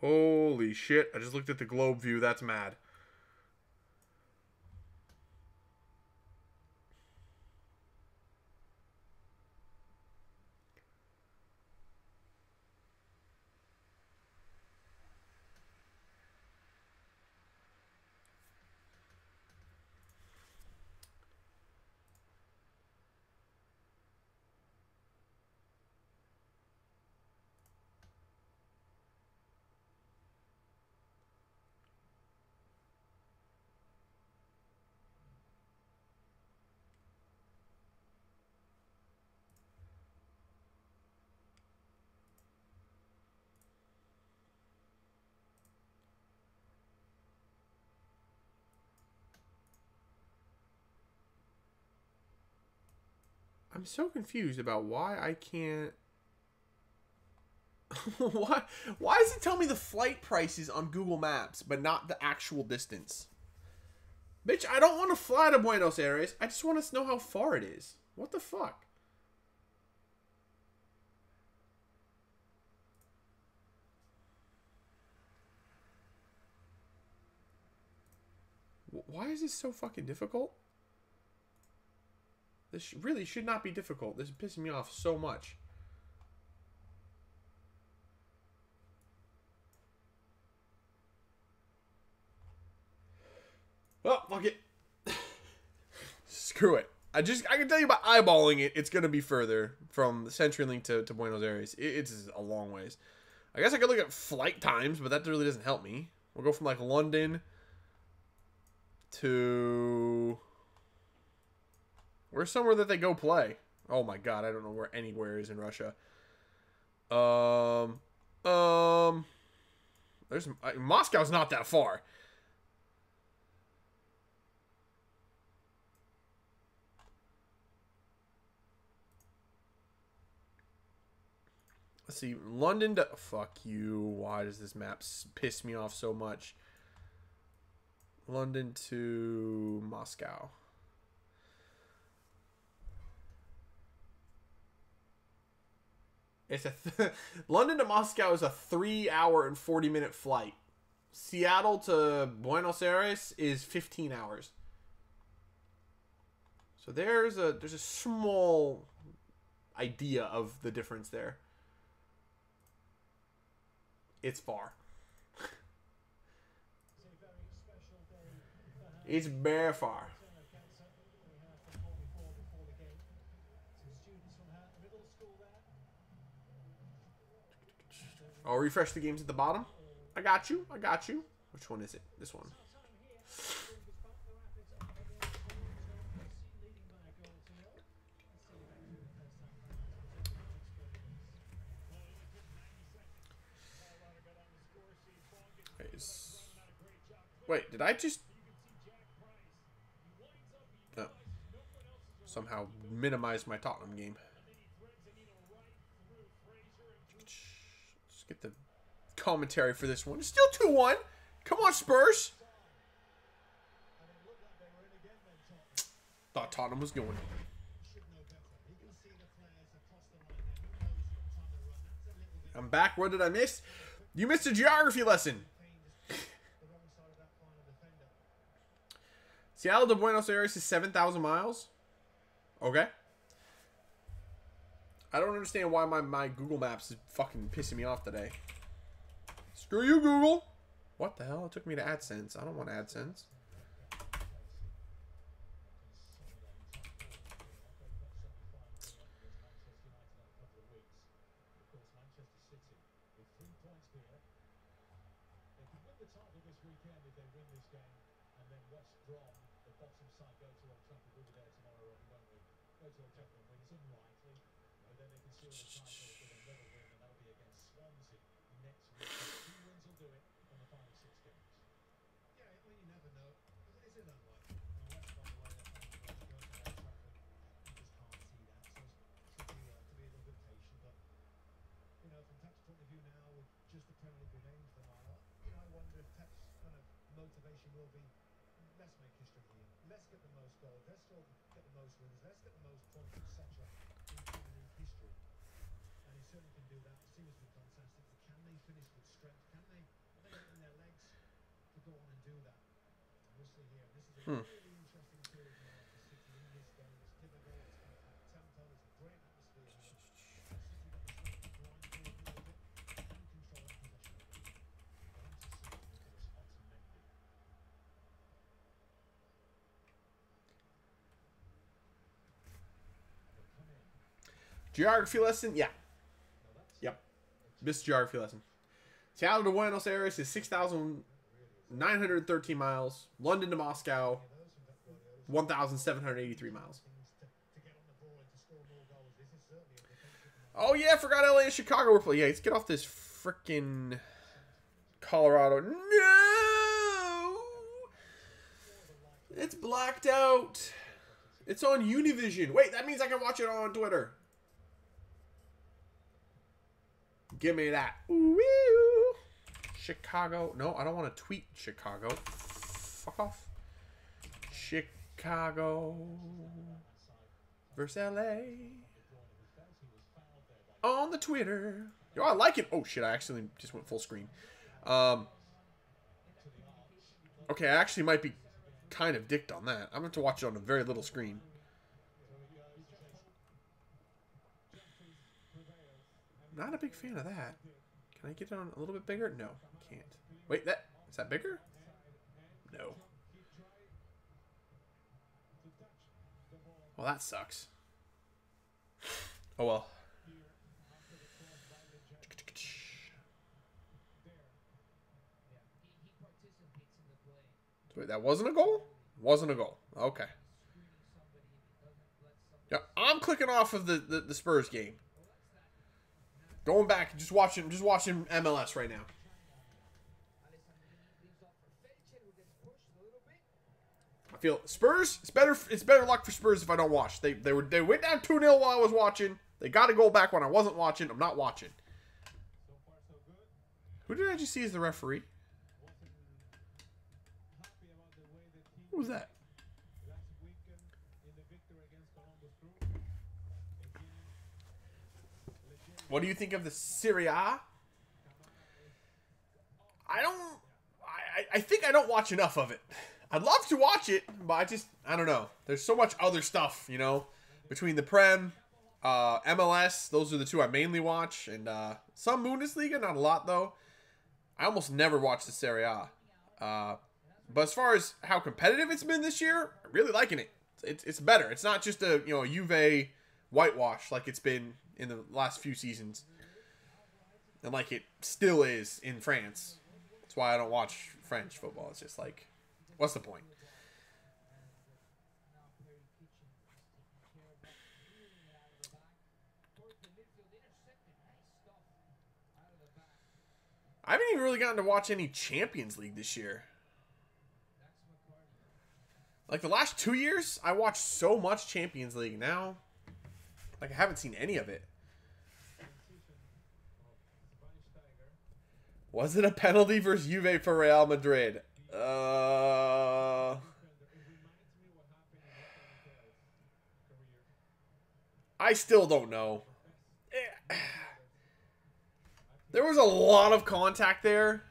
Holy shit, I just looked at the globe view. That's mad. I'm so confused about why I can't. Why does it tell me the flight prices on Google Maps, but not the actual distance? Bitch, I don't want to fly to Buenos Aires. I just want to know how far it is. What the fuck? Why is this so fucking difficult? This really should not be difficult. This is pissing me off so much. Oh, fuck it. Screw it. I can tell you by eyeballing it, it's going to be further from CenturyLink to Buenos Aires. It's a long ways. I guess I could look at flight times, but that really doesn't help me. We'll go from like London to... Where's somewhere that they go play? Oh my god, I don't know where anywhere is in Russia. Moscow's not that far. Let's see, London to... Fuck you. Why does this map piss me off so much? London to Moscow. It's London to Moscow is a 3-hour and 40-minute flight. Seattle to Buenos Aires is 15 hours. So there's a small idea of the difference there. It's far. It's very far. I'll refresh the games at the bottom. I got you. I got you. Which one is it? This one. Wait, did I just... No. Somehow minimize my Tottenham game. Let's get the commentary for this one. It's still 2-1. Come on, Spurs. Thought Tottenham was going. I'm back. What did I miss? You missed a geography lesson. Seattle to Buenos Aires is 7,000 miles. Okay. I don't understand why my Google Maps is fucking pissing me off today. Screw you, Google. What the hell? It took me to AdSense. I don't want AdSense. Motivation will be, let's make history here. Let's get the most goals. Let's get the most wins. Let's get the most points, etc. in Premier League history. And he certainly can do that. The team has been fantastic. But can they finish with strength? Are they getting their legs to go on and do that? And we'll see here. This is a really interesting period now for City in this game. It's difficult. It's got that tempo. It's a great atmosphere here. And City got the strength to grind forward a little bit and control that possession. Geography lesson? Yeah. Yep. This geography lesson. Seattle to Buenos Aires is 6,913 miles. London to Moscow, 1,783 miles. Oh, yeah, I forgot LA and Chicago were playing. Yeah, let's get off this freaking Colorado. No! It's blacked out. It's on Univision. Wait, that means I can watch it on Twitter. Give me that. Woo! Chicago. No, I don't want to tweet Chicago. Fuck off. Chicago versus LA. On the Twitter. Yo, I like it. Oh, shit. I actually just went full screen. Okay, I actually might be kind of dicked on that. I'm going to watch it on a very little screen. Not a big fan of that. Can I get it on a little bit bigger? No, can't. Wait, is that bigger? No. Well, that sucks. Oh well. Wait, that wasn't a goal? Wasn't a goal. Okay. Yeah, I'm clicking off of the Spurs game. Going back, just watching MLS right now. I feel Spurs. It's better luck for Spurs if I don't watch. They went down 2-0 while I was watching. They got a goal back when I wasn't watching. I'm not watching. Who did I just see as the referee? Who was that? What do you think of the Serie A? I think I don't watch enough of it. I'd love to watch it, but I don't know. There's so much other stuff, you know, between the Prem, MLS. Those are the two I mainly watch, and some Bundesliga, not a lot though. I almost never watch the Serie A. But as far as how competitive it's been this year, I'm really liking it. It's better. It's not just a Juve whitewash like it's been in the last few seasons, and like it still is in France. That's why I don't watch French football. It's just like, what's the point? I haven't even really gotten to watch any Champions League this year. Like the last 2 years, I watched so much Champions League. Now, like I haven't seen any of it. Was it a penalty versus Juve for Real Madrid? I still don't know. There was a lot of contact there.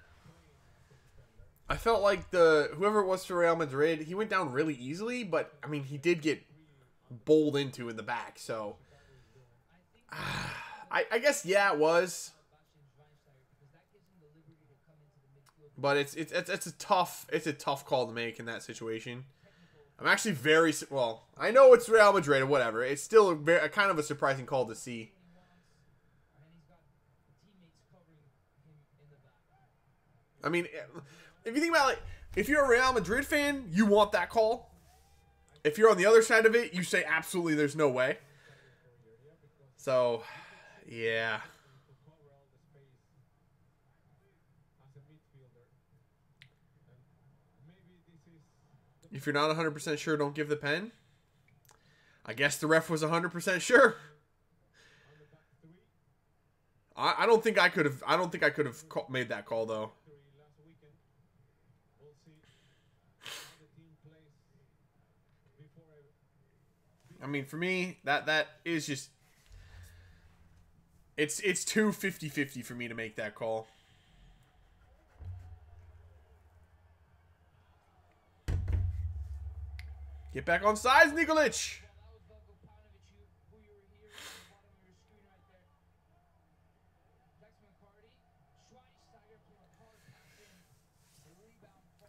I felt like whoever it was for Real Madrid, he went down really easily, but I mean he did get bowled into in the back, so I guess yeah it was. But it's a tough call to make in that situation. I'm actually well. I know it's Real Madrid or whatever. It's still a kind of a surprising call to see. I mean, if you think about it, if you're a Real Madrid fan, you want that call. If you're on the other side of it, you say absolutely there's no way. So, yeah. If you're not 100% sure, don't give the pen. I guess the ref was 100% sure. I don't think I could have. I don't think I could have made that call though. I mean, for me, that is just. It's too 50-50 for me to make that call. Get back on sides, Nikolic.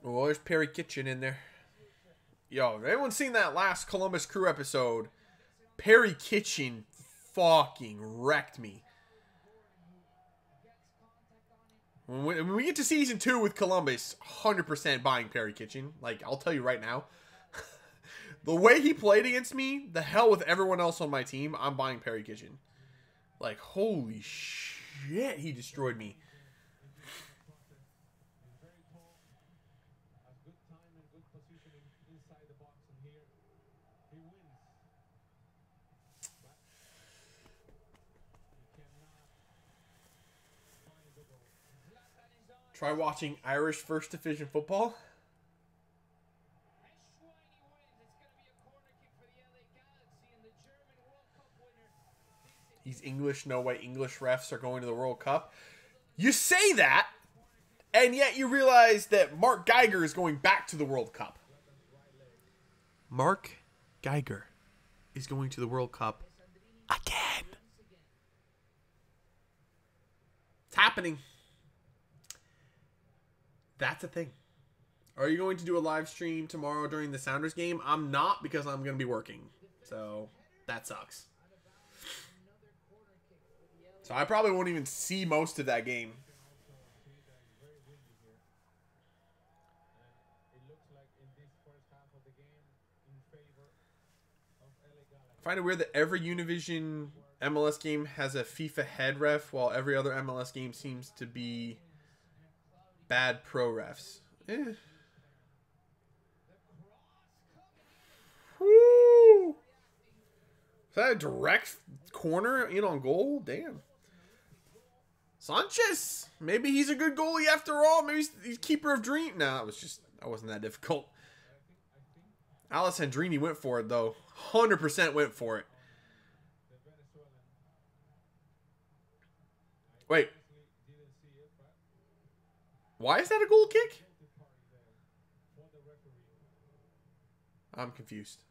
Oh, there's Perry Kitchen in there. Yo, anyone seen that last Columbus Crew episode? Perry Kitchen fucking wrecked me. When we get to season 2 with Columbus, 100% buying Perry Kitchen. Like, I'll tell you right now. The way he played against me, the hell with everyone else on my team, I'm buying Perry Kitchen. Like, holy shit, he destroyed me. Try watching Irish First Division football. He's English. No way English refs are going to the World Cup. You say that, and yet you realize that Mark Geiger is going back to the World Cup. Mark Geiger is going to the World Cup again. It's happening. That's a thing. Are you going to do a live stream tomorrow during the Sounders game? I'm not, because I'm going to be working. So that sucks. So I probably won't even see most of that game. I find it weird that every Univision MLS game has a FIFA head ref, while every other MLS game seems to be bad pro refs. Eh. Woo! Is that a direct corner in on goal? Damn. Sanchez. Maybe he's a good goalie after all. Maybe he's keeper of dream. No, that wasn't that difficult. Alessandrini went for it, though. 100% went for it. Wait. Why is that a goal kick? I'm confused.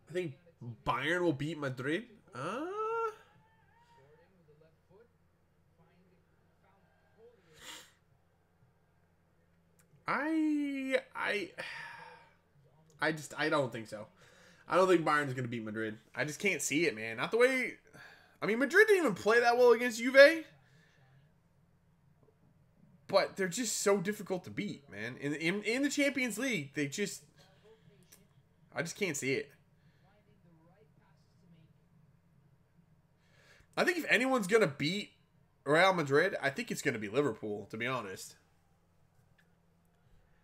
I think Bayern will beat Madrid. I don't think so. I don't think Bayern is going to beat Madrid. I just can't see it, man. Not the way. I mean, Madrid didn't even play that well against Juve. But they're just so difficult to beat, man. In the Champions League, I just can't see it. I think if anyone's going to beat Real Madrid, I think it's going to be Liverpool, to be honest.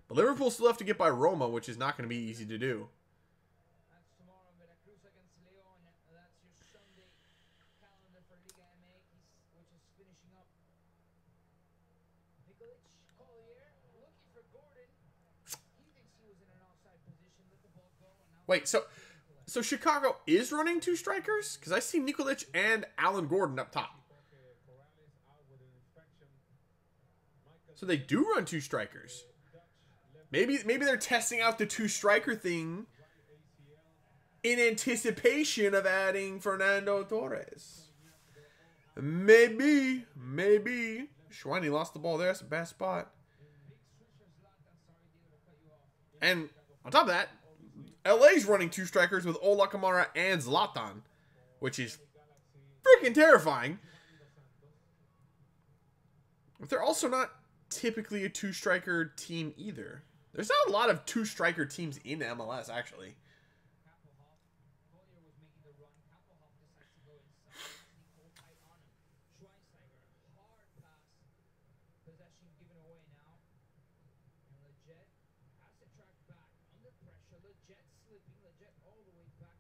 But Liverpool still have to get by Roma, which is not going to be easy to do. Wait, so Chicago is running two strikers? Because I see Nikolic and Alan Gordon up top. So they do run two strikers. Maybe they're testing out the two striker thing in anticipation of adding Fernando Torres. Maybe. Schweini lost the ball there. That's a bad spot. And on top of that, LA's running two strikers with Ola Kamara and Zlatan, which is freaking terrifying. But they're also not typically a two-striker team either. There's not a lot of two-striker teams in MLS, actually.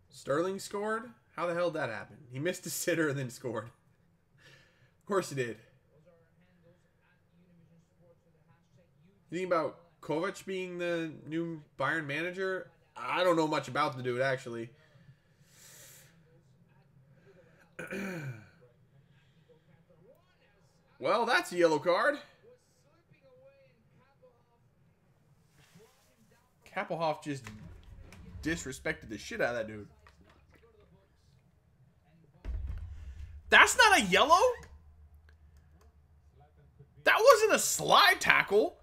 Sterling scored? How the hell did that happen? He missed a sitter and then scored. Of course he did. You think about Kovac being the new Bayern manager? I don't know much about the dude, actually. Well, that's a yellow card. Kappelhoff just disrespected the shit out of that dude. That's not a yellow? That wasn't a slide tackle.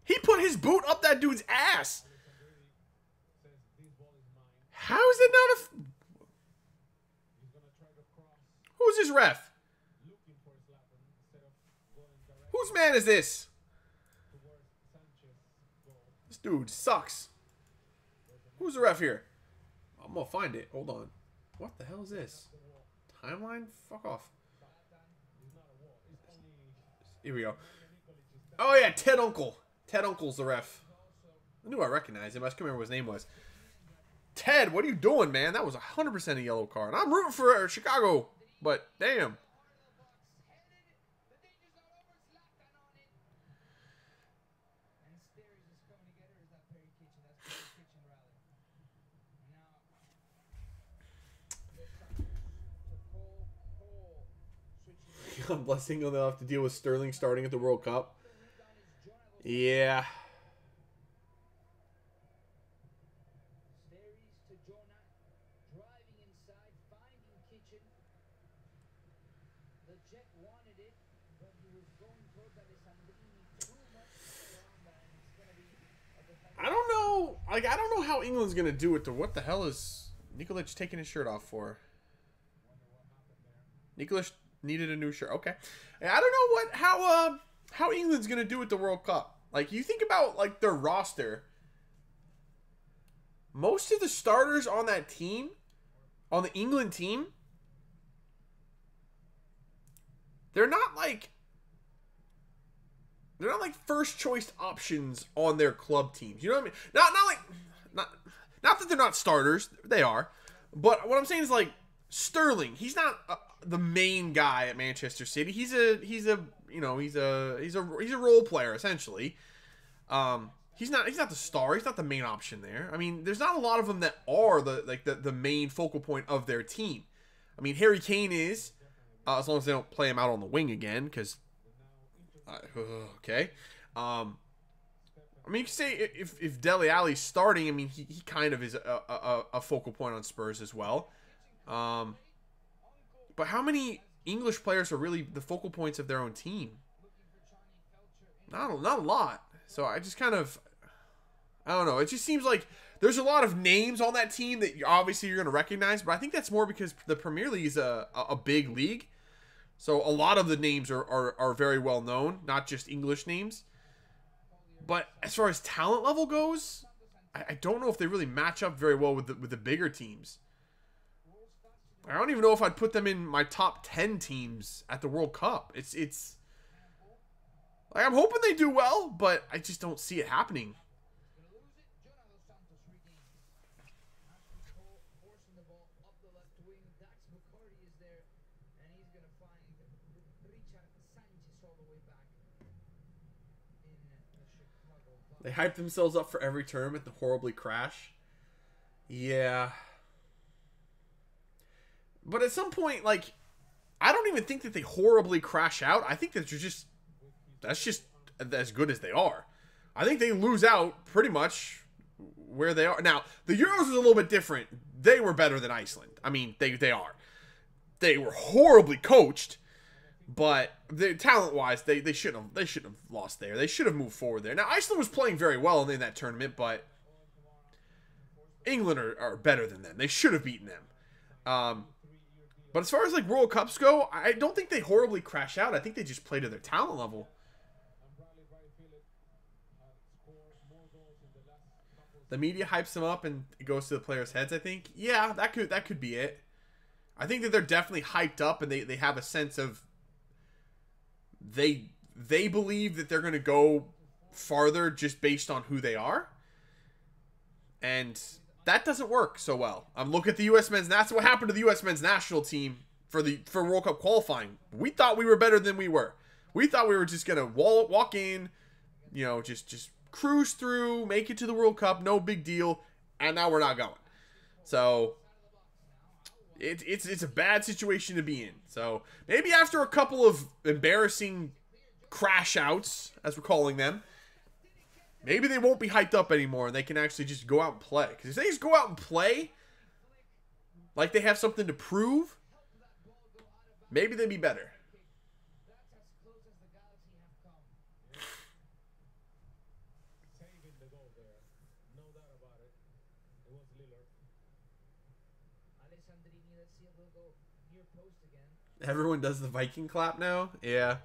He put his boot up that dude's ass. How is it not a... Who's this ref? Whose man is this? This dude sucks. Who's the ref here? I'm gonna find it. Hold on. What the hell is this? Timeline? Fuck off. Here we go. Oh yeah, Ted Uncle. Ted Uncle's the ref. I knew I recognized him. I just couldn't remember what his name was. Ted, what are you doing, man? That was 100% a yellow card. I'm rooting for Chicago, but damn. God bless England. They'll have to deal with Sterling starting at the World Cup. Yeah. I don't know. Like, I don't know how England's gonna do it. What the hell is Nikolic taking his shirt off for? Nikolic needed a new shirt. Okay. I don't know how England's gonna do at the World Cup. Like, you think about like their roster. Most of the starters on that team, on the England team, they're not like first choice options on their club teams. You know what I mean? Not that they're not starters. They are. But what I'm saying is, like, Sterling, he's not the main guy at Manchester City. He's a role player essentially. He's not the star. He's not the main option there. I mean, there's not a lot of them that are the main focal point of their team. I mean, Harry Kane is, as long as they don't play him out on the wing again, because okay. I mean, you can say if Dele Alli's starting, I mean, he kind of is a focal point on Spurs as well. But how many English players are really the focal points of their own team? Not a lot. So I just kind of, I don't know. It just seems like there's a lot of names on that team that obviously you're going to recognize, but I think that's more because the Premier League is a big league. So a lot of the names are very well known, not just English names. But as far as talent level goes, I don't know if they really match up very well with the bigger teams. I don't even know if I'd put them in my top 10 teams at the World Cup. It's like, I'm hoping they do well, but I just don't see it happening. They hype themselves up for every term and horribly crash. Yeah. But at some point, like, I don't even think that they horribly crash out. I think that that's just as good as they are. I think they lose out pretty much where they are. Now, the Euros is a little bit different. They were better than Iceland. I mean, they are. They were horribly coached, but talent-wise, they shouldn't have lost there. They should have moved forward there. Now, Iceland was playing very well in that tournament, but England are better than them. They should have beaten them. But as far as like World Cups go, I don't think they horribly crash out. I think they just play to their talent level. The media hypes them up and it goes to the players' heads, I think. Yeah, that could be it. I think that they're definitely hyped up and they have a sense of they believe that they're going to go farther just based on who they are. And that doesn't work so well. Look at the U.S. men's. That's what happened to the U.S. men's national team for World Cup qualifying. We thought we were better than we were. We thought we were just gonna walk in, you know, just cruise through, make it to the World Cup, no big deal, and now we're not going. So it's a bad situation to be in. So maybe after a couple of embarrassing crash outs, as we're calling them, maybe they won't be hyped up anymore and they can actually just go out and play. Because if they just go out and play like they have something to prove, maybe they'd be better. Saving the goal there, no doubt about it. It was Lillard. Alessandrini, let's see if we'll go near post again. Everyone does the Viking clap now? Yeah.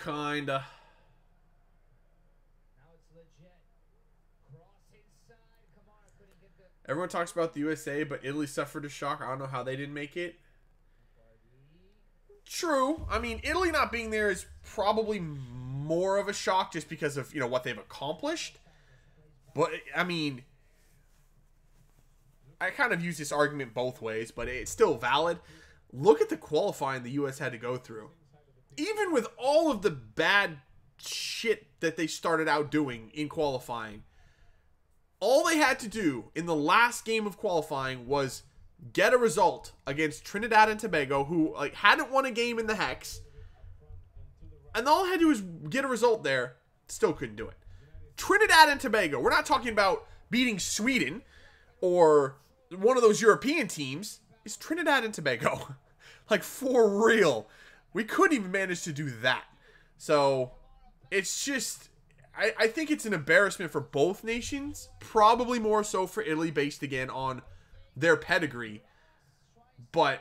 Kinda. Everyone talks about the USA, but Italy suffered a shock. I don't know how they didn't make it. True. I mean, Italy not being there is probably more of a shock just because of, you know, what they've accomplished. But, I mean, I kind of use this argument both ways, but it's still valid. Look at the qualifying the U.S. had to go through. Even with all of the bad shit that they started out doing in qualifying, all they had to do in the last game of qualifying was get a result against Trinidad and Tobago, who hadn't won a game in the Hex. And all they had to do was get a result there. Still couldn't do it. Trinidad and Tobago. We're not talking about beating Sweden or one of those European teams. It's Trinidad and Tobago. For real. We couldn't even manage to do that. So, it's just... I think it's an embarrassment for both nations. Probably more so for Italy, based again on their pedigree. But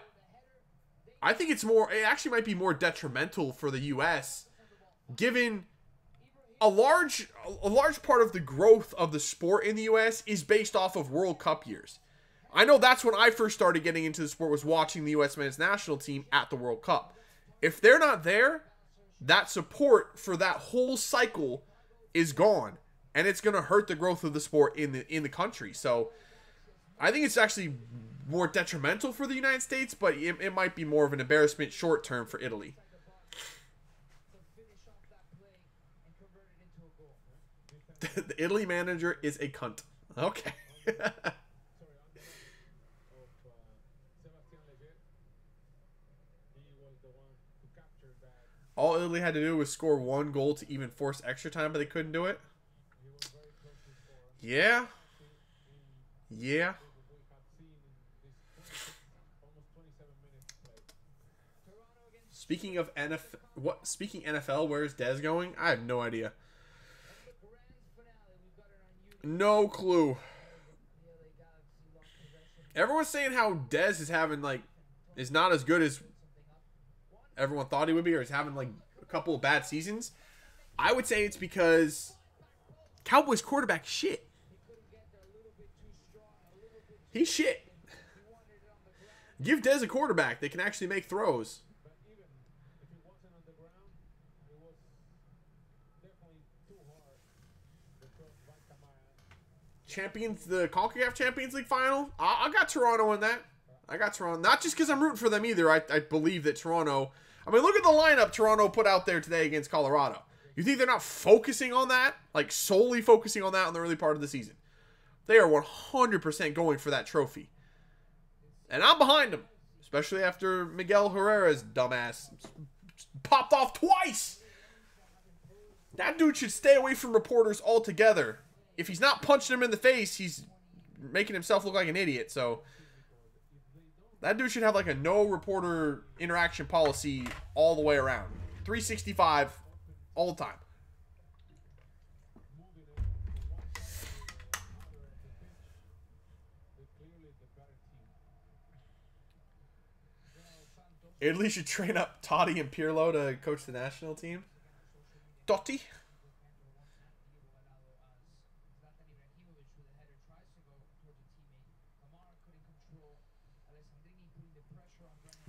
I think it actually might be more detrimental for the U.S. given a large part of the growth of the sport in the U.S. is based off of World Cup years. I know that's when I first started getting into the sport, was watching the U.S. men's national team at the World Cup. If they're not there, that support for that whole cycle is gone, and it's going to hurt the growth of the sport in the country. So I think it's actually more detrimental for the United States, but it might be more of an embarrassment short term for Italy. The Italy manager is a cunt. Okay. All Italy had to do was score one goal to even force extra time, but they couldn't do it. Yeah. Yeah. Speaking of NFL, where's Dez going? I have no idea. No clue. Everyone's saying how Dez is having is not as good as everyone thought he would be, or is having a couple of bad seasons. I would say it's because Cowboys quarterback shit. He's shit. Give Dez a quarterback that can actually make throws. The CONCACAF Champions League final. I got Toronto in that. I got Toronto. Not just because I'm rooting for them either. I believe that Toronto... I mean, look at the lineup Toronto put out there today against Colorado. You think they're not focusing on that? Solely focusing on that in the early part of the season. They are 100% going for that trophy. And I'm behind them. Especially after Miguel Herrera's dumbass popped off twice. That dude should stay away from reporters altogether. If he's not punching him in the face, he's making himself look like an idiot. So that dude should have a no reporter interaction policy all the way around. 365 all the time. Italy should train up Totti and Pirlo to coach the national team. Totti?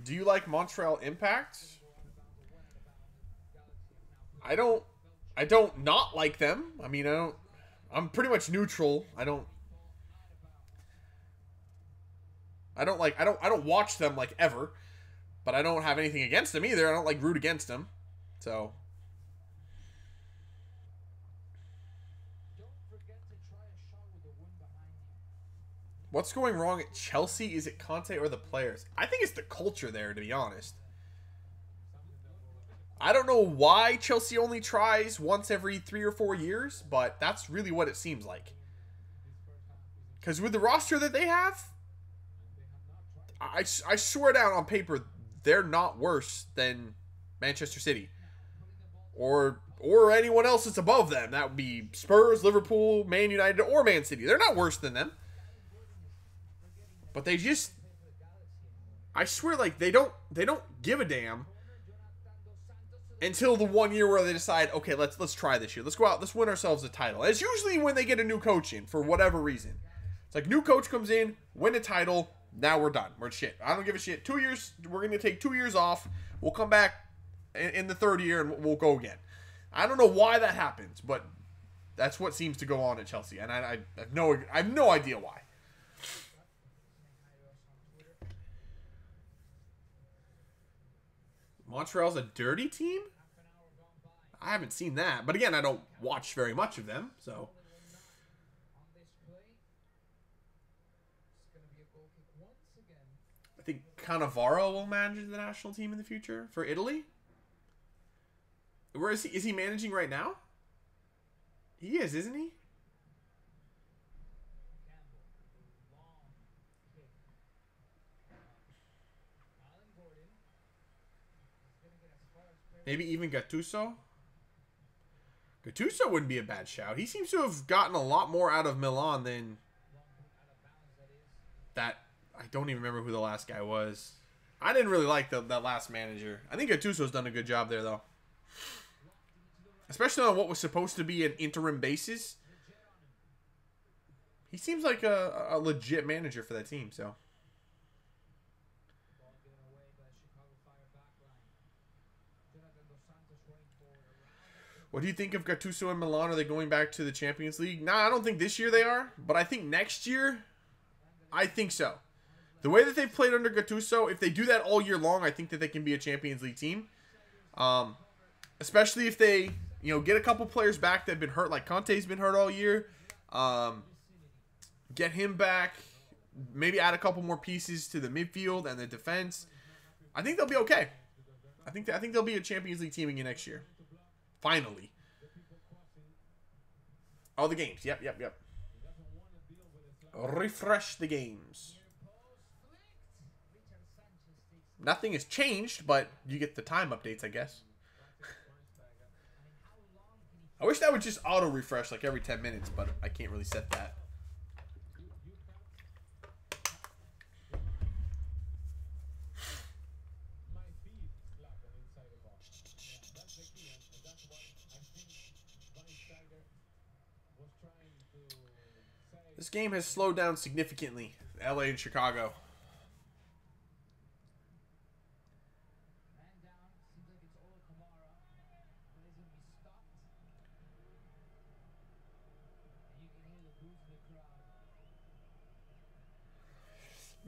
Do you like Montreal Impact? I don't not like them. I mean, I'm pretty much neutral. I don't watch them ever, but I don't have anything against them either. I don't root against them. So what's going wrong at Chelsea? Is it Conte or the players? I think it's the culture there, to be honest. I don't know why Chelsea only tries once every 3 or 4 years, but that's really what it seems like. Because with the roster that they have, I swear down on paper, they're not worse than Manchester City. Or anyone else that's above them. That would be Spurs, Liverpool, Man United, or Man City. They're not worse than them. But they just, I swear, they don't give a damn until the 1 year where they decide, okay, let's try this year. Let's go out, let's win ourselves a title. And it's usually when they get a new coach in, for whatever reason. It's new coach comes in, win a title, now we're done. We're shit. I don't give a shit. 2 years, we're going to take 2 years off. We'll come back in the third year and we'll go again. I don't know why that happens, but That's what seems to go on at Chelsea, and I have no idea why. Montreal's a dirty team? I haven't seen that. But again, I don't watch very much of them, so. I think Cannavaro will manage the national team in the future for Italy. Where is he? Is he managing right now? He is, isn't he? Maybe even Gattuso? Gattuso wouldn't be a bad shout. He seems to have gotten a lot more out of Milan than that. I don't even remember who the last guy was. I didn't really like that last manager. I think Gattuso's done a good job there, though. Especially on what was supposed to be an interim basis. He seems like a legit manager for that team, so. What do you think of Gattuso and Milan? Are they going back to the Champions League? Nah, I don't think this year they are. But I think next year, I think so. The way that they've played under Gattuso, if they do that all year long, I think that they can be a Champions League team. Especially if they, get a couple players back that have been hurt, like Conte's been hurt all year. Get him back. Maybe add a couple more pieces to the midfield and the defense. I think they'll be okay. I think they'll be a Champions League team again next year. Finally. Oh, the games. Yep. Refresh the games. Nothing has changed, but you get the time updates, I guess. I wish that would just auto-refresh like every 10 minutes, but I can't really set that. This game has slowed down significantly. LA and Chicago.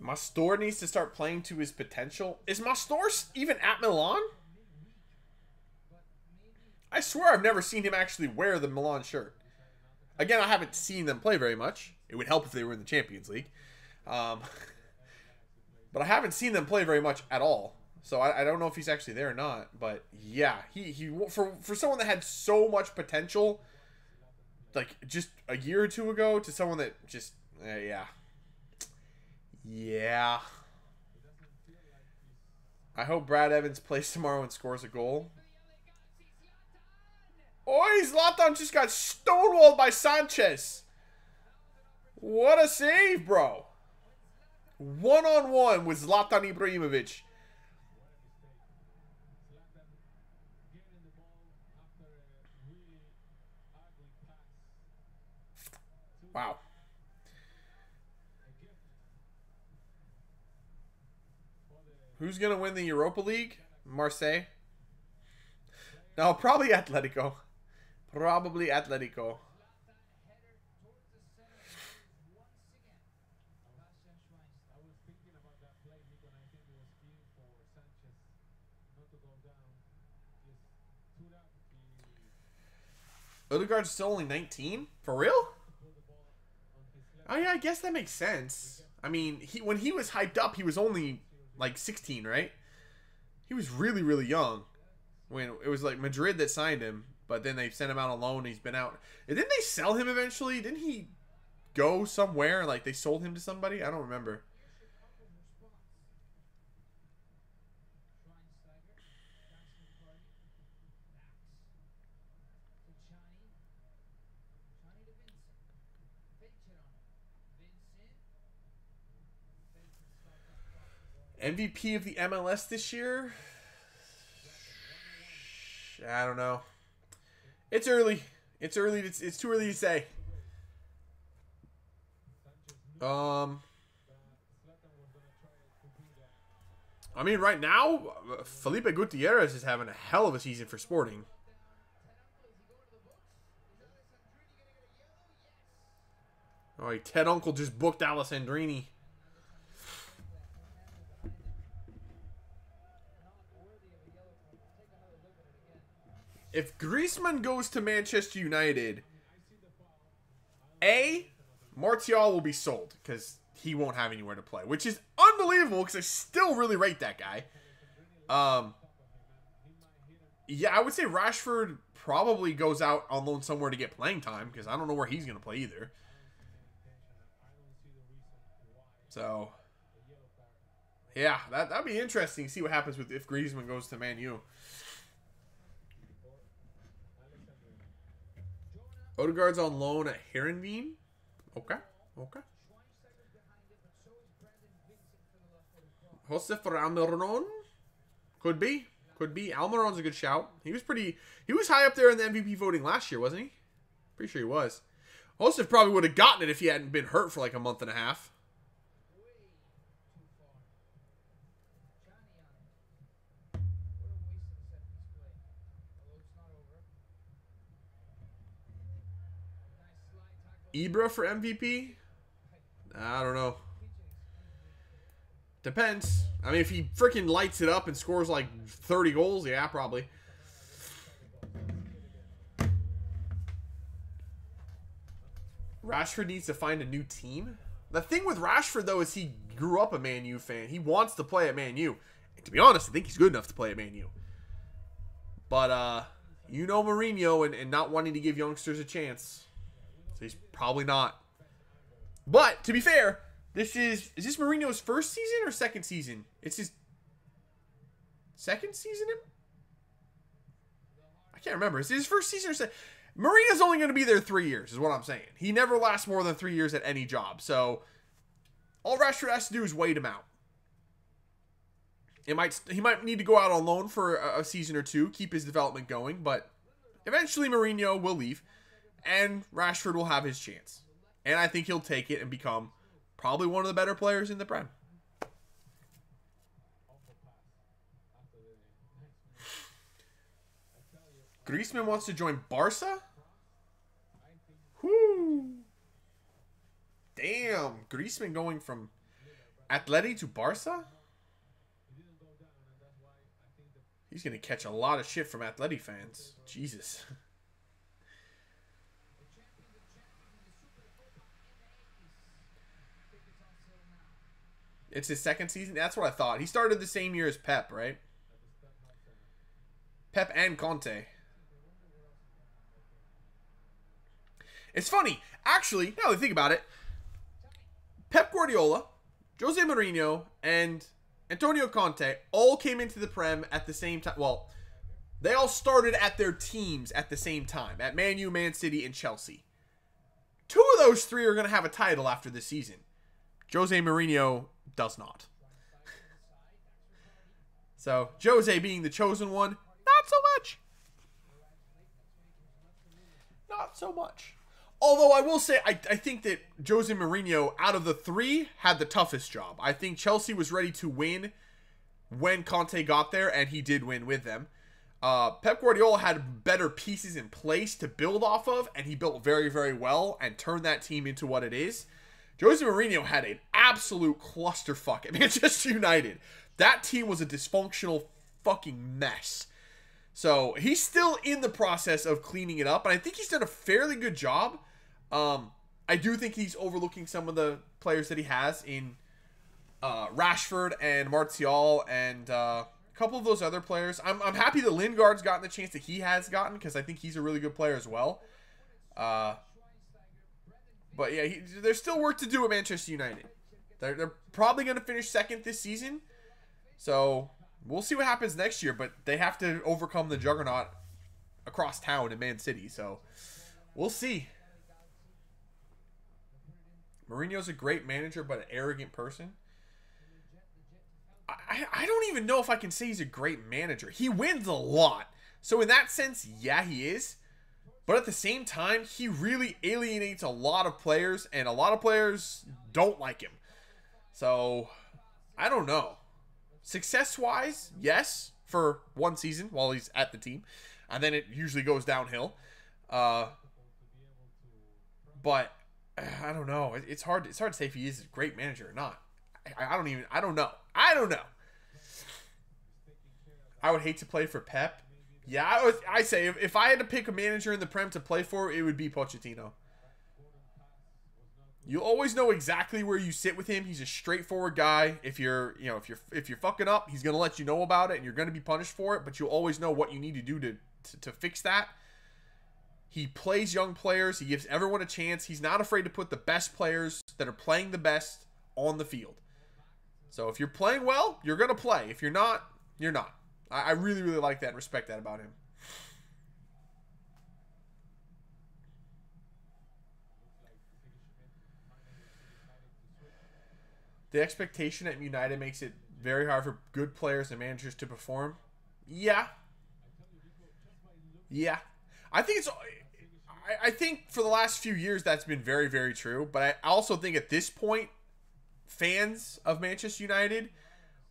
Mastor needs to start playing to his potential. Is Mastor even at Milan? I swear I've never seen him actually wear the Milan shirt. Again, I haven't seen them play very much. It would help if they were in the Champions League. But I haven't seen them play very much at all. So I don't know if he's actually there or not. But yeah, he for someone that had so much potential, like just a year or two ago, to someone that just, yeah. I hope Brad Evans plays tomorrow and scores a goal. Oh, Zlatan just got stonewalled by Sanchez. What a save, bro. One-on-one with Zlatan Ibrahimovic. Wow. Who's going to win the Europa League? Marseille? No, probably Atletico. Probably Atletico. Odegaard's still only 19? For real? Oh yeah, I guess that makes sense. I mean, when he was hyped up, he was only like 16, right? He was really, really young. When it was like Madrid that signed him, but then they sent him out on loan. He's been out. And didn't they sell him eventually? Didn't he go somewhere? Like they sold him to somebody? I don't remember. MVP of the MLS this year? I don't know. It's early. It's early. It's too early to say. I mean, right now, Felipe Gutierrez is having a hell of a season for Sporting. Oh, Ted Uncle just booked Alessandrini. If Griezmann goes to Manchester United, Martial will be sold because he won't have anywhere to play, which is unbelievable because I still really rate that guy. Yeah, I would say Rashford probably goes out on loan somewhere to get playing time because I don't know where he's going to play either. So, yeah, that'd be interesting to see what happens with if Griezmann goes to Man U. Odegaard's on loan at Heerenveen. Okay. Josef Almiron. Could be. Almiron's a good shout. He was high up there in the MVP voting last year, wasn't he? Pretty sure he was. Josef probably would have gotten it if he hadn't been hurt for like a month and a half. Ibra for MVP? I don't know. Depends. I mean, if he freaking lights it up and scores like 30 goals, yeah, probably. Rashford needs to find a new team. The thing with Rashford, though, is he grew up a Man U fan. He wants to play at Man U. And to be honest, I think he's good enough to play at Man U. But, you know Mourinho and not wanting to give youngsters a chance. So he's probably not. But, to be fair, is this Mourinho's first season or second season? It's his second season? I can't remember. Is it his first season or second? Mourinho's only going to be there 3 years, is what I'm saying. He never lasts more than 3 years at any job. So, all Rashford has to do is wait him out. He might need to go out on loan for a season or two, keep his development going, but eventually Mourinho will leave. And Rashford will have his chance. And I think he'll take it and become probably one of the better players in the Prem. Griezmann wants to join Barca? Whoo! Damn, Griezmann going from Atleti to Barca? He's going to catch a lot of shit from Atleti fans. Jesus. It's his second season? That's what I thought. He started the same year as Pep, right? Pep and Conte. It's funny. Actually, now that I think about it, Pep Guardiola, Jose Mourinho, and Antonio Conte all came into the Prem at the same time. Well, they all started at their teams at the same time. At Man U, Man City, and Chelsea. 2 of those 3 are going to have a title after this season. Jose Mourinho does not. So, Jose being the chosen one, not so much. Not so much. Although I will say, I think that Jose Mourinho, out of the 3, had the toughest job. I think Chelsea was ready to win when Conte got there, and he did win with them. Pep Guardiola had better pieces in place to build off of, and he built very, very well and turned that team into what it is. Jose Mourinho had an absolute clusterfuck at Manchester United. That team was a dysfunctional fucking mess. So, he's still in the process of cleaning it up, and I think he's done a fairly good job. I do think he's overlooking some of the players that he has in Rashford and Martial and a couple of those other players. I'm happy that Lingard's gotten the chance that he has gotten because I think he's a really good player as well. But yeah, there's still work to do at Manchester United. They're probably going to finish second this season. So, we'll see what happens next year. But they have to overcome the juggernaut across town in Man City. So, we'll see. Mourinho's a great manager, but an arrogant person. I don't even know if I can say he's a great manager. He wins a lot. So, in that sense, yeah, he is. But at the same time, he really alienates a lot of players, and a lot of players don't like him. So, I don't know. Success-wise, yes, for one season while he's at the team. And then it usually goes downhill. But I don't know. It's hard. It's hard to say if he is a great manager or not. I don't even. I don't know. I don't know. I would hate to play for Pep. Yeah, I say if I had to pick a manager in the Prem to play for, it would be Pochettino. You always know exactly where you sit with him. He's a straightforward guy. If you're fucking up, he's gonna let you know about it, and you're gonna be punished for it. But you'll always know what you need to do to fix that. He plays young players. He gives everyone a chance. He's not afraid to put the best players that are playing the best on the field. So if you're playing well, you're gonna play. If you're not, you're not. I really, really like that and respect that about him. The expectation at United makes it very hard for good players and managers to perform. Yeah. Yeah. I think for the last few years that's been very, very true. But I also think at this point, fans of Manchester United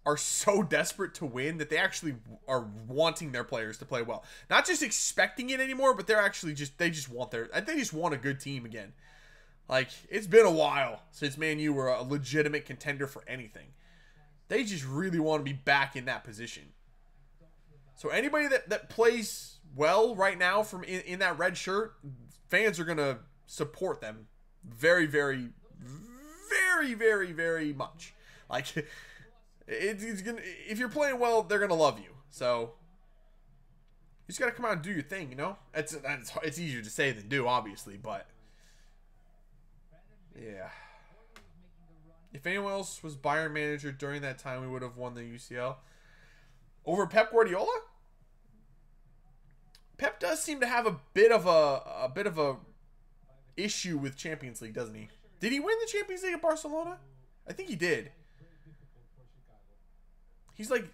are so desperate to win that they actually are wanting their players to play well. Not just expecting it anymore, but they're actually they just want a good team again. Like, it's been a while since Man U were a legitimate contender for anything. They just really want to be back in that position. So anybody that plays well right now from in that red shirt, fans are going to support them very, very, very, very, very much. Like, it's gonna, if you're playing well, they're going to love you. So you just got to come out and do your thing, you know? It's easier to say than do, obviously, but yeah. If anyone else was Bayern manager during that time, we would have won the UCL. Over Pep Guardiola? Pep does seem to have a bit of a issue with Champions League, doesn't he? Did he win the Champions League at Barcelona? I think he did. He's like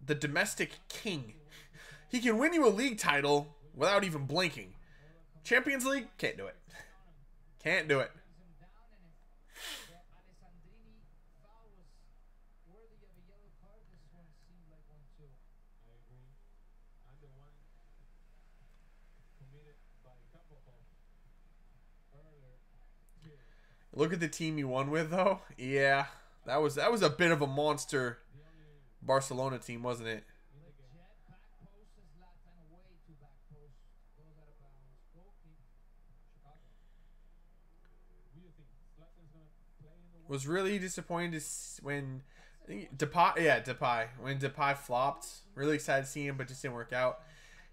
the domestic king. He can win you a league title without even blinking. Champions League, can't do it. Can't do it. Look at the team you won with, though. Yeah, that was a bit of a monster Barcelona team, wasn't it? Was really disappointed when Depay when Depay flopped. Really excited to see him, but just didn't work out.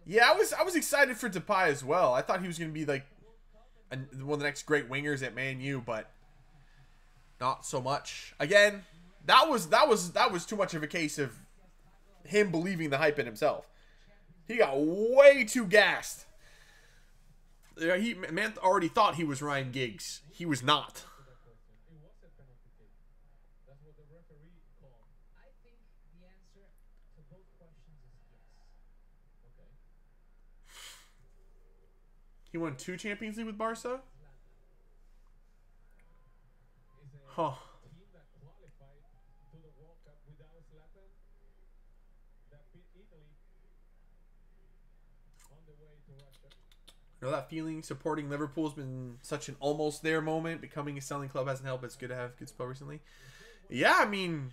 Yeah, I was excited for Depay as well. I thought he was going to be like one of the next great wingers at Man U, but not so much. Again, that was too much of a case of him believing the hype in himself. He got way too gassed. Man already thought he was Ryan Giggs. He was not. He won 2 Champions League with Barca? Huh. Know that feeling? Supporting Liverpool's been such an almost there moment. Becoming a selling club hasn't helped, but it's good to have a good spell recently. Yeah, I mean,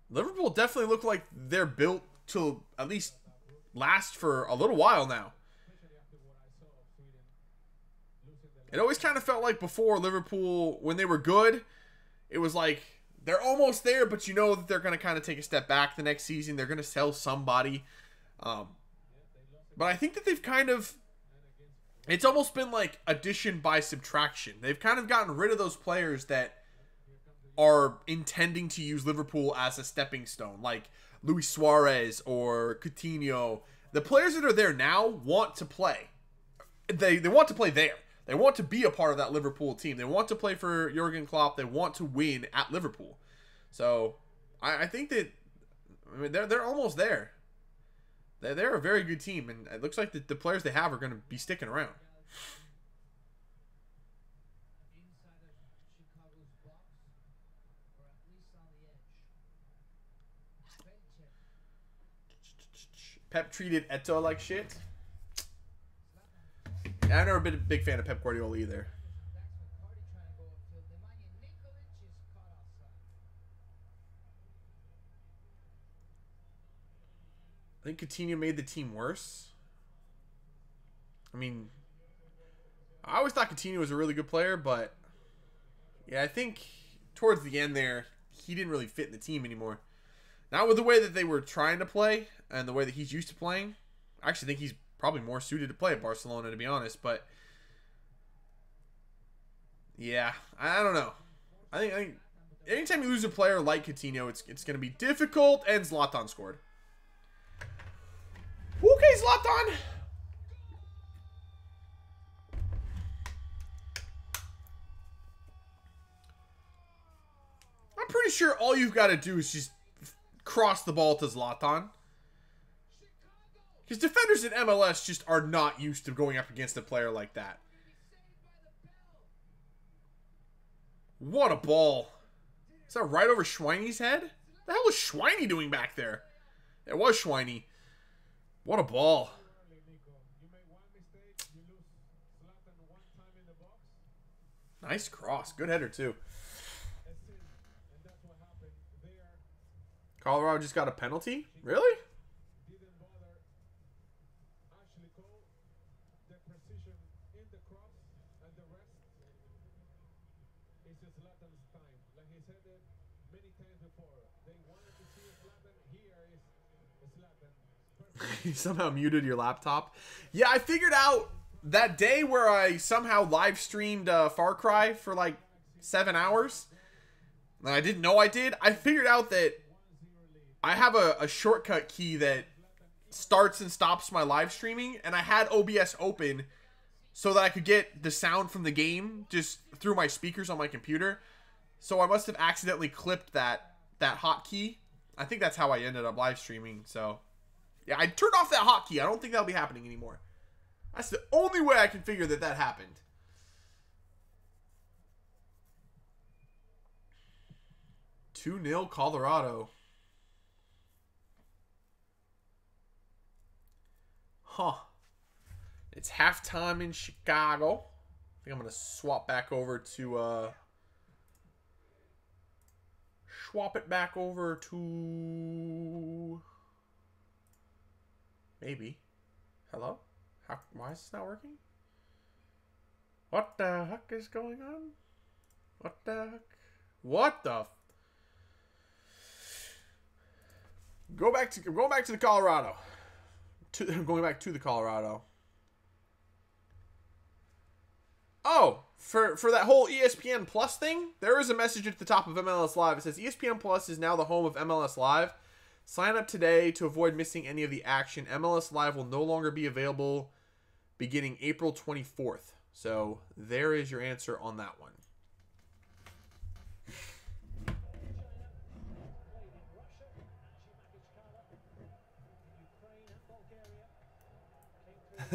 Liverpool definitely look like they're built to at least last for a little while now. It always kind of felt like before Liverpool, when they were good, it was like they're almost there, but you know that they're going to kind of take a step back the next season. They're going to sell somebody. But I think that they've kind of, it's almost been like addition by subtraction. They've kind of gotten rid of those players that are intending to use Liverpool as a stepping stone, like Luis Suarez or Coutinho. The players that are there now want to play. They want to play there. They want to be a part of that Liverpool team. They want to play for Jurgen Klopp. They want to win at Liverpool. So I think that, I mean, they're almost there. They're a very good team, and it looks like the players they have are going to be sticking around. Pep treated Eto'o like shit. I've never been a big fan of Pep Guardiola either. think Coutinho made the team worse. I mean, I always thought Coutinho was a really good player, but yeah, I think towards the end there, he didn't really fit in the team anymore. Not with the way that they were trying to play and the way that he's used to playing. I actually think he's probably more suited to play at Barcelona, to be honest. But yeah, I don't know. I think anytime you lose a player like Coutinho, it's going to be difficult. And Zlatan scored. Okay, Zlatan. I'm pretty sure all you've got to do is just cross the ball to Zlatan. Because defenders in MLS just are not used to going up against a player like that. What a ball. Is that right over Schweiny's head? The hell was Schweiny doing back there? It was Schweiny. What a ball. Nice cross. Good header, too. Colorado just got a penalty? Really? You somehow muted your laptop. Yeah, I figured out that day where I somehow live streamed Far Cry for like 7 hours. And I didn't know I did. I figured out that I have a shortcut key that starts and stops my live streaming. And I had OBS open so that I could get the sound from the game just through my speakers on my computer. So I must have accidentally clipped that hotkey. I think that's how I ended up live streaming. So yeah, I turned off that hotkey. I don't think that'll be happening anymore. That's the only way I can figure that happened. (2-0) Colorado. Huh. It's halftime in Chicago. I think I'm going to swap back over to... swap it back over to... Maybe. Hello? Why is this not working? What the heck is going on? What the heck? What the... Go back to the Colorado. Going back to the Colorado. Oh, for that whole ESPN Plus thing, there is a message at the top of MLS Live. It says ESPN Plus is now the home of MLS Live. Sign up today to avoid missing any of the action. MLS Live will no longer be available beginning April 24th. So there is your answer on that one.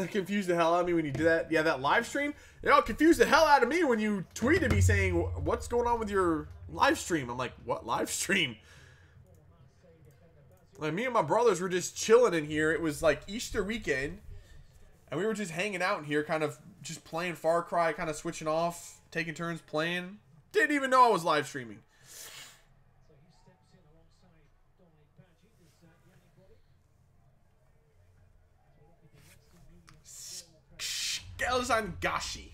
Confused the hell out of me when you did that. Yeah, that live stream. You know, it confused the hell out of me when you tweeted me saying, "What's going on with your live stream?" I'm like, "What live stream?" Like, me and my brothers were just chilling in here. It was like Easter weekend, and we were just hanging out in here, kind of just playing Far Cry, kind of switching off, taking turns playing. Didn't even know I was live streaming. Gelzan Gashi.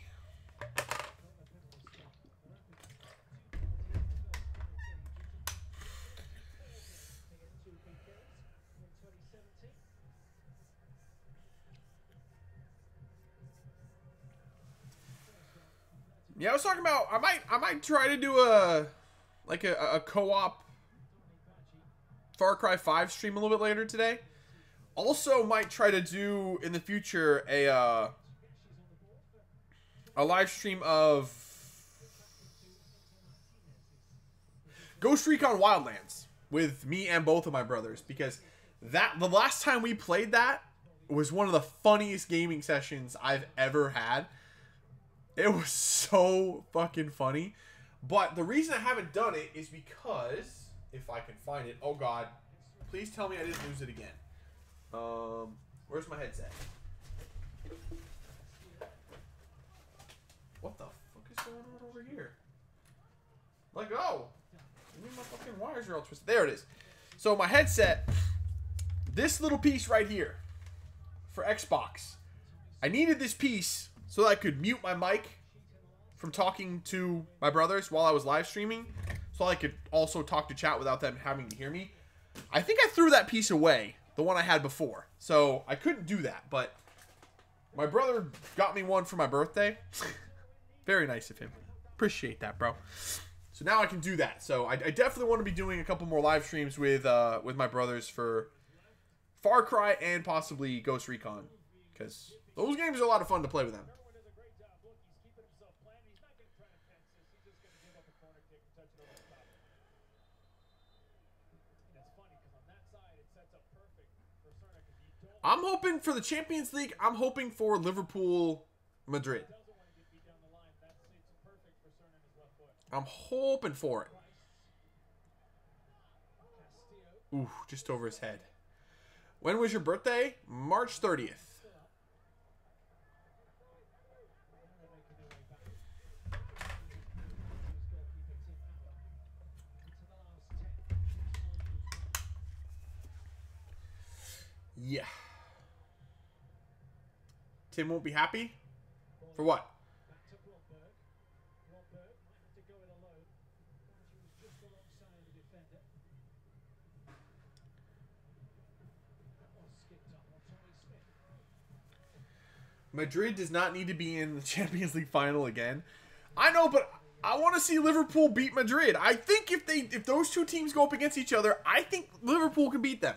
Yeah, I was talking about I might try to do a co-op Far Cry 5 stream a little bit later today. Also might try to do in the future a live stream of Ghost Recon Wildlands with me and both of my brothers, because the last time we played that was one of the funniest gaming sessions I've ever had. It was so fucking funny. But the reason I haven't done it is because, if I can find it, oh god, please tell me I didn't lose it again. Where's my headset? What the fuck is going on over here? Let go! I mean, my fucking wires are all twisted. There it is. So my headset, this little piece right here for Xbox. I needed this piece so that I could mute my mic from talking to my brothers while I was live streaming, so I could also talk to chat without them having to hear me. I think I threw that piece away, the one I had before, so I couldn't do that, but my brother got me one for my birthday. Very nice of him. Appreciate that, bro. So now I can do that. So I definitely want to be doing a couple more live streams with my brothers for Far Cry and possibly Ghost Recon, because those games are a lot of fun to play with them. I'm hoping for the Champions League. I'm hoping for Liverpool, Madrid. I'm hoping for it. Ooh, just over his head. When was your birthday? March 30th. Yeah. Tim won't be happy? For what? Madrid does not need to be in the Champions League final again. I know, but I want to see Liverpool beat Madrid. I think if those two teams go up against each other, I think Liverpool can beat them.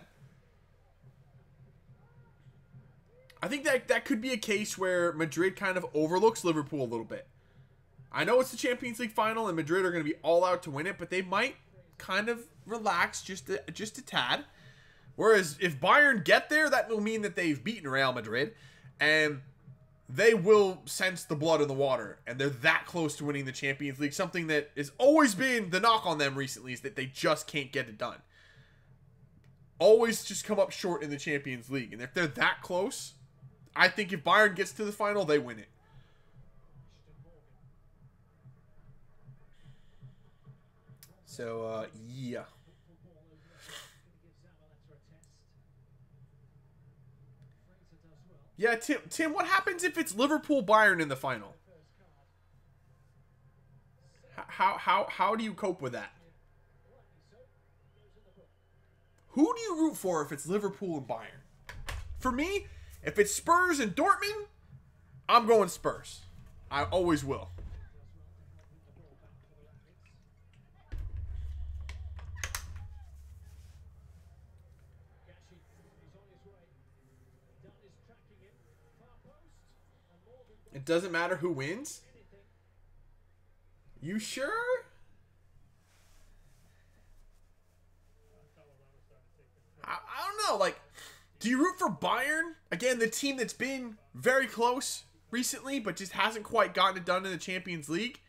I think that could be a case where Madrid kind of overlooks Liverpool a little bit. I know it's the Champions League final and Madrid are going to be all out to win it, but they might kind of relax just a tad. Whereas if Bayern get there, that will mean that they've beaten Real Madrid, and they will sense the blood in the water, and they're that close to winning the Champions League. Something that has always been the knock on them recently is that they just can't get it done. Always just come up short in the Champions League, and if they're that close, I think if Bayern gets to the final, they win it. So, yeah. Yeah, Tim, what happens if it's Liverpool-Bayern in the final? How do you cope with that? Who do you root for if it's Liverpool and Bayern? For me, if it's Spurs and Dortmund, I'm going Spurs. I always will. It doesn't matter who wins? You sure? I don't know. Like, do you root for Bayern? Again, the team that's been very close recently, but just hasn't quite gotten it done in the Champions League?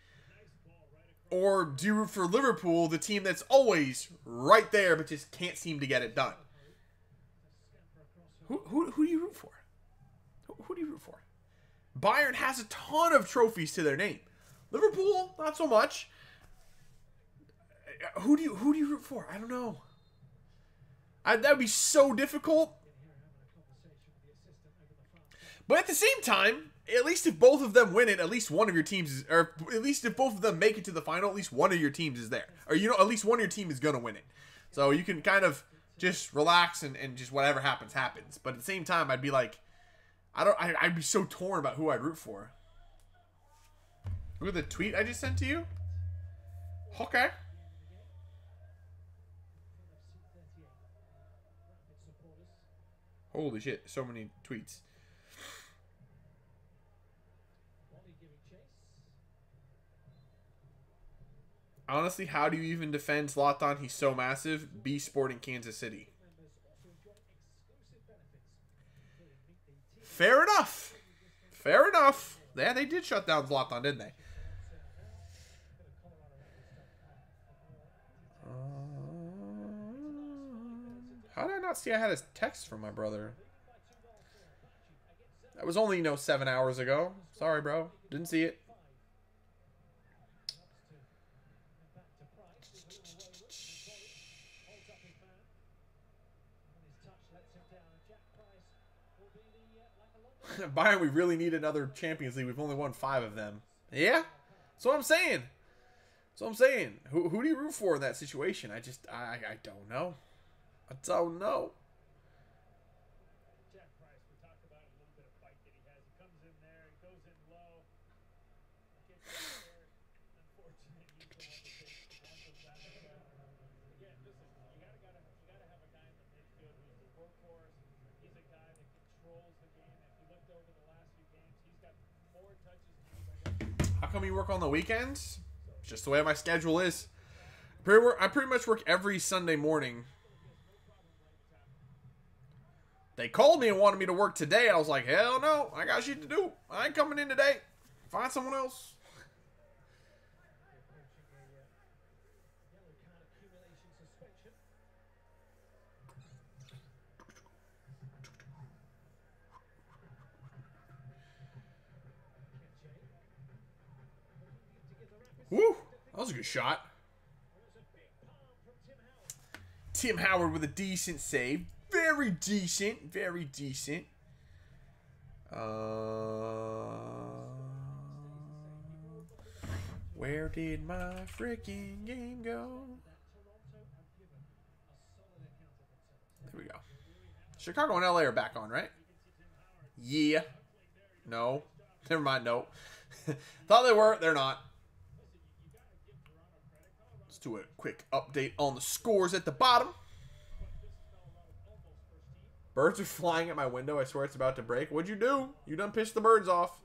Or do you root for Liverpool, the team that's always right there, but just can't seem to get it done? Who do you root for? Who do you root for? Bayern has a ton of trophies to their name. Liverpool, not so much. Who do you root for? I don't know. That would be so difficult. But at the same time, at least if both of them win it, at least one of your teams is, or at least if both of them make it to the final, at least one of your teams is there. Or, you know, at least one of your team is going to win it. So you can kind of just relax and just whatever happens, happens. But at the same time, I'd be like, I'd be so torn about who I'd root for. Look at the tweet I just sent to you. Okay. Holy shit, so many tweets. Honestly, how do you even defend Zlatan? He's so massive. B Sporting Kansas City. Fair enough. Fair enough. Yeah, they did shut down Zlatan, didn't they? How did I not see I had a text from my brother? That was only, 7 hours ago. Sorry, bro. Didn't see it. Bayern, we really need another Champions League. We've only won 5 of them. Yeah, that's what I'm saying. That's what I'm saying. Who do you root for in that situation? I don't know. I don't know. Jack Price, we talked about a little bit of fight that he has. He comes in there, he goes in low, gets in there. Unfortunately, he's the one that takes the brunt of that. Again, listen, you gotta have a guy in the midfield who's the workhorse. He's a guy that controls the game. If you looked over the last few games, he's got more touches than anybody else. How come you work on the weekends? Just the way my schedule is. I pretty much work every Sunday morning. They called me and wanted me to work today. I was like, hell no, I got shit to do. I ain't coming in today. Find someone else. Yellow card accumulation suspension. Woo, that was a good shot. Tim Howard with a decent save. Very decent. Very decent. Where did my freaking game go? There we go. Chicago and LA are back on, right? Yeah. No. Never mind, no. Thought they were. They're not. Let's do a quick update on the scores at the bottom. Birds are flying at my window. I swear it's about to break. What'd you do? You done pissed the birds off.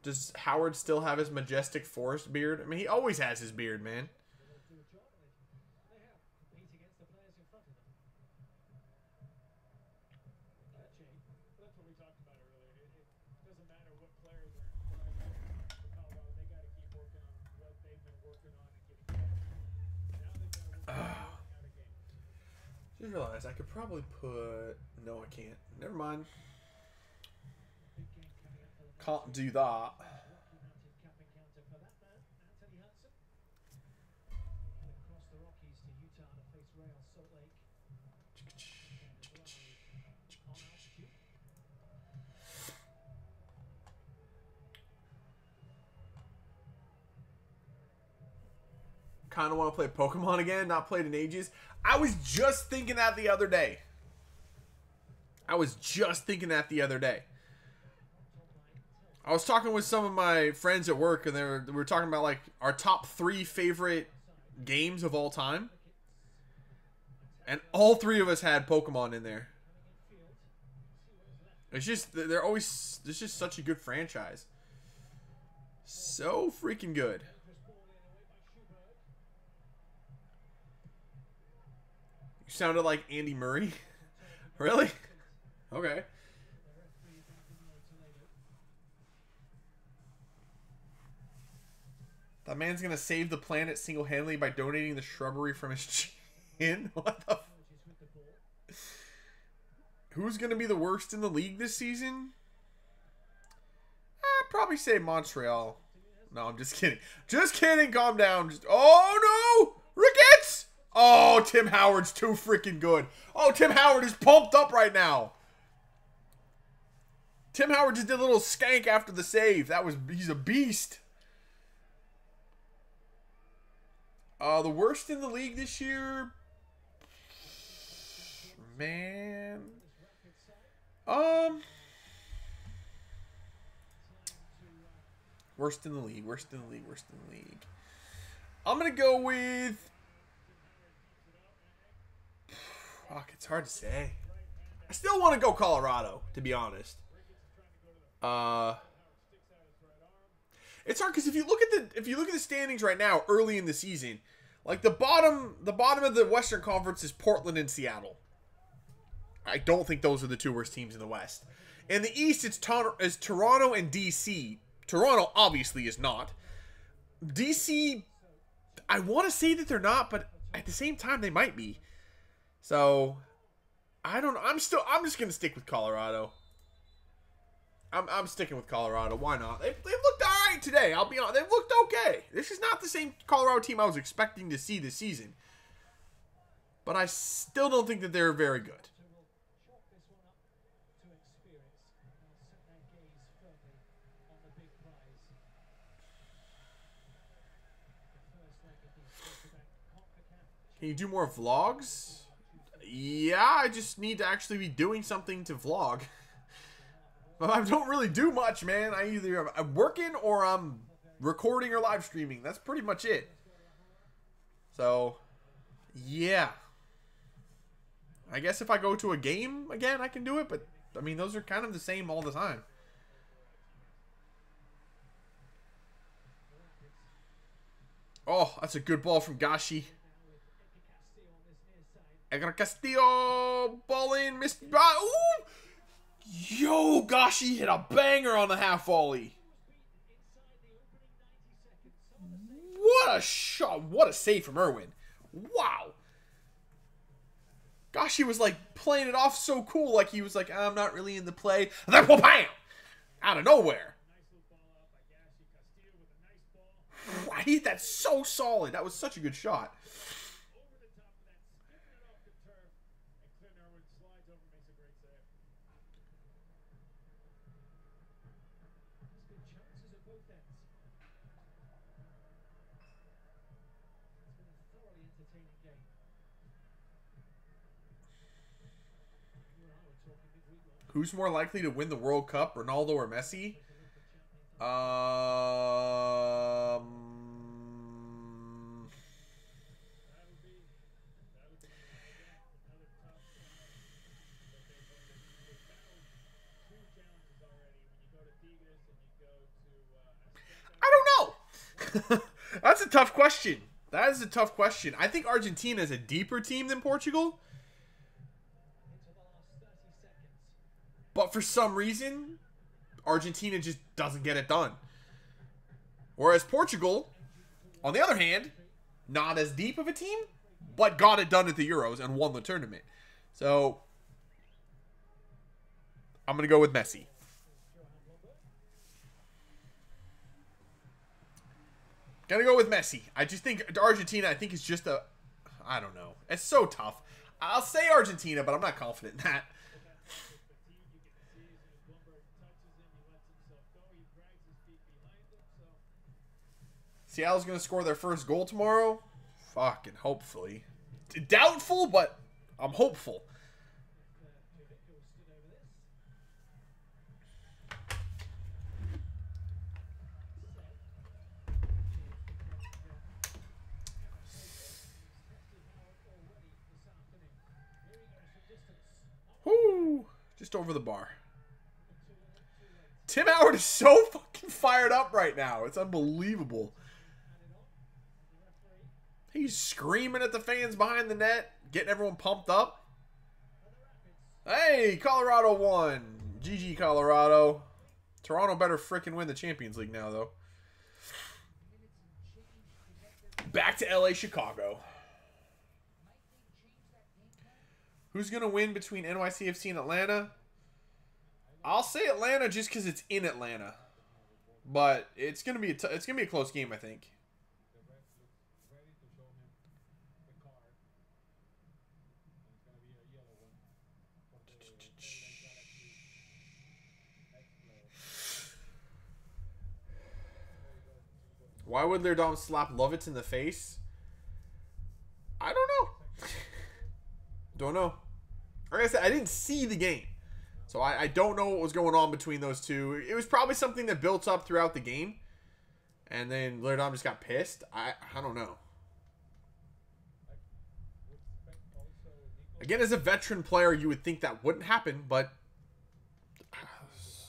Does Howard still have his majestic forest beard? I mean, he always has his beard, man. Just realized I could probably put... No, I can't. Never mind. Can't do that. Kind of want to play Pokemon again. Not played in ages. I was just thinking that the other day. I was talking with some of my friends at work, and we were talking about like our top 3 favorite games of all time, and all 3 of us had Pokemon in there. It's just it's just such a good franchise. So freaking good. You sounded like Andy Murray. Really? Okay. That man's gonna save the planet single-handedly by donating the shrubbery from his chin? What the Who's gonna be the worst in the league this season? I'd probably say Montreal. No, I'm just kidding. Just kidding, calm down. Oh no! Ricketts! Oh, Tim Howard's too freaking good. Oh, Tim Howard is pumped up right now. Tim Howard just did a little skank after the save. He's a beast. The worst in the league this year, man. Worst in the league. I'm gonna go with. Fuck, it's hard to say. I still want to go Colorado, to be honest. It's hard because if you look at the standings right now, early in the season, like the bottom of the Western Conference is Portland and Seattle. I don't think those are the 2 worst teams in the West. In the East, it's Toronto and DC. Toronto obviously is not. DC, I want to say that they're not, but at the same time they might be. So I don't know. I'm just gonna stick with Colorado. I'm sticking with Colorado. Why not? They've looked all right today. I'll be honest. They've looked okay. This is not the same Colorado team I was expecting to see this season. But I still don't think that they're very good. Chalk this one up to experience. They'll set their gaze firmly on the big prize. The first leg of the Scotiabank CONCACAF. Can you do more vlogs? Yeah, I just need to actually be doing something to vlog. But I don't really do much, man. I'm working or I'm recording or live streaming. That's pretty much it. So, yeah. I guess if I go to a game again, I can do it. But, I mean, those are kind of the same all the time. Oh, that's a good ball from Gashi. Edgar Castillo, ball in, missed. Ooh! Yo, Gashi hit a banger on the half volley. What a shot. What a save from Irwin. Wow. Gashi was like playing it off so cool. Like he was like, I'm not really in the play. And then bam! Out of nowhere. I hit that so solid. That was such a good shot. Who's more likely to win the World Cup, Ronaldo or Messi? I don't know. That's a tough question. That is a tough question. I think Argentina is a deeper team than Portugal. But for some reason, Argentina just doesn't get it done. Whereas Portugal, on the other hand, not as deep of a team, but got it done at the Euros and won the tournament. So, I'm going to go with Messi. Gotta go with Messi. I just think Argentina, I think, is just a... I don't know. It's so tough. I'll say Argentina, but I'm not confident in that. Seattle's going to score their first goal tomorrow? Fucking hopefully. Doubtful, but I'm hopeful. Whoo! Just over the bar. Tim Howard is so fucking fired up right now. It's unbelievable. He's screaming at the fans behind the net, getting everyone pumped up. Hey, Colorado won. GG, Colorado. Toronto better frickin' win the Champions League now, though. Back to LA, Chicago. Who's going to win between NYCFC and Atlanta? I'll say Atlanta just because it's in Atlanta. But it's going to be a close game, I think. Why would Leerdam slap Lovitz in the face? I don't know. Don't know. Like I said, I didn't see the game. So I don't know what was going on between those two. It was probably something that built up throughout the game. And then Leerdam just got pissed. I don't know. Again, as a veteran player, you would think that wouldn't happen, but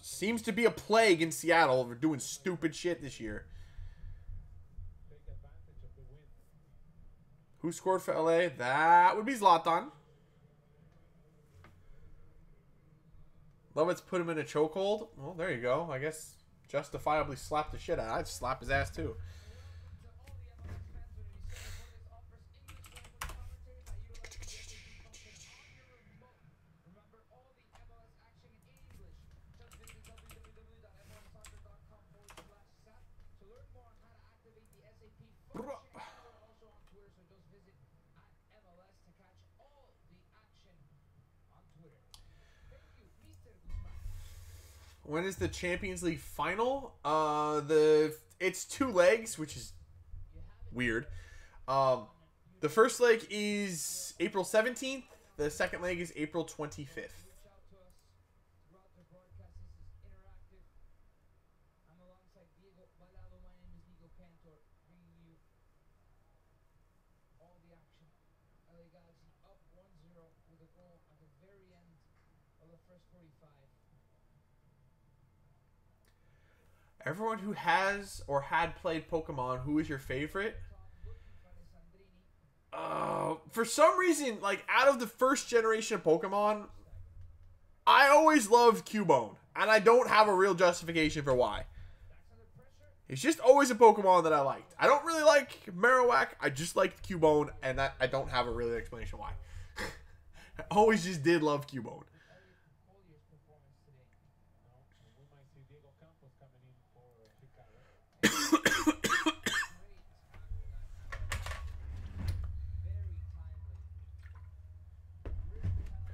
seems to be a plague in Seattle for doing stupid shit this year. Who scored for LA? That would be Zlatan. Lovitz put him in a chokehold. Well, there you go. I guess justifiably slapped the shit out. I'd slap his ass too. When is the Champions League final? It's 2 legs, which is weird. The first leg is April 17th. The second leg is April 25th. Everyone who has or had played Pokemon, who is your favorite? For some reason, like, out of the first generation of Pokemon, I always loved Cubone. And I don't have a real justification for why. It's just always a Pokemon that I liked. I don't really like Marowak. I just liked Cubone, and I don't have a really explanation why. I always just did love Cubone.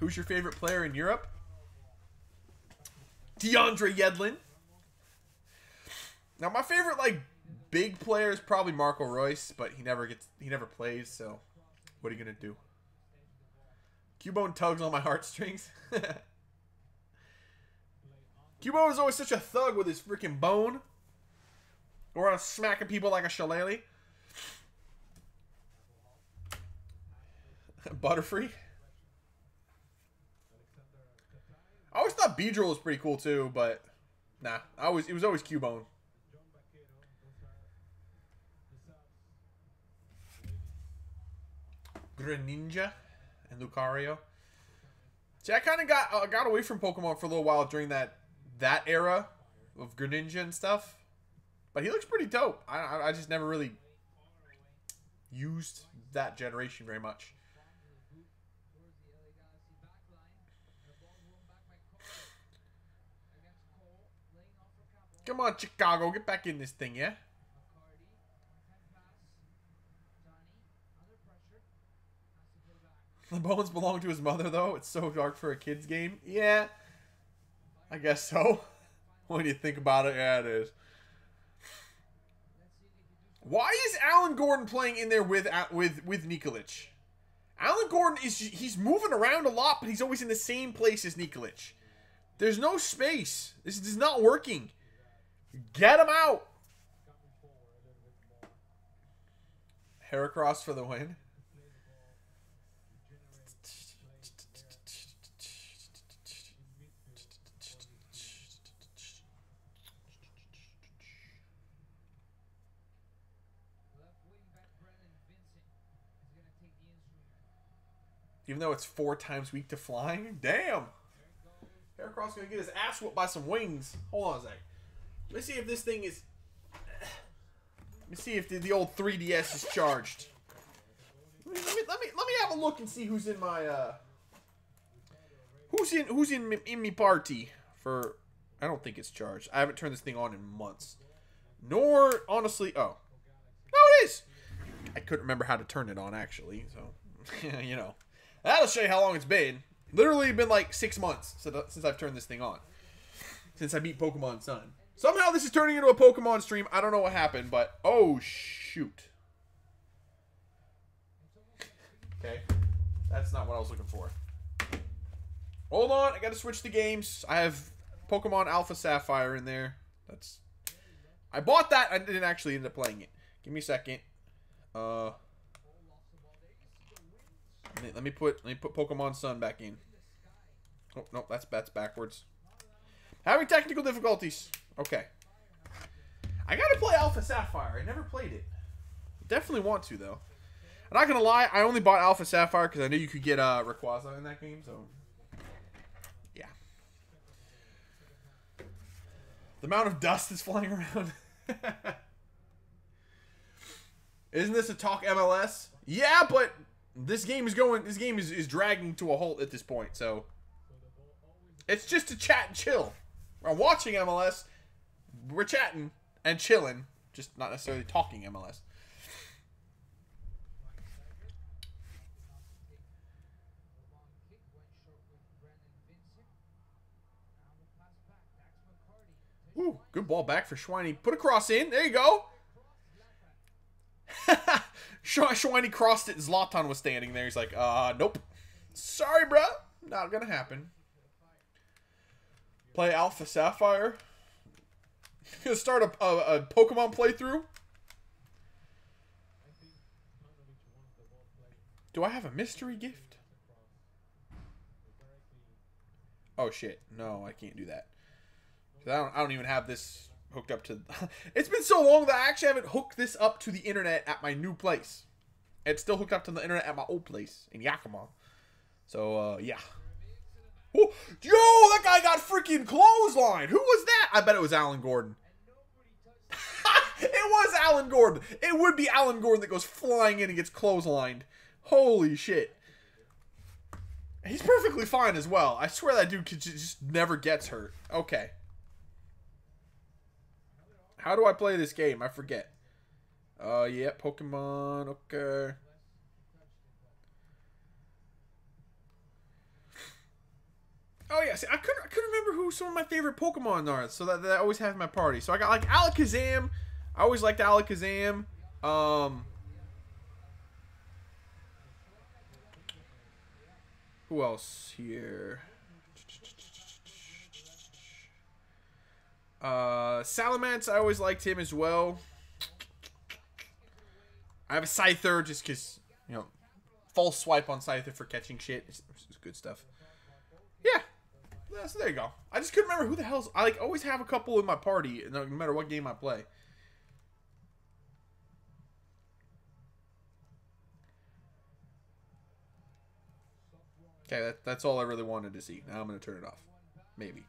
Who's your favorite player in Europe? DeAndre Yedlin. Now my favorite like big player is probably Marco Reus, but he never plays, so what are you gonna do? Cubone tugs on my heartstrings. Cubone is always such a thug with his freaking bone. Or on smacking people like a shillelagh. Butterfree. I always thought Beedrill was pretty cool too, but nah, it was always Cubone. Greninja and Lucario. See, I kind of got away from Pokemon for a little while during that era of Greninja and stuff. But he looks pretty dope. I just never really used that generation very much. Come on, Chicago. Get back in this thing, yeah? The bones belong to his mother, though. It's so dark for a kid's game. Yeah. I guess so. When you think about it, yeah, it is. Why is Alan Gordon playing in there with Nikolic? Alan Gordon he's moving around a lot, but he's always in the same place as Nikolic. There's no space. This is not working. Get him out. Heracross for the win. Even though it's 4 times weak to flying? Damn! Heracross gonna get his ass whooped by some wings. Hold on a sec. Let's see if this thing is... Let me see if the old 3DS is charged. Let me have a look and see who's in my who's in me party for... I don't think it's charged. I haven't turned this thing on in months. Nor honestly... Oh. No, it is! I couldn't remember how to turn it on actually, so you know. That'll show you how long it's been. Literally been like 6 months since I've turned this thing on. Since I beat Pokemon Sun. Somehow this is turning into a Pokemon stream. I don't know what happened, but... Oh, shoot. Okay. That's not what I was looking for. Hold on. I gotta switch the games. I have Pokemon Alpha Sapphire in there. I bought that. I didn't actually end up playing it. Give me a second. Let me put Pokemon Sun back in. Oh, no, that's backwards. Having technical difficulties. Okay. I gotta play Alpha Sapphire. I never played it. Definitely want to, though. I'm not gonna lie, I only bought Alpha Sapphire because I knew you could get Rayquaza in that game, so... Yeah. The amount of dust is flying around. Isn't this a Talk MLS? Yeah, but... This game is dragging to a halt at this point, so it's just to chat and chill. We're watching MLS, we're chatting and chilling, just not necessarily talking MLS. Ooh, good ball back for Schweini. Put a cross in. There you go. Schweini crossed it. Zlatan was standing there. He's like, nope. Sorry, bro. Not gonna happen. Play Alpha Sapphire. Gonna start a Pokemon playthrough. Do I have a mystery gift? Oh shit! No, I can't do that. I don't even have this hooked up to. It's been so long that I actually haven't hooked this up to the internet at my new place. It's still hooked up to the internet at my old place in Yakima. So yeah. Oh, yo, that guy got freaking clotheslined. Who was that? I bet it was Alan Gordon. It was Alan Gordon. It would be Alan Gordon that goes flying in and gets clotheslined. Holy shit. He's perfectly fine as well. I swear that dude just never gets hurt. Okay. How do I play this game? I forget. Yeah, Pokemon. Okay. Oh yeah, see, I couldn't remember who some of my favorite Pokemon are, so that I always have in my party. So I got like Alakazam. I always liked Alakazam. Who else here? Salamence, I always liked him as well. I have a Scyther just because, you know, false swipe on Scyther for catching shit. It's good stuff. Yeah. So there you go. I just couldn't remember who the hell's... I like always have a couple in my party, no matter what game I play. Okay, that's all I really wanted to see. Now I'm going to turn it off. Maybe.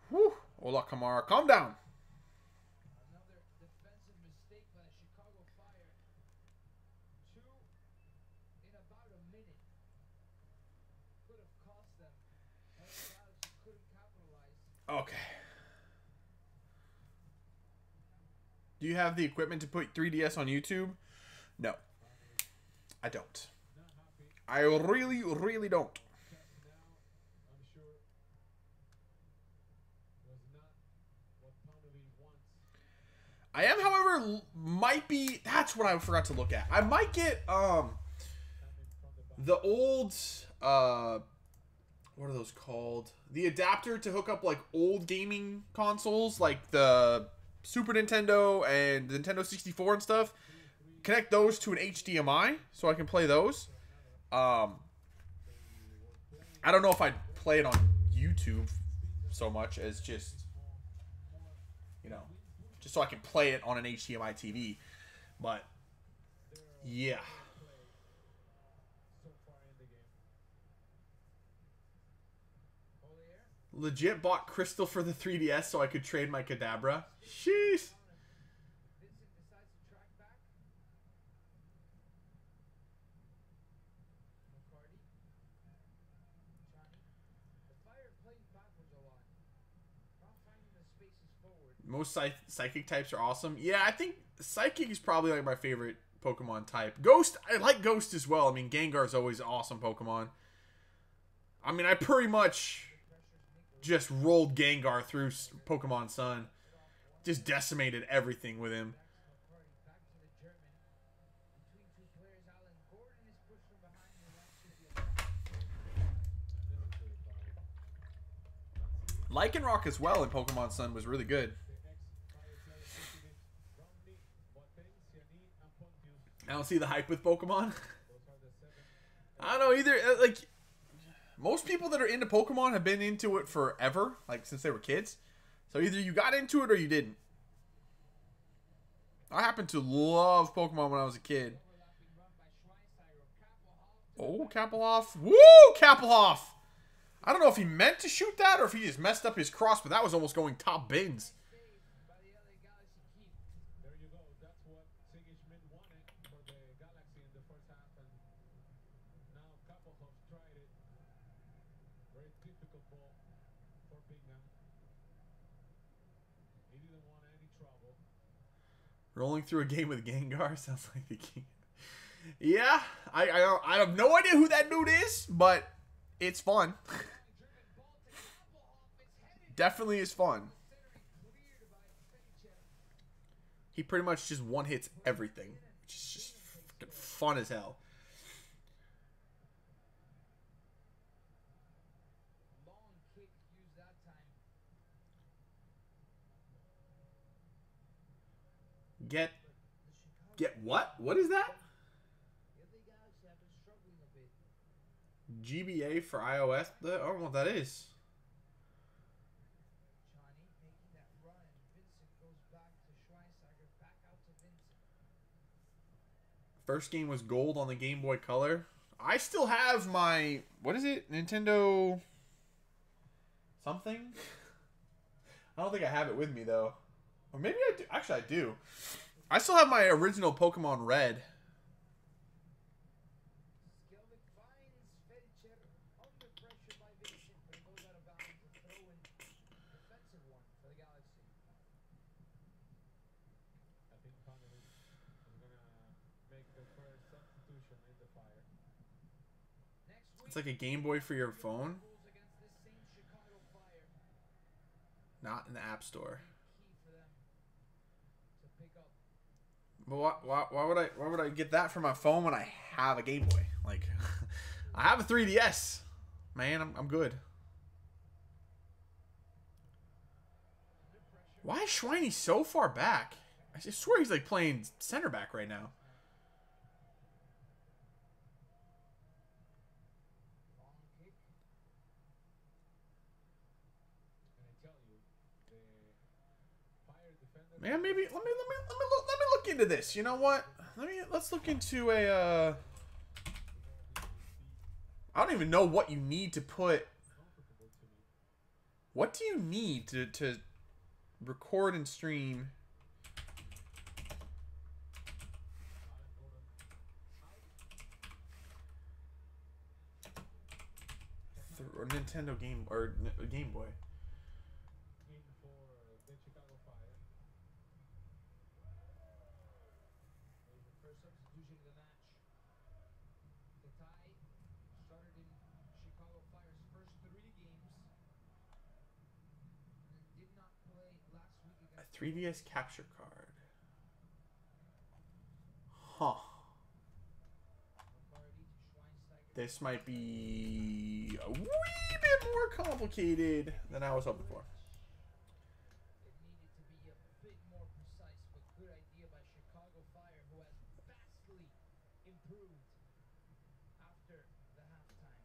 Whew. Hola, Kamara. Calm down. Another defensive mistake by the Chicago Fire. 2 in about a minute. Could have cost them. LA Galaxy couldn't capitalize. Okay. Do you have the equipment to put 3DS on YouTube? No. I don't. I really, really don't. I am, however, might be... That's what I forgot to look at. I might get, the old, what are those called? The adapter to hook up, like, old gaming consoles, like the Super Nintendo and the Nintendo 64 and stuff. Connect those to an HDMI so I can play those. I don't know if I'd play it on YouTube so much as just, you know... just so I can play it on an HDMI TV. But, yeah. Legit bought Crystal for the 3DS so I could trade my Kadabra. Sheesh. Vincent decides to track back. McCarty. Johnny. The Fire playing backwards a lot. Not finding the spaces forward. Most psychic types are awesome. Yeah, I think Psychic is probably like my favorite Pokemon type. Ghost, I like Ghost as well. I mean, Gengar is always an awesome Pokemon. I mean, I pretty much just rolled Gengar through Pokemon Sun. Just decimated everything with him. McCarty back to the German. Between 2 players, Alan Gordon is pushed from behind the left to the attack. Lycanroc as well in Pokemon Sun was really good. I don't see the hype with Pokemon. I don't know either. Like, most people that are into Pokemon have been into it forever, like since they were kids. So either you got into it or you didn't. I happened to love Pokemon when I was a kid. Oh, Kapelhoff. Woo, Kapelhoff. I don't know if he meant to shoot that or if he just messed up his cross, but that was almost going top bins. There you go. That's what Sigismund wanted for the Galaxy in the first half, and now Kapelhoff tried it. Very difficult ball for Bingham. He didn't want any trouble. Rolling through a game with Gengar sounds like the king. Yeah, I have no idea who that dude is, but it's fun. definitely is fun. He pretty much just one hits everything, which is just fucking fun as hell. Long kick used that time. Get what? What is that? The other Galaxy have been struggling a bit. GBA for iOS? I don't know what that is. Johnny making that run, and Vincent goes back to Schweinsteiger, back out to Vincent. First game was gold on the Game Boy Color. I still have my, what is it? Nintendo something? I don't think I have it with me though. Or maybe I do. Actually, I do. I still have my original Pokemon Red. Skelvik finds Felicer under pressure by Vincent, but it goes out of bounds to throw in defensive one for the Galaxy. I think Panovich is gonna make the first substitution in the fire. Next week, It's like a Game Boy for your phone, goals against this same Chicago Fire. not in the App Store. Key for them to pick up. But why would I get that for my phone when I have a Game Boy? Like, I have a 3DS. Man, I'm good. Why is Schweiny so far back? I just swear he's like playing center back right now. Long kick. And I tell you, the fire defender. Man, maybe let me look into this. You know what? Let's look into a. I don't even know what you need to put. Comfortable to me. What do you need to record and stream? Or Nintendo Game or Game Boy. In for the Chicago Fire. There's the first substitution of the match. The tie started in Chicago Fire's first 3 games. And did not play last week A against 3DS capture card. Huh. McCarty to Schweinsteiger. This might be a wee bit more complicated than I was hoping for. It needed to be a bit more precise, but good idea by Chicago Fire, who has vastly improved after the halftime.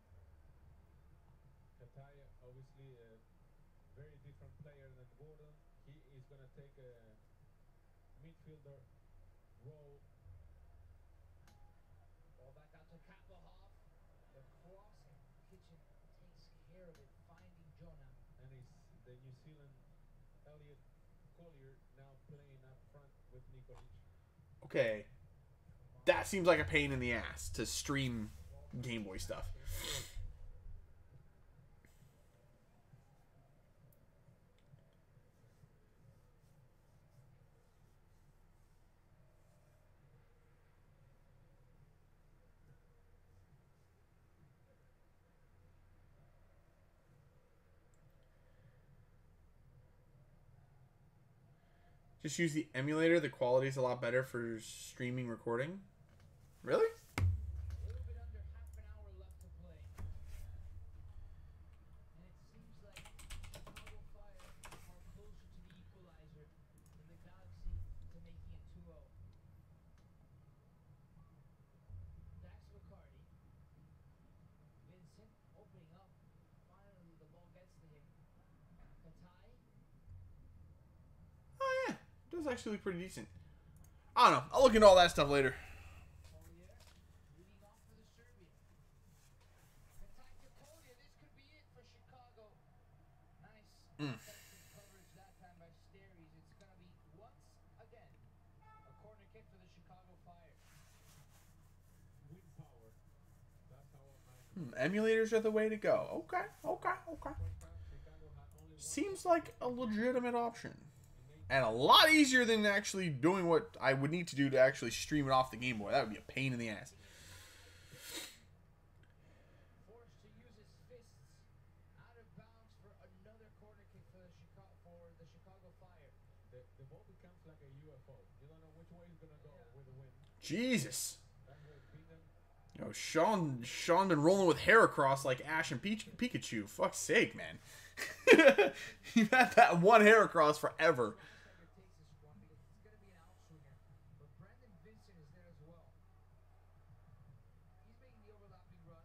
Kataya, obviously a very different player than Gordon. He is going to take a midfielder role. Ball back out to Kapelhoff. The cross, and Kitchen takes care of it, finding Jonah. And it's the New Zealand Elliot Collier now playing up front with Nikolic. Okay. That seems like a pain in the ass to stream Game Boy stuff. Just use the emulator. The quality is a lot better for streaming recording. Really? A little bit under half an hour left to play. And it seems like Chicago Fire are closer to the equalizer than the Galaxy to making it 2-0. Dax McCarty. Vincent opening up. Finally, the ball gets to him. Katai. Oh yeah, it does actually look pretty decent. I don't know. I'll look into all that stuff later. Collier leading off for the Serbian. Attack to Collier. This could be it for Chicago. Nice defensive coverage that time by Steries. It's going to be once again a corner kick for the Chicago Fire. Wind power. That's how I Emulators are the way to go. Okay. Chicago had only one Seems like a legitimate option. And a lot easier than actually doing what I would need to do to actually stream it off the Game Boy. That would be a pain in the ass. Forced to use his fists out of bounds for another corner kick for the Fire. The ball becomes like a UFO. You don't know which way it's gonna go with the wind. Jesus. That's where Bingham. Yo, Sean been rolling with hair across like Ash and Pikachu. Fuck's sake, man. You've had that one hair across forever. Tiger takes this one because it's going to be an outswinger. But Brandon Vincent is there as well. He's making the overlapping run.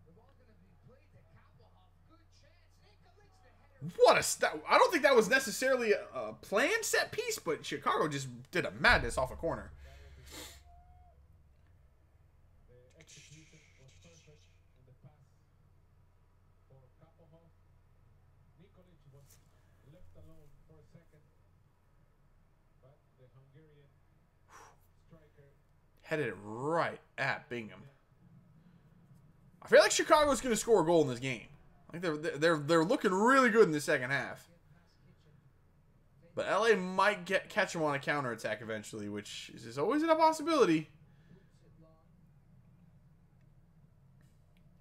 The ball's going to be played to Kappelhoff. Good chance. Nikolic, the header. What I don't think that was necessarily a planned set piece, but Chicago just did a madness off a corner. The execution was perfect in the pass for Kappelhoff. Nikolic was left alone for a second, but the Hungarian striker. Headed it right at Bingham. I feel like Chicago's going to score a goal in this game. Like they're looking really good in the second half. But LA might catch them on a counterattack eventually, which is always a possibility.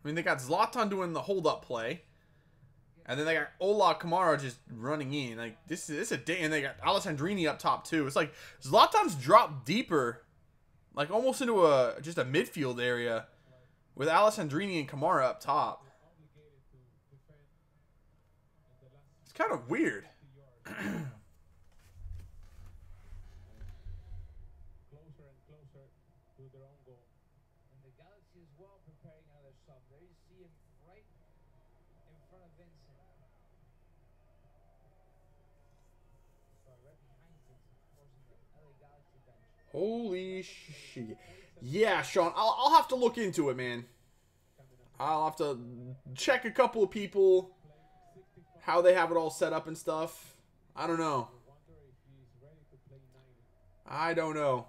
I mean, they got Zlatan doing the hold-up play. And then they got Ola Kamara just running in. Like, this is a day. And they got Alessandrini up top, too. It's like Zlatan's dropped deeper. Like, almost into just a midfield area. With Alessandrini and Kamara up top. Obligated to defend in the last It's kind of weird. 50 yards. Closer and closer to their own goal. And the Galaxy as well preparing another sub. There you see him right in front of Vincent. Sorry, right behind Vincent, forcing the LA Galaxy bench. Holy shit. Yeah, Sean, I'll have to look into it, man. I'll have to check a couple of people, how they have it all set up and stuff. I don't know. Wonder if he's ready to play 90. I don't know.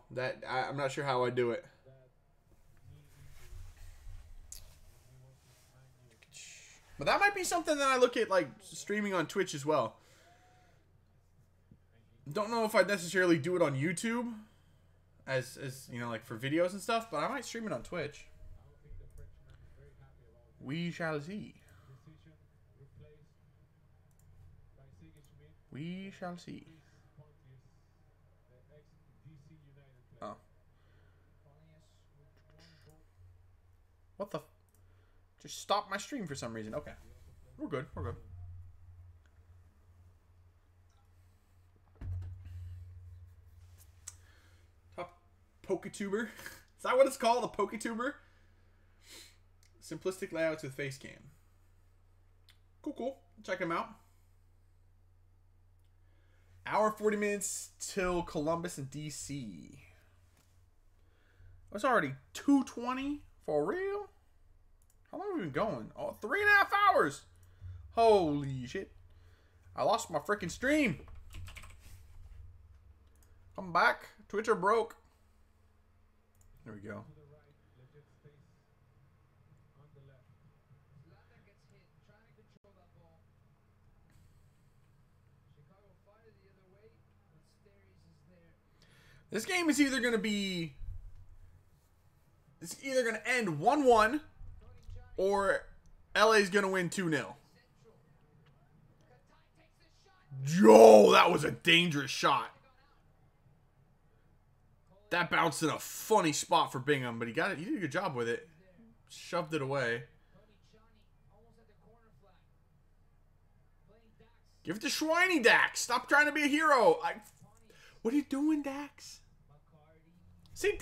I'm not sure how I do it. That knee injury. He was in 9 years. But that might be something that I look at, like, streaming on Twitch as well. Don't know if I'd necessarily do it on YouTube, as you know, like for videos and stuff, but I might stream it on Twitch. I don't think the Frenchman is very happy about this We shall see. decision. Replaced by Sigismund. We shall see. Chris Pontius, the ex-DC United player. Oh. Pontius with one goal. What the? Just stop my stream for some reason. Okay. We're good. We're good. Poketuber. Is that what it's called? A Poketuber? Simplistic layouts with face cam. Cool, cool. Check them out. Hour 40 minutes till Columbus and DC. It's already 2:20 for real? How long have we been going? Oh, 3.5 hours. Holy shit. I lost my freaking stream. Come back. Twitter broke. There we go. To the right, legit space on the left. Zlatan gets hit, trying to control that ball. Chicago fired the other way, but Steries is there. This game is either going to be... It's either going to end 1-1 or LA's going to win 2-0. Central. Katai takes the shot. Yo, that was a dangerous shot. That bounced in a funny spot for Bingham, but he got it. He did a good job with it. Shoved it away. Tony Chani almost at the corner flag. Playing Dax. Give it to Schweiny, Dax. Stop trying to be a hero. What are you doing, Dax? McCarty See, wins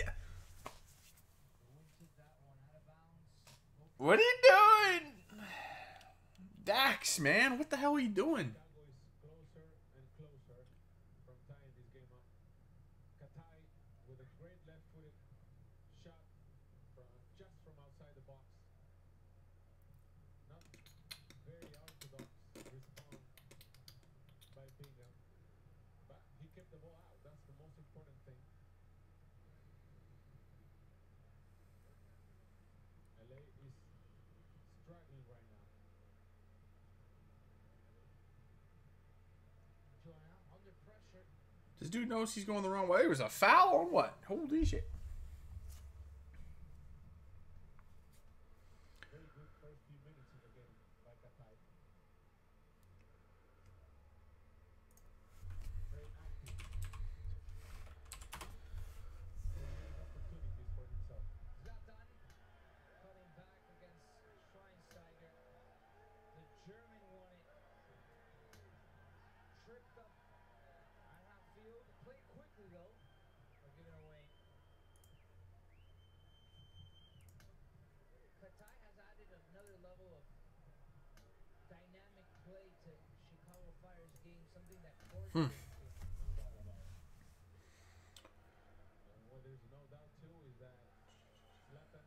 that one out of bounds. what are you doing? Dax, man. What the hell are you doing? Chicago is closer and closer from tying this game up. Katai with a great left-footed shot just from outside the box. Not very orthodox response by Bingham, but he kept the ball out. That's the most important thing. LA is struggling right now. Joanna under pressure. This dude knows he's going the wrong way. It was a foul on what? Holy shit. Very good first few minutes in the game by Katai. though, or given away. Katai has added another level of dynamic play to Chicago Fire's game, something that Corey didn't do. No doubt about it. And what there's no doubt too is that Zlatan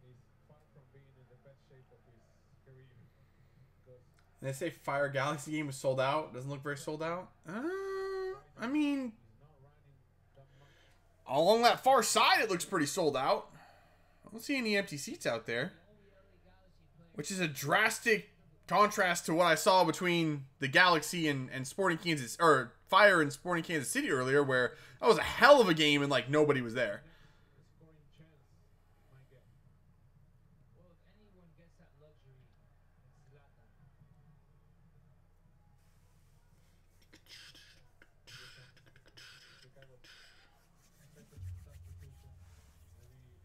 is far from being in the best shape of his career. Because They say Fire Galaxy game was sold out. Doesn't look very sold out. I mean, he's not running that much. along that far side, it looks pretty sold out. I don't see any empty seats out there, which is a drastic contrast to what I saw between the Galaxy and Sporting Kansas, or Fire and Sporting Kansas City earlier, where that was a hell of a game and like nobody was there. The scoring chance might get. Well, if anyone gets that luxury, it's Zlatan. Chicago second substitution. Maybe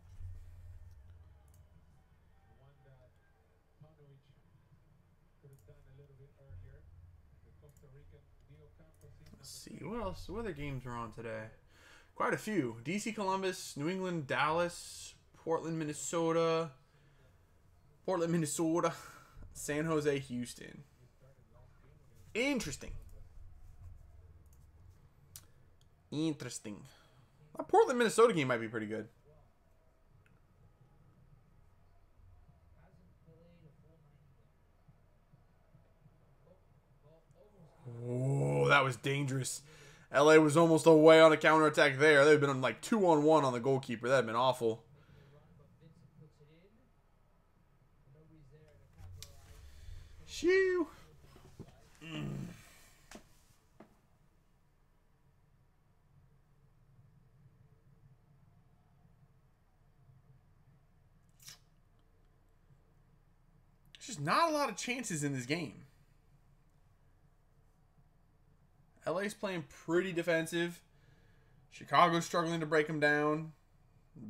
the one that Paunovic could have done a little bit earlier. The Costa Rican Dio Campos is Let's see what else. What other games are on today? Quite a few. DC Columbus, New England, Dallas, Portland, Minnesota, San Jose, Houston. Interesting. That Portland, Minnesota game might be pretty good. Hasn't played a full 90 yet. Oh, that was dangerous. LA was almost away on a counterattack there. They'd been like 2-on-1 on the goalkeeper. That'd been awful. But Vincent puts it in. Nobody's there to capitalize. Shoo. There's just not a lot of chances in this game. LA's playing pretty defensive. Chicago's struggling to break them down.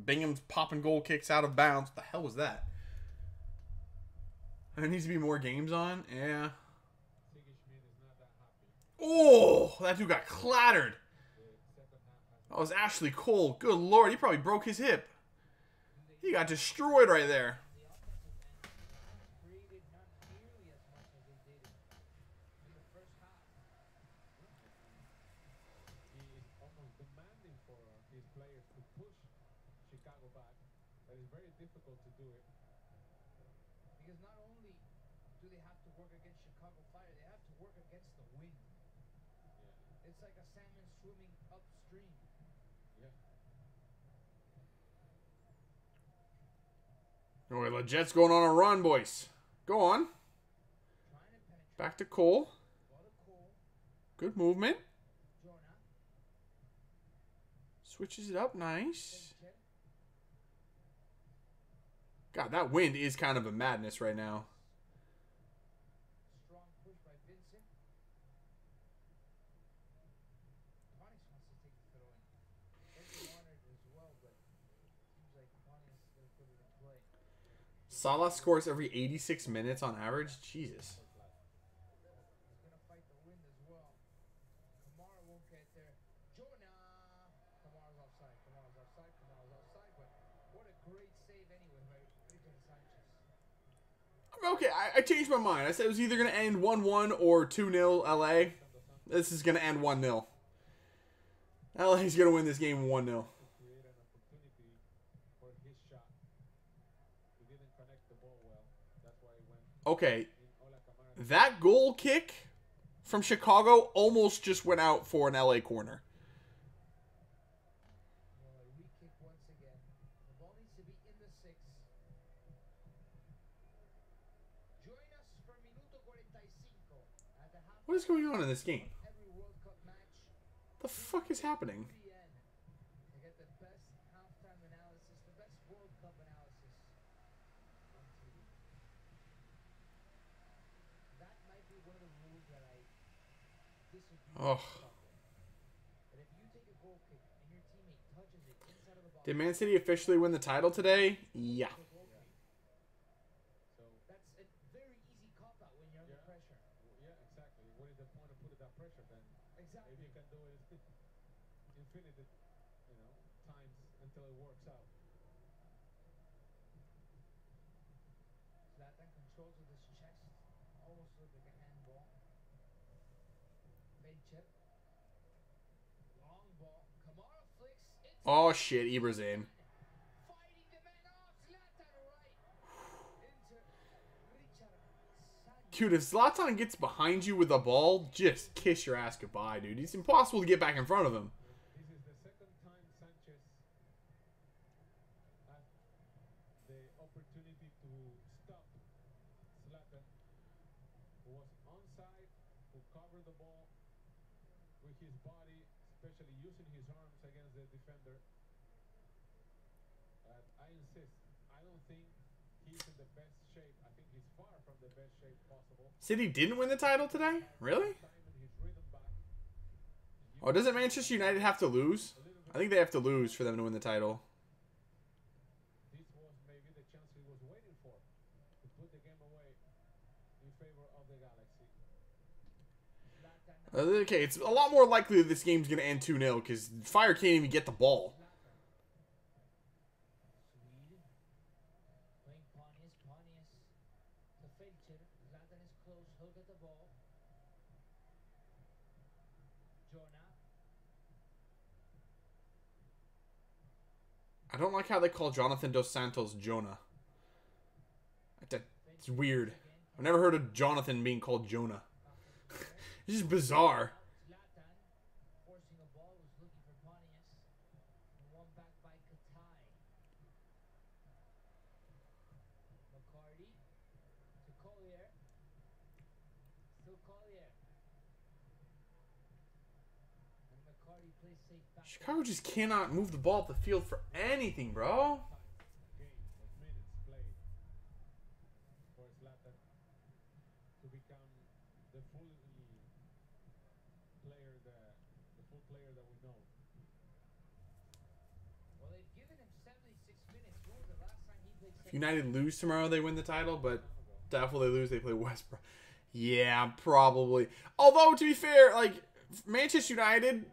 Bingham's popping goal kicks out of bounds. What the hell was that? There needs to be more games on. Yeah. Sigismund is not that happy. Oh, that dude got clattered. The second half has That was Ashley Cole. Good lord, he probably broke his hip. He got destroyed right there. The offensive end created not nearly as much as they did in the first half. he is almost demanding for his players to push Chicago back. But it's very difficult to do it. Because not only do they have to work against Chicago Fire, they have to work against the wind. Yeah. It's like a salmon swimming upstream. Yeah. Oh, the Jets going on a run, boys. Go on. Trying to penetrate. Back to Cole. Ball to Cole. Good movement. Jonah. Switches it up nice. Sanchez. God, that wind is kind of a madness right now. Strong push by Vincent. Ponix wants to take the throw in. Edgar wanted it as well, but seems like Ponix is going to put it in play. Salah scores every 86 minutes on average. Jesus. He's going to fight the wind as well. Kamara won't get there. Jonah. Kamara's offside. Kamara's offside. Kamara's offside. But what a great save anyway by Adrian Sanchez. Okay, I changed my mind. I said it was either going to end 1-1 or 2-0 LA. This is going to end 1-0. LA's going to win this game 1-0. To create an opportunity for his shot. He didn't connect the ball well. That's why he went Okay, in Ola Kamara. that goal kick from Chicago almost just went out for an LA corner. Well, a re-kick once again. The ball needs to be in the 6. Join us for Minuto 45 at the half What is going on in this game? every World Cup match. The fuck is happening? BN. They get the best halftime analysis, the best World Cup analysis on TV. That might be one of the rules that I disagree Oh. with. But if you take a goal kick and your teammate touches it inside of the box, Did Man City officially win the title today? Yeah. it's a goal kick. So, That's a very easy cop out when you're under Yeah. pressure. yeah, exactly. What is the point of putting that pressure then? If Exactly. you can do it. infinite, times until it works out. Zlatan controls with his chest. Almost looked like a handball. Fade chip. Long ball. Kamara flicks. It's Oh shit, Ibrazane. fighting the man off. Zlatan right. Into Richard Sanchez. Dude, if Zlatan gets behind you with the ball, just kiss your ass goodbye, dude. It's impossible to get back in front of him. This is the second time Sanchez had the opportunity to stop Zlatan, who was onside, who covered the ball with his body, especially using his arms against the defender. I insist, I don't think he's in the best shape. I think he's far from the best shape possible. City didn't win the title today? Really? Time and his rhythm back. Oh, doesn't Manchester United have to lose? I think they have to lose for them to win the title. This was maybe the chance he was waiting for to put the game away in favor of the Galaxy. Okay, it's a lot more likely that this game's going to end 2-0 because Fire can't even get the ball. Swede. Playing Pontius. Pontius. The fade chip. Zlatan is close. He'll get the ball. Jonah. I don't like how they call Jonathan Dos Santos Jonah. It's weird. I've never heard of Jonathan being called Jonah. It's just bizarre. Zlatan forcing a ball, was looking for Pontius. And one back by Katai. McCarty to Collier. Still Collier. And McCarty plays safe back. Chicago just cannot move the ball up the field for anything, bro. Game of minutes played for Zlatan to become the full player that we know. Well, they've given him 76 minutes. When was the last time he played If United lose tomorrow, they win the title, but doubtful they lose, they play West Brom. Yeah, probably. Although, to be fair, like, Manchester United,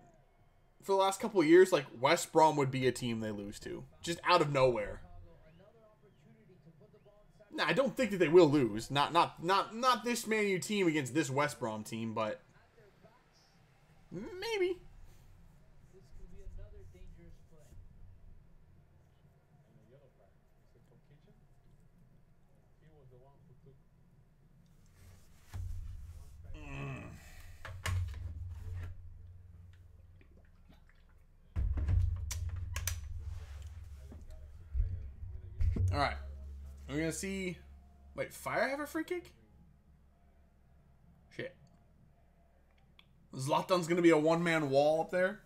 for the last couple of years, like, West Brom would be a team they lose to. Just out of nowhere. another opportunity to put the ball inside Nah, I don't think that they will lose. Not this Man U team against this West Brom team, but at their backs? maybe. This could be another dangerous play. And a yellow card. Is it for Kitchen? He was the one who took one step. All right. We're going to see... Wait, Fire have a free kick? Shit. Zlatan's going to be a one-man wall up there?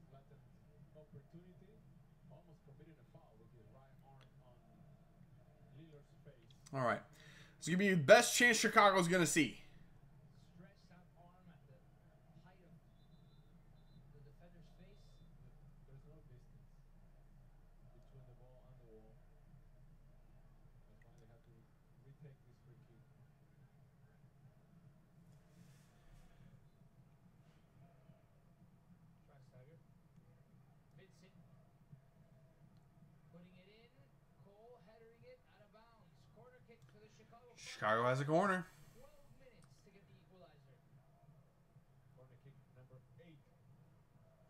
Zlatan's opportunity, almost committed a foul with his right arm on Lillard's face. All right. It's going to be the best chance Chicago's going to see. Stretched out arm at the height of the defender's face. There's no distance between the ball and the wall. That's why they have to retake this free kick. Schweinsteiger. Vincent. Putting it in. Cole headering it out of bounds. Corner kick for the Chicago Fire. Chicago has a corner. 12 minutes to get the equalizer. Corner kick number 8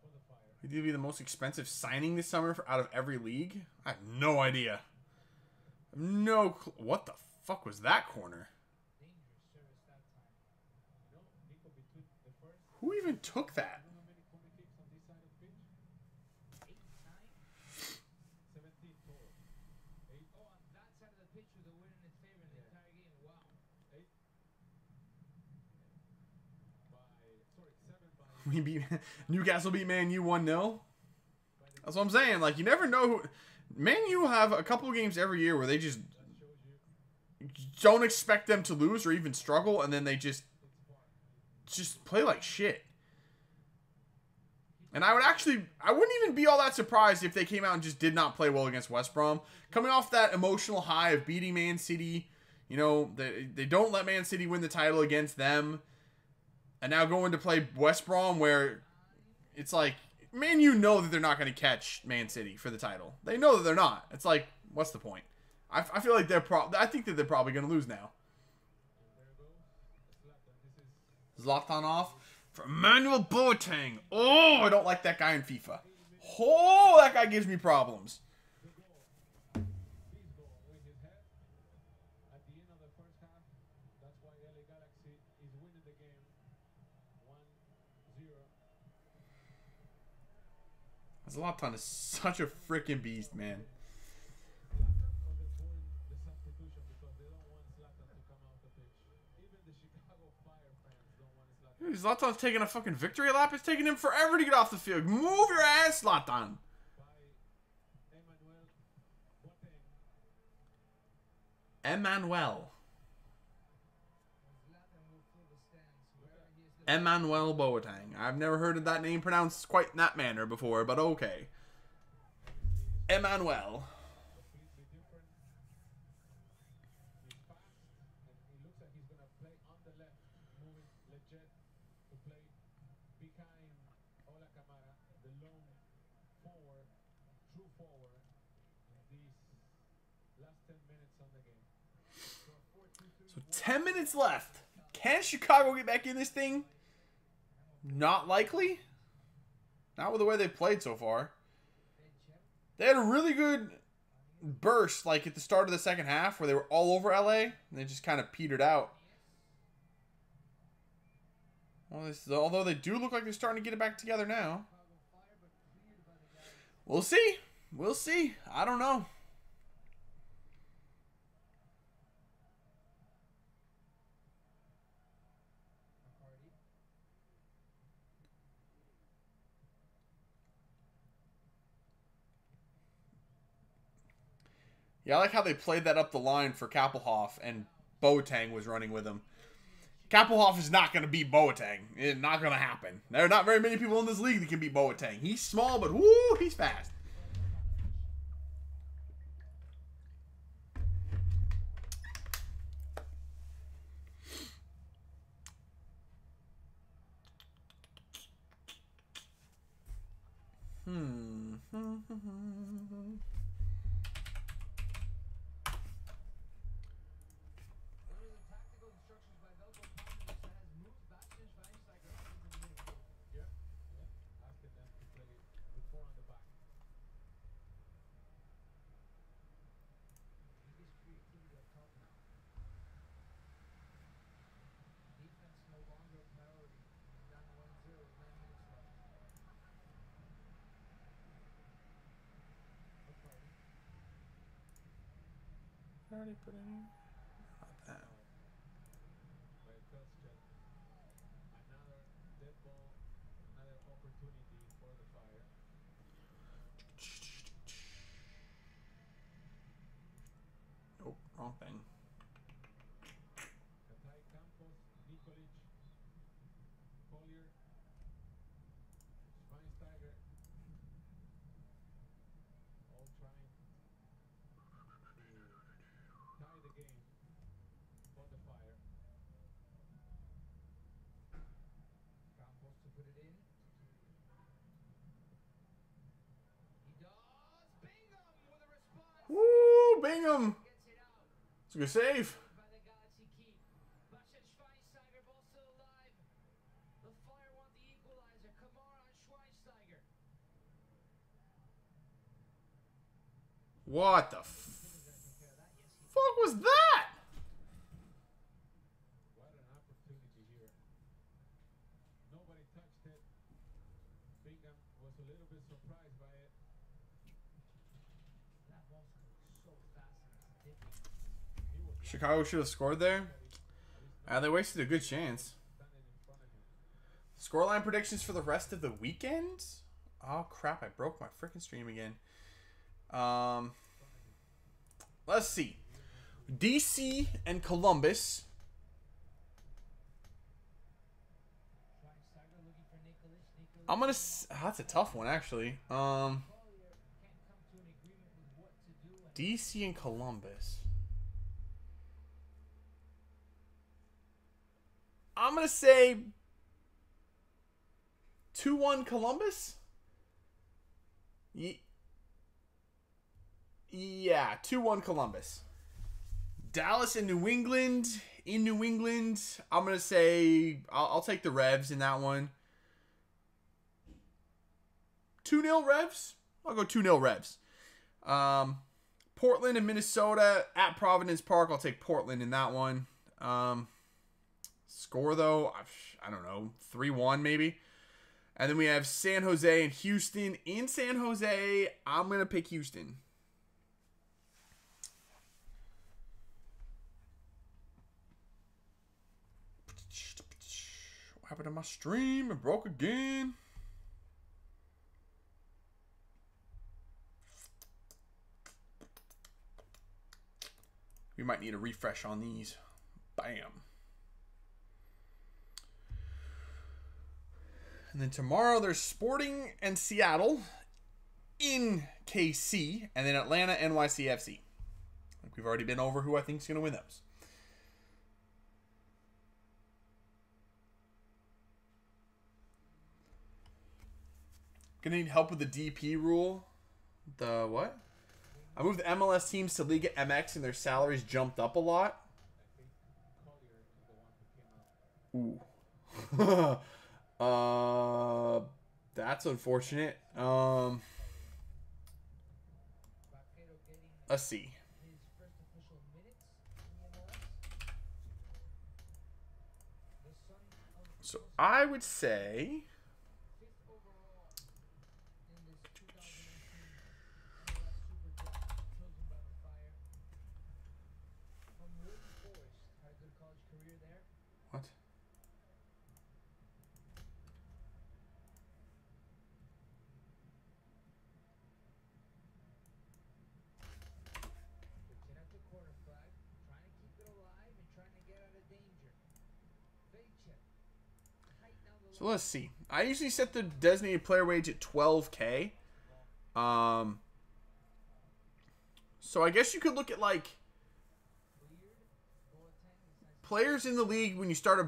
for the Fire. He'd be the most expensive signing this summer out of every league? I have no idea. What the fuck was that corner? Dangerous service that time. You know, Nico, between the first, Who even took that? you know how many corner kicks on this side of the pitch? 8, 9. 17 total. 8 Oh, on that side of the pitch with the win in its favor in the Yeah. entire game. Wow. 8 by, sorry, 7 by We beat Newcastle beat Man U 1-0. That's what I'm saying. Like, you never know who... Man U have a couple of games every year where they just shows you don't expect them to lose or even struggle, and then they just play like shit. And I wouldn't even be all that surprised if they came out and just did not play well against West Brom. Coming off that emotional high of beating Man City, you know, they don't let Man City win the title against them. And now going to play West Brom, where it's like, Man U know that they're not going to catch Man City for the title. They know that they're not. It's like, what's the point? I feel like I think that they're probably going to lose now. Zlatan off for Emmanuel Boateng. Oh, I don't like that guy in FIFA. Oh, that guy gives me problems. This goal with his head at the end of the first half. That's why LA Galaxy is winning the game 1-0. Zlatan is such a freaking beast, man. Zlatan, or they're doing the substitution because they don't want Zlatan to come off the pitch. Even the Chicago Fire fans don't want Zlatan. Dude, Zlatan's taking a fucking victory lap. It's taking him forever to get off the field. Move your ass, Zlatan. By Emmanuel Boateng. Emmanuel. Zlatan will fill the stands wherever he is the Emmanuel Boateng. I've never heard of that name pronounced quite in that manner before, but okay. Emmanuel. Completely different. He's fast, and he looks like he's gonna play on the left, moving legit to play behind Ola Kamara, the lone forward, true forward, in these last 10 minutes on the game. So 10 minutes left. Can Chicago get back in this thing? Not likely. Not with the way they've played so far. They had a really good burst, like at the start of the second half, where they were all over LA, and they just kind of petered out. Well, although they do look like they're starting to get it back together now. We'll see. We'll see. I don't know. Yeah, I like how they played that up the line for Kappelhoff, and Boateng was running with him. Kappelhoff is not going to beat Boateng. It's not going to happen. There are not very many people in this league that can beat Boateng. He's small, but woo, he's fast. tactical instructions by Velko Pandelis that has moved Bastian Schweinsteiger up into the midfield. Yep, asking them to play with 4 on the back. Biggest creativity up top now. Defense no longer a priority. Down 1-0 with 9 minutes left. Look party. Already put in. Not that. By Kostic. Another dead ball, another opportunity for the Fire. Nope, wrong thing. Katai Campos, Nikolic, Collier, Schweinsteiger, all trying to tie the game for the Fire. Campos to put it in. He does. Bingham with a response. Woo, Bingham. Gets it out. It's a good save. By the Galaxy keep. Bastian Schweinsteiger, ball still alive. The Fire want the equalizer. Kamara on Schweinsteiger. What the fuck was that? What an opportunity here. Nobody touched it. Bingham was a little bit surprised by it. That ball's so fast and it's dipping. Chicago should have scored there. They wasted a good chance. Standing in front of him. Scoreline predictions for the rest of the weekend? Oh crap, I broke my freaking stream again. Let's see. DC and Columbus. Schweinsteiger looking for Nikolic. Nikolic I'm gonna. That's a tough one, actually. Collier can't come to an agreement with what to do. And DC and Columbus. I'm gonna say 2-1 Columbus? Yeah, 2-1 Columbus. Dallas and New England. In New England, I'm going to say I'll take the Revs in that one. 2-0 Revs? I'll go 2-0 Revs. Portland and Minnesota at Providence Park. I'll take Portland in that one. Score, though, I don't know, 3-1 maybe. And then we have San Jose and Houston. In San Jose, I'm going to pick Houston. What happened to my stream? It broke again. We might need a refresh on these. Bam. And then tomorrow there's Sporting and Seattle in KC. And then Atlanta, NYCFC. Like we've already been over who I think is going to win those. Gonna need help with the DP rule. The what? I moved the MLS teams to Liga MX and their salaries jumped up a lot. Ooh. That's unfortunate. A C. So I would say what? So let's see. I usually set the designated player wage at 12K. So I guess you could look at like players in the league when you start a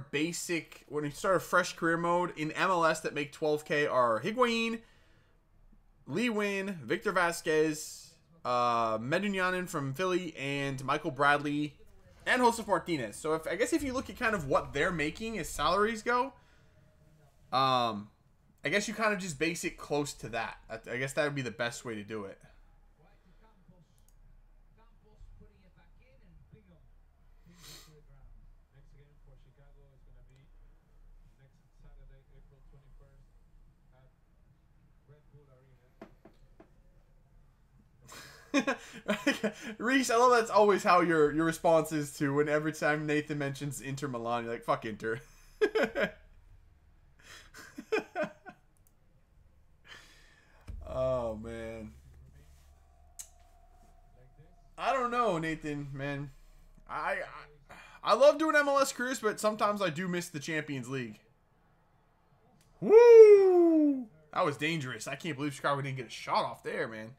fresh career mode in MLS that make 12K are Higuain, Lee Nguyen, Victor Vasquez, Medunjanin from Philly, and Michael Bradley, and Josef Martinez. So I guess if you look at kind of what they're making as salaries go, I guess you kind of just base it close to that. I guess that would be the best way to do it. Next game for Chicago is going to be next Saturday, April 21st at Red Bull Arena. Reese, I love that's always how your response is to when every time Nathan mentions Inter Milan, you're like, fuck Inter. Oh, man. I don't know, Nathan, man. I love doing MLS careers, but sometimes I do miss the Champions League. Woo! That was dangerous. I can't believe Chicago didn't get a shot off there, man.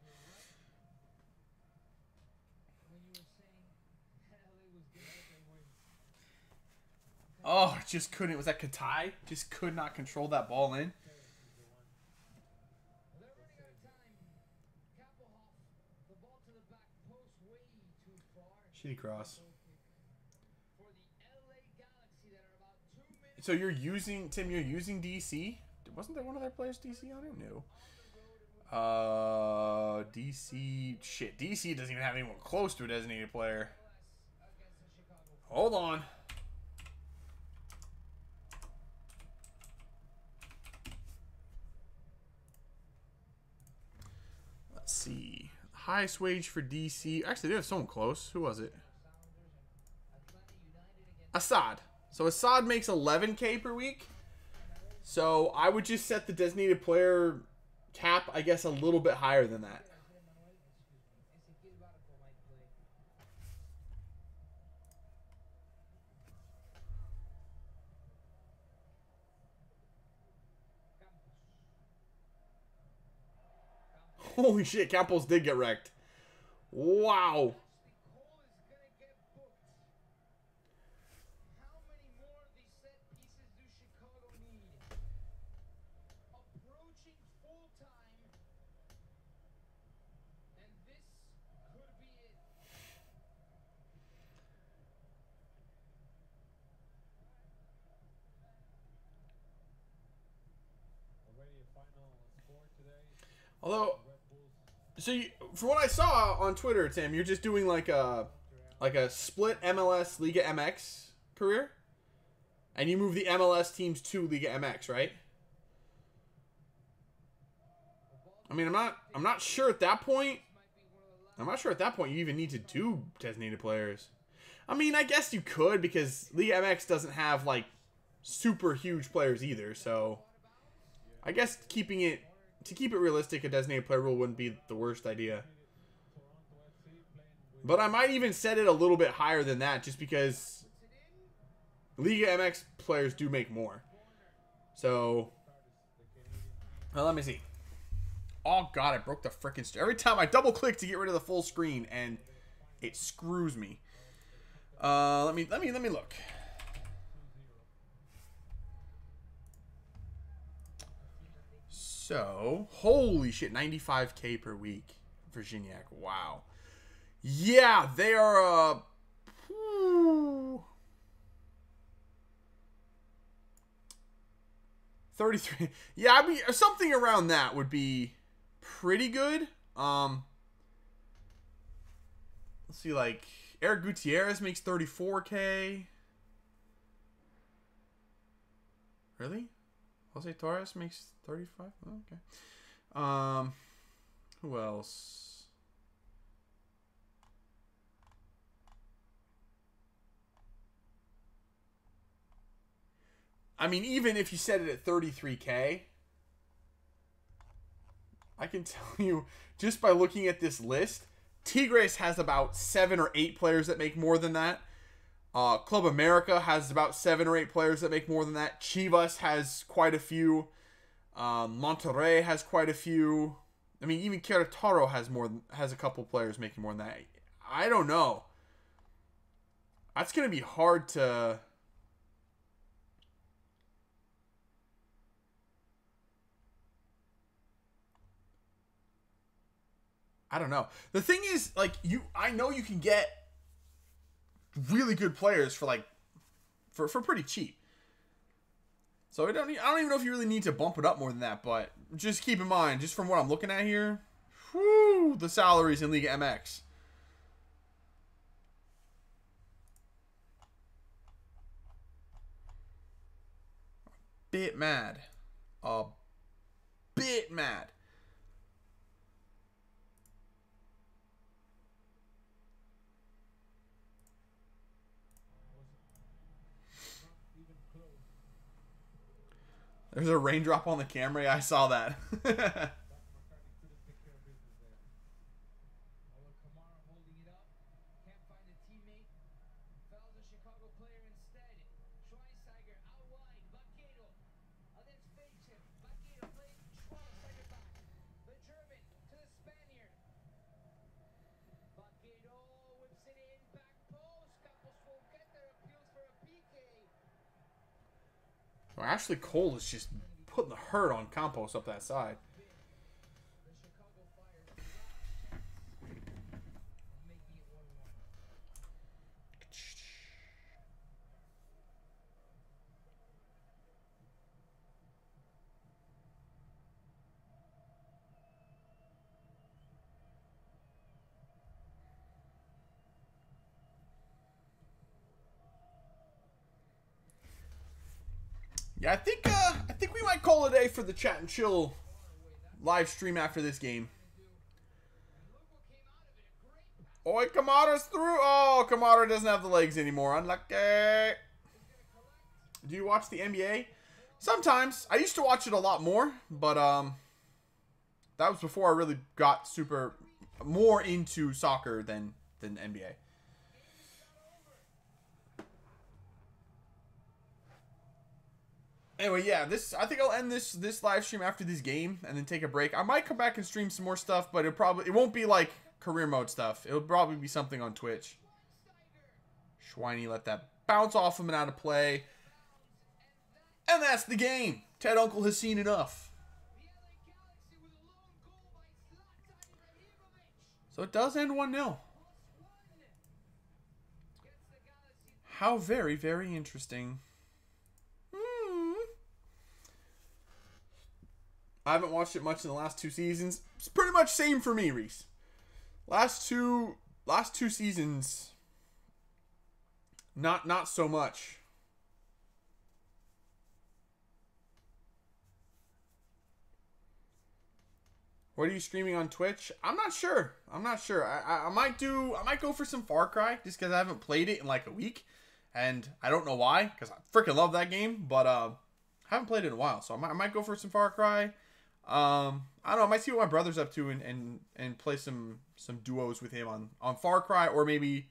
Oh, it just couldn't. Was that Katai? Just could not control that ball in. Shitty cross. So you're using, Tim, you're using DC? Wasn't there one of their players DC on it? No. DC. Shit, DC doesn't even have anyone close to a designated player. Hold on. Let's see. Highest wage for DC. Actually, they have someone close. Who was it? Assad. So Assad makes 11K per week. So I would just set the designated player cap, I guess, a little bit higher than that. Holy shit, Campos did get wrecked. Wow. Although, so you, from what I saw on Twitter, Tim, you're just doing like a split MLS Liga MX career, and you move the MLS teams to Liga MX, right? I mean, I'm not sure at that point. I'm not sure at that point you even need to do designated players. I mean, I guess you could because Liga MX doesn't have like super huge players either. So I guess to keep it realistic, a designated player rule wouldn't be the worst idea. But I might even set it a little bit higher than that just because Liga MX players do make more. So, well, let me see. Oh god, I broke the frickin' every time I double click to get rid of the full screen and it screws me. Let me look. So, holy shit, 95K per week for Gignac. Wow. Yeah, they are 33. Yeah, I mean something around that would be pretty good. Let's see, like Eric Gutierrez makes 34K. Really? Jose Torres makes 35? Oh, okay. Who else? I mean, even if you set it at 33K, I can tell you, just by looking at this list, Tigres has about 7 or 8 players that make more than that. Club America has about 7 or 8 players that make more than that. Chivas has quite a few. Monterrey has quite a few. I mean, even Querétaro has a couple players making more than that. I don't know. That's going to be hard to... I don't know. The thing is, like, I know you can get really good players for like for pretty cheap. So I don't even know if you really need to bump it up more than that, but just keep in mind, just from what I'm looking at here, whew, the salaries in Liga MX. Bit mad. A bit mad. There's a raindrop on the camera. Yeah, I saw that. Kamara holding it up. Can't find a teammate. Fouls a Chicago player instead. Schweinsteiger out wide. Vaquero. Let's face him. Vaquero plays Schweinsteiger back. The German to the Spaniard. Vaquero whips it in. Back post. Campos won't get there. Appeals for a PK. Well, Ashley Cole is just putting the hurt on Campos up that side. The Chicago Fire making it 1-1. Yeah, I think we might call it a day for the chat and chill live stream after this game. Oh, Kamara's through. Oh, Kamara doesn't have the legs anymore. Unlucky. Do you watch the NBA? Sometimes. I used to watch it a lot more, but that was before I really got more into soccer than NBA. Anyway, yeah, I think I'll end this live stream after this game and then take a break. I might come back and stream some more stuff, but it won't be like career mode stuff. It'll probably be something on Twitch. Schweini let that bounce off him and out of play. And that's the game. Ted Uncle has seen enough. So it does end 1-0. How very, very interesting. I haven't watched it much in the last 2 seasons. It's pretty much same for me, Reese. Last two seasons, not so much. What are you streaming on Twitch? I'm not sure. I might go for some Far Cry just because I haven't played it in like a week, and I don't know why, because I freaking love that game, but I haven't played it in a while, so I might go for some Far Cry. I don't know. I might see what my brother's up to and play some duos with him on Far Cry, or maybe,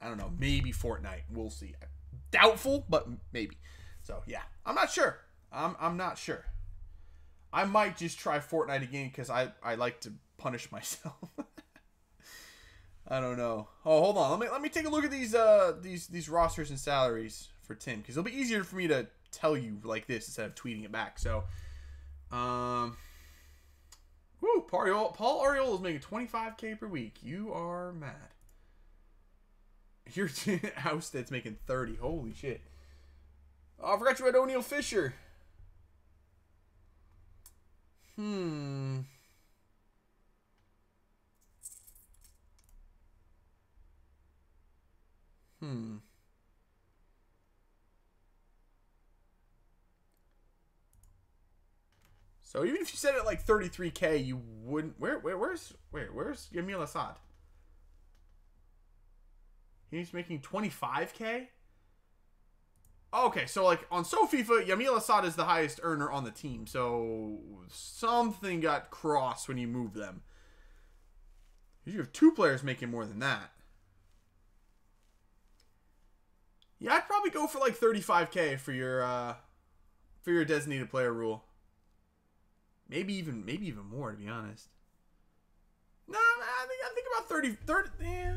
I don't know, maybe Fortnite. We'll see. Doubtful, but maybe. So yeah, I'm not sure. I'm not sure. I might just try Fortnite again because I like to punish myself. I don't know. Oh, hold on. Let me take a look at these rosters and salaries for Tim, because it'll be easier for me to tell you like this instead of tweeting it back. So, Paul Arriola is making $25K per week. You are mad. Your Ousted's making 30. Holy shit. Oh, I forgot you had O'Neal Fisher. So even if you said it like 33K, you wouldn't. Where's Yamil Assad? He's making 25K. Okay, so like on SoFIFA, Yamil Assad is the highest earner on the team. So something got crossed when you moved them. You have 2 players making more than that. Yeah, I'd probably go for like 35K for your designated player rule. Maybe even more, to be honest. No, I think about 30, yeah,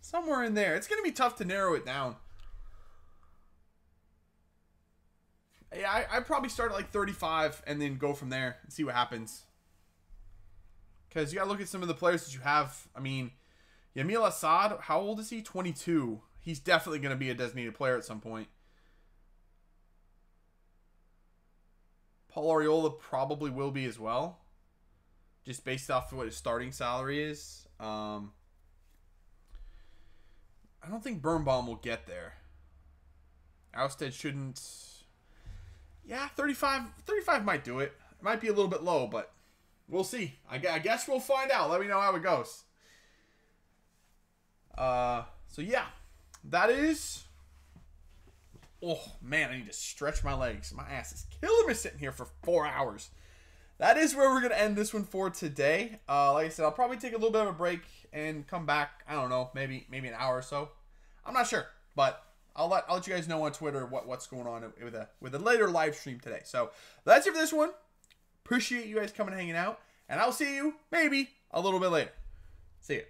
somewhere in there. It's gonna be tough to narrow it down. Yeah, I'd probably start at like 35 and then go from there and see what happens. Because you gotta look at some of the players that you have. I mean, Yamil Assad, how old is he? 22. He's definitely gonna be a designated player at some point. Paul Arriola probably will be as well, just based off of what his starting salary is. I don't think Birnbaum will get there. Ousted shouldn't. Yeah, 35 might do it. It might be a little bit low, but we'll see. I guess we'll find out. Let me know how it goes. So yeah, that is. Oh man, I need to stretch my legs. My ass is killing me sitting here for 4 hours. That is where we're gonna end this one for today. Like I said, I'll probably take a little bit of a break and come back. I don't know, maybe an hour or so. I'm not sure, but I'll let you guys know on Twitter what's going on with a later live stream today. So that's it for this one. Appreciate you guys coming and hanging out, and I'll see you maybe a little bit later. See ya.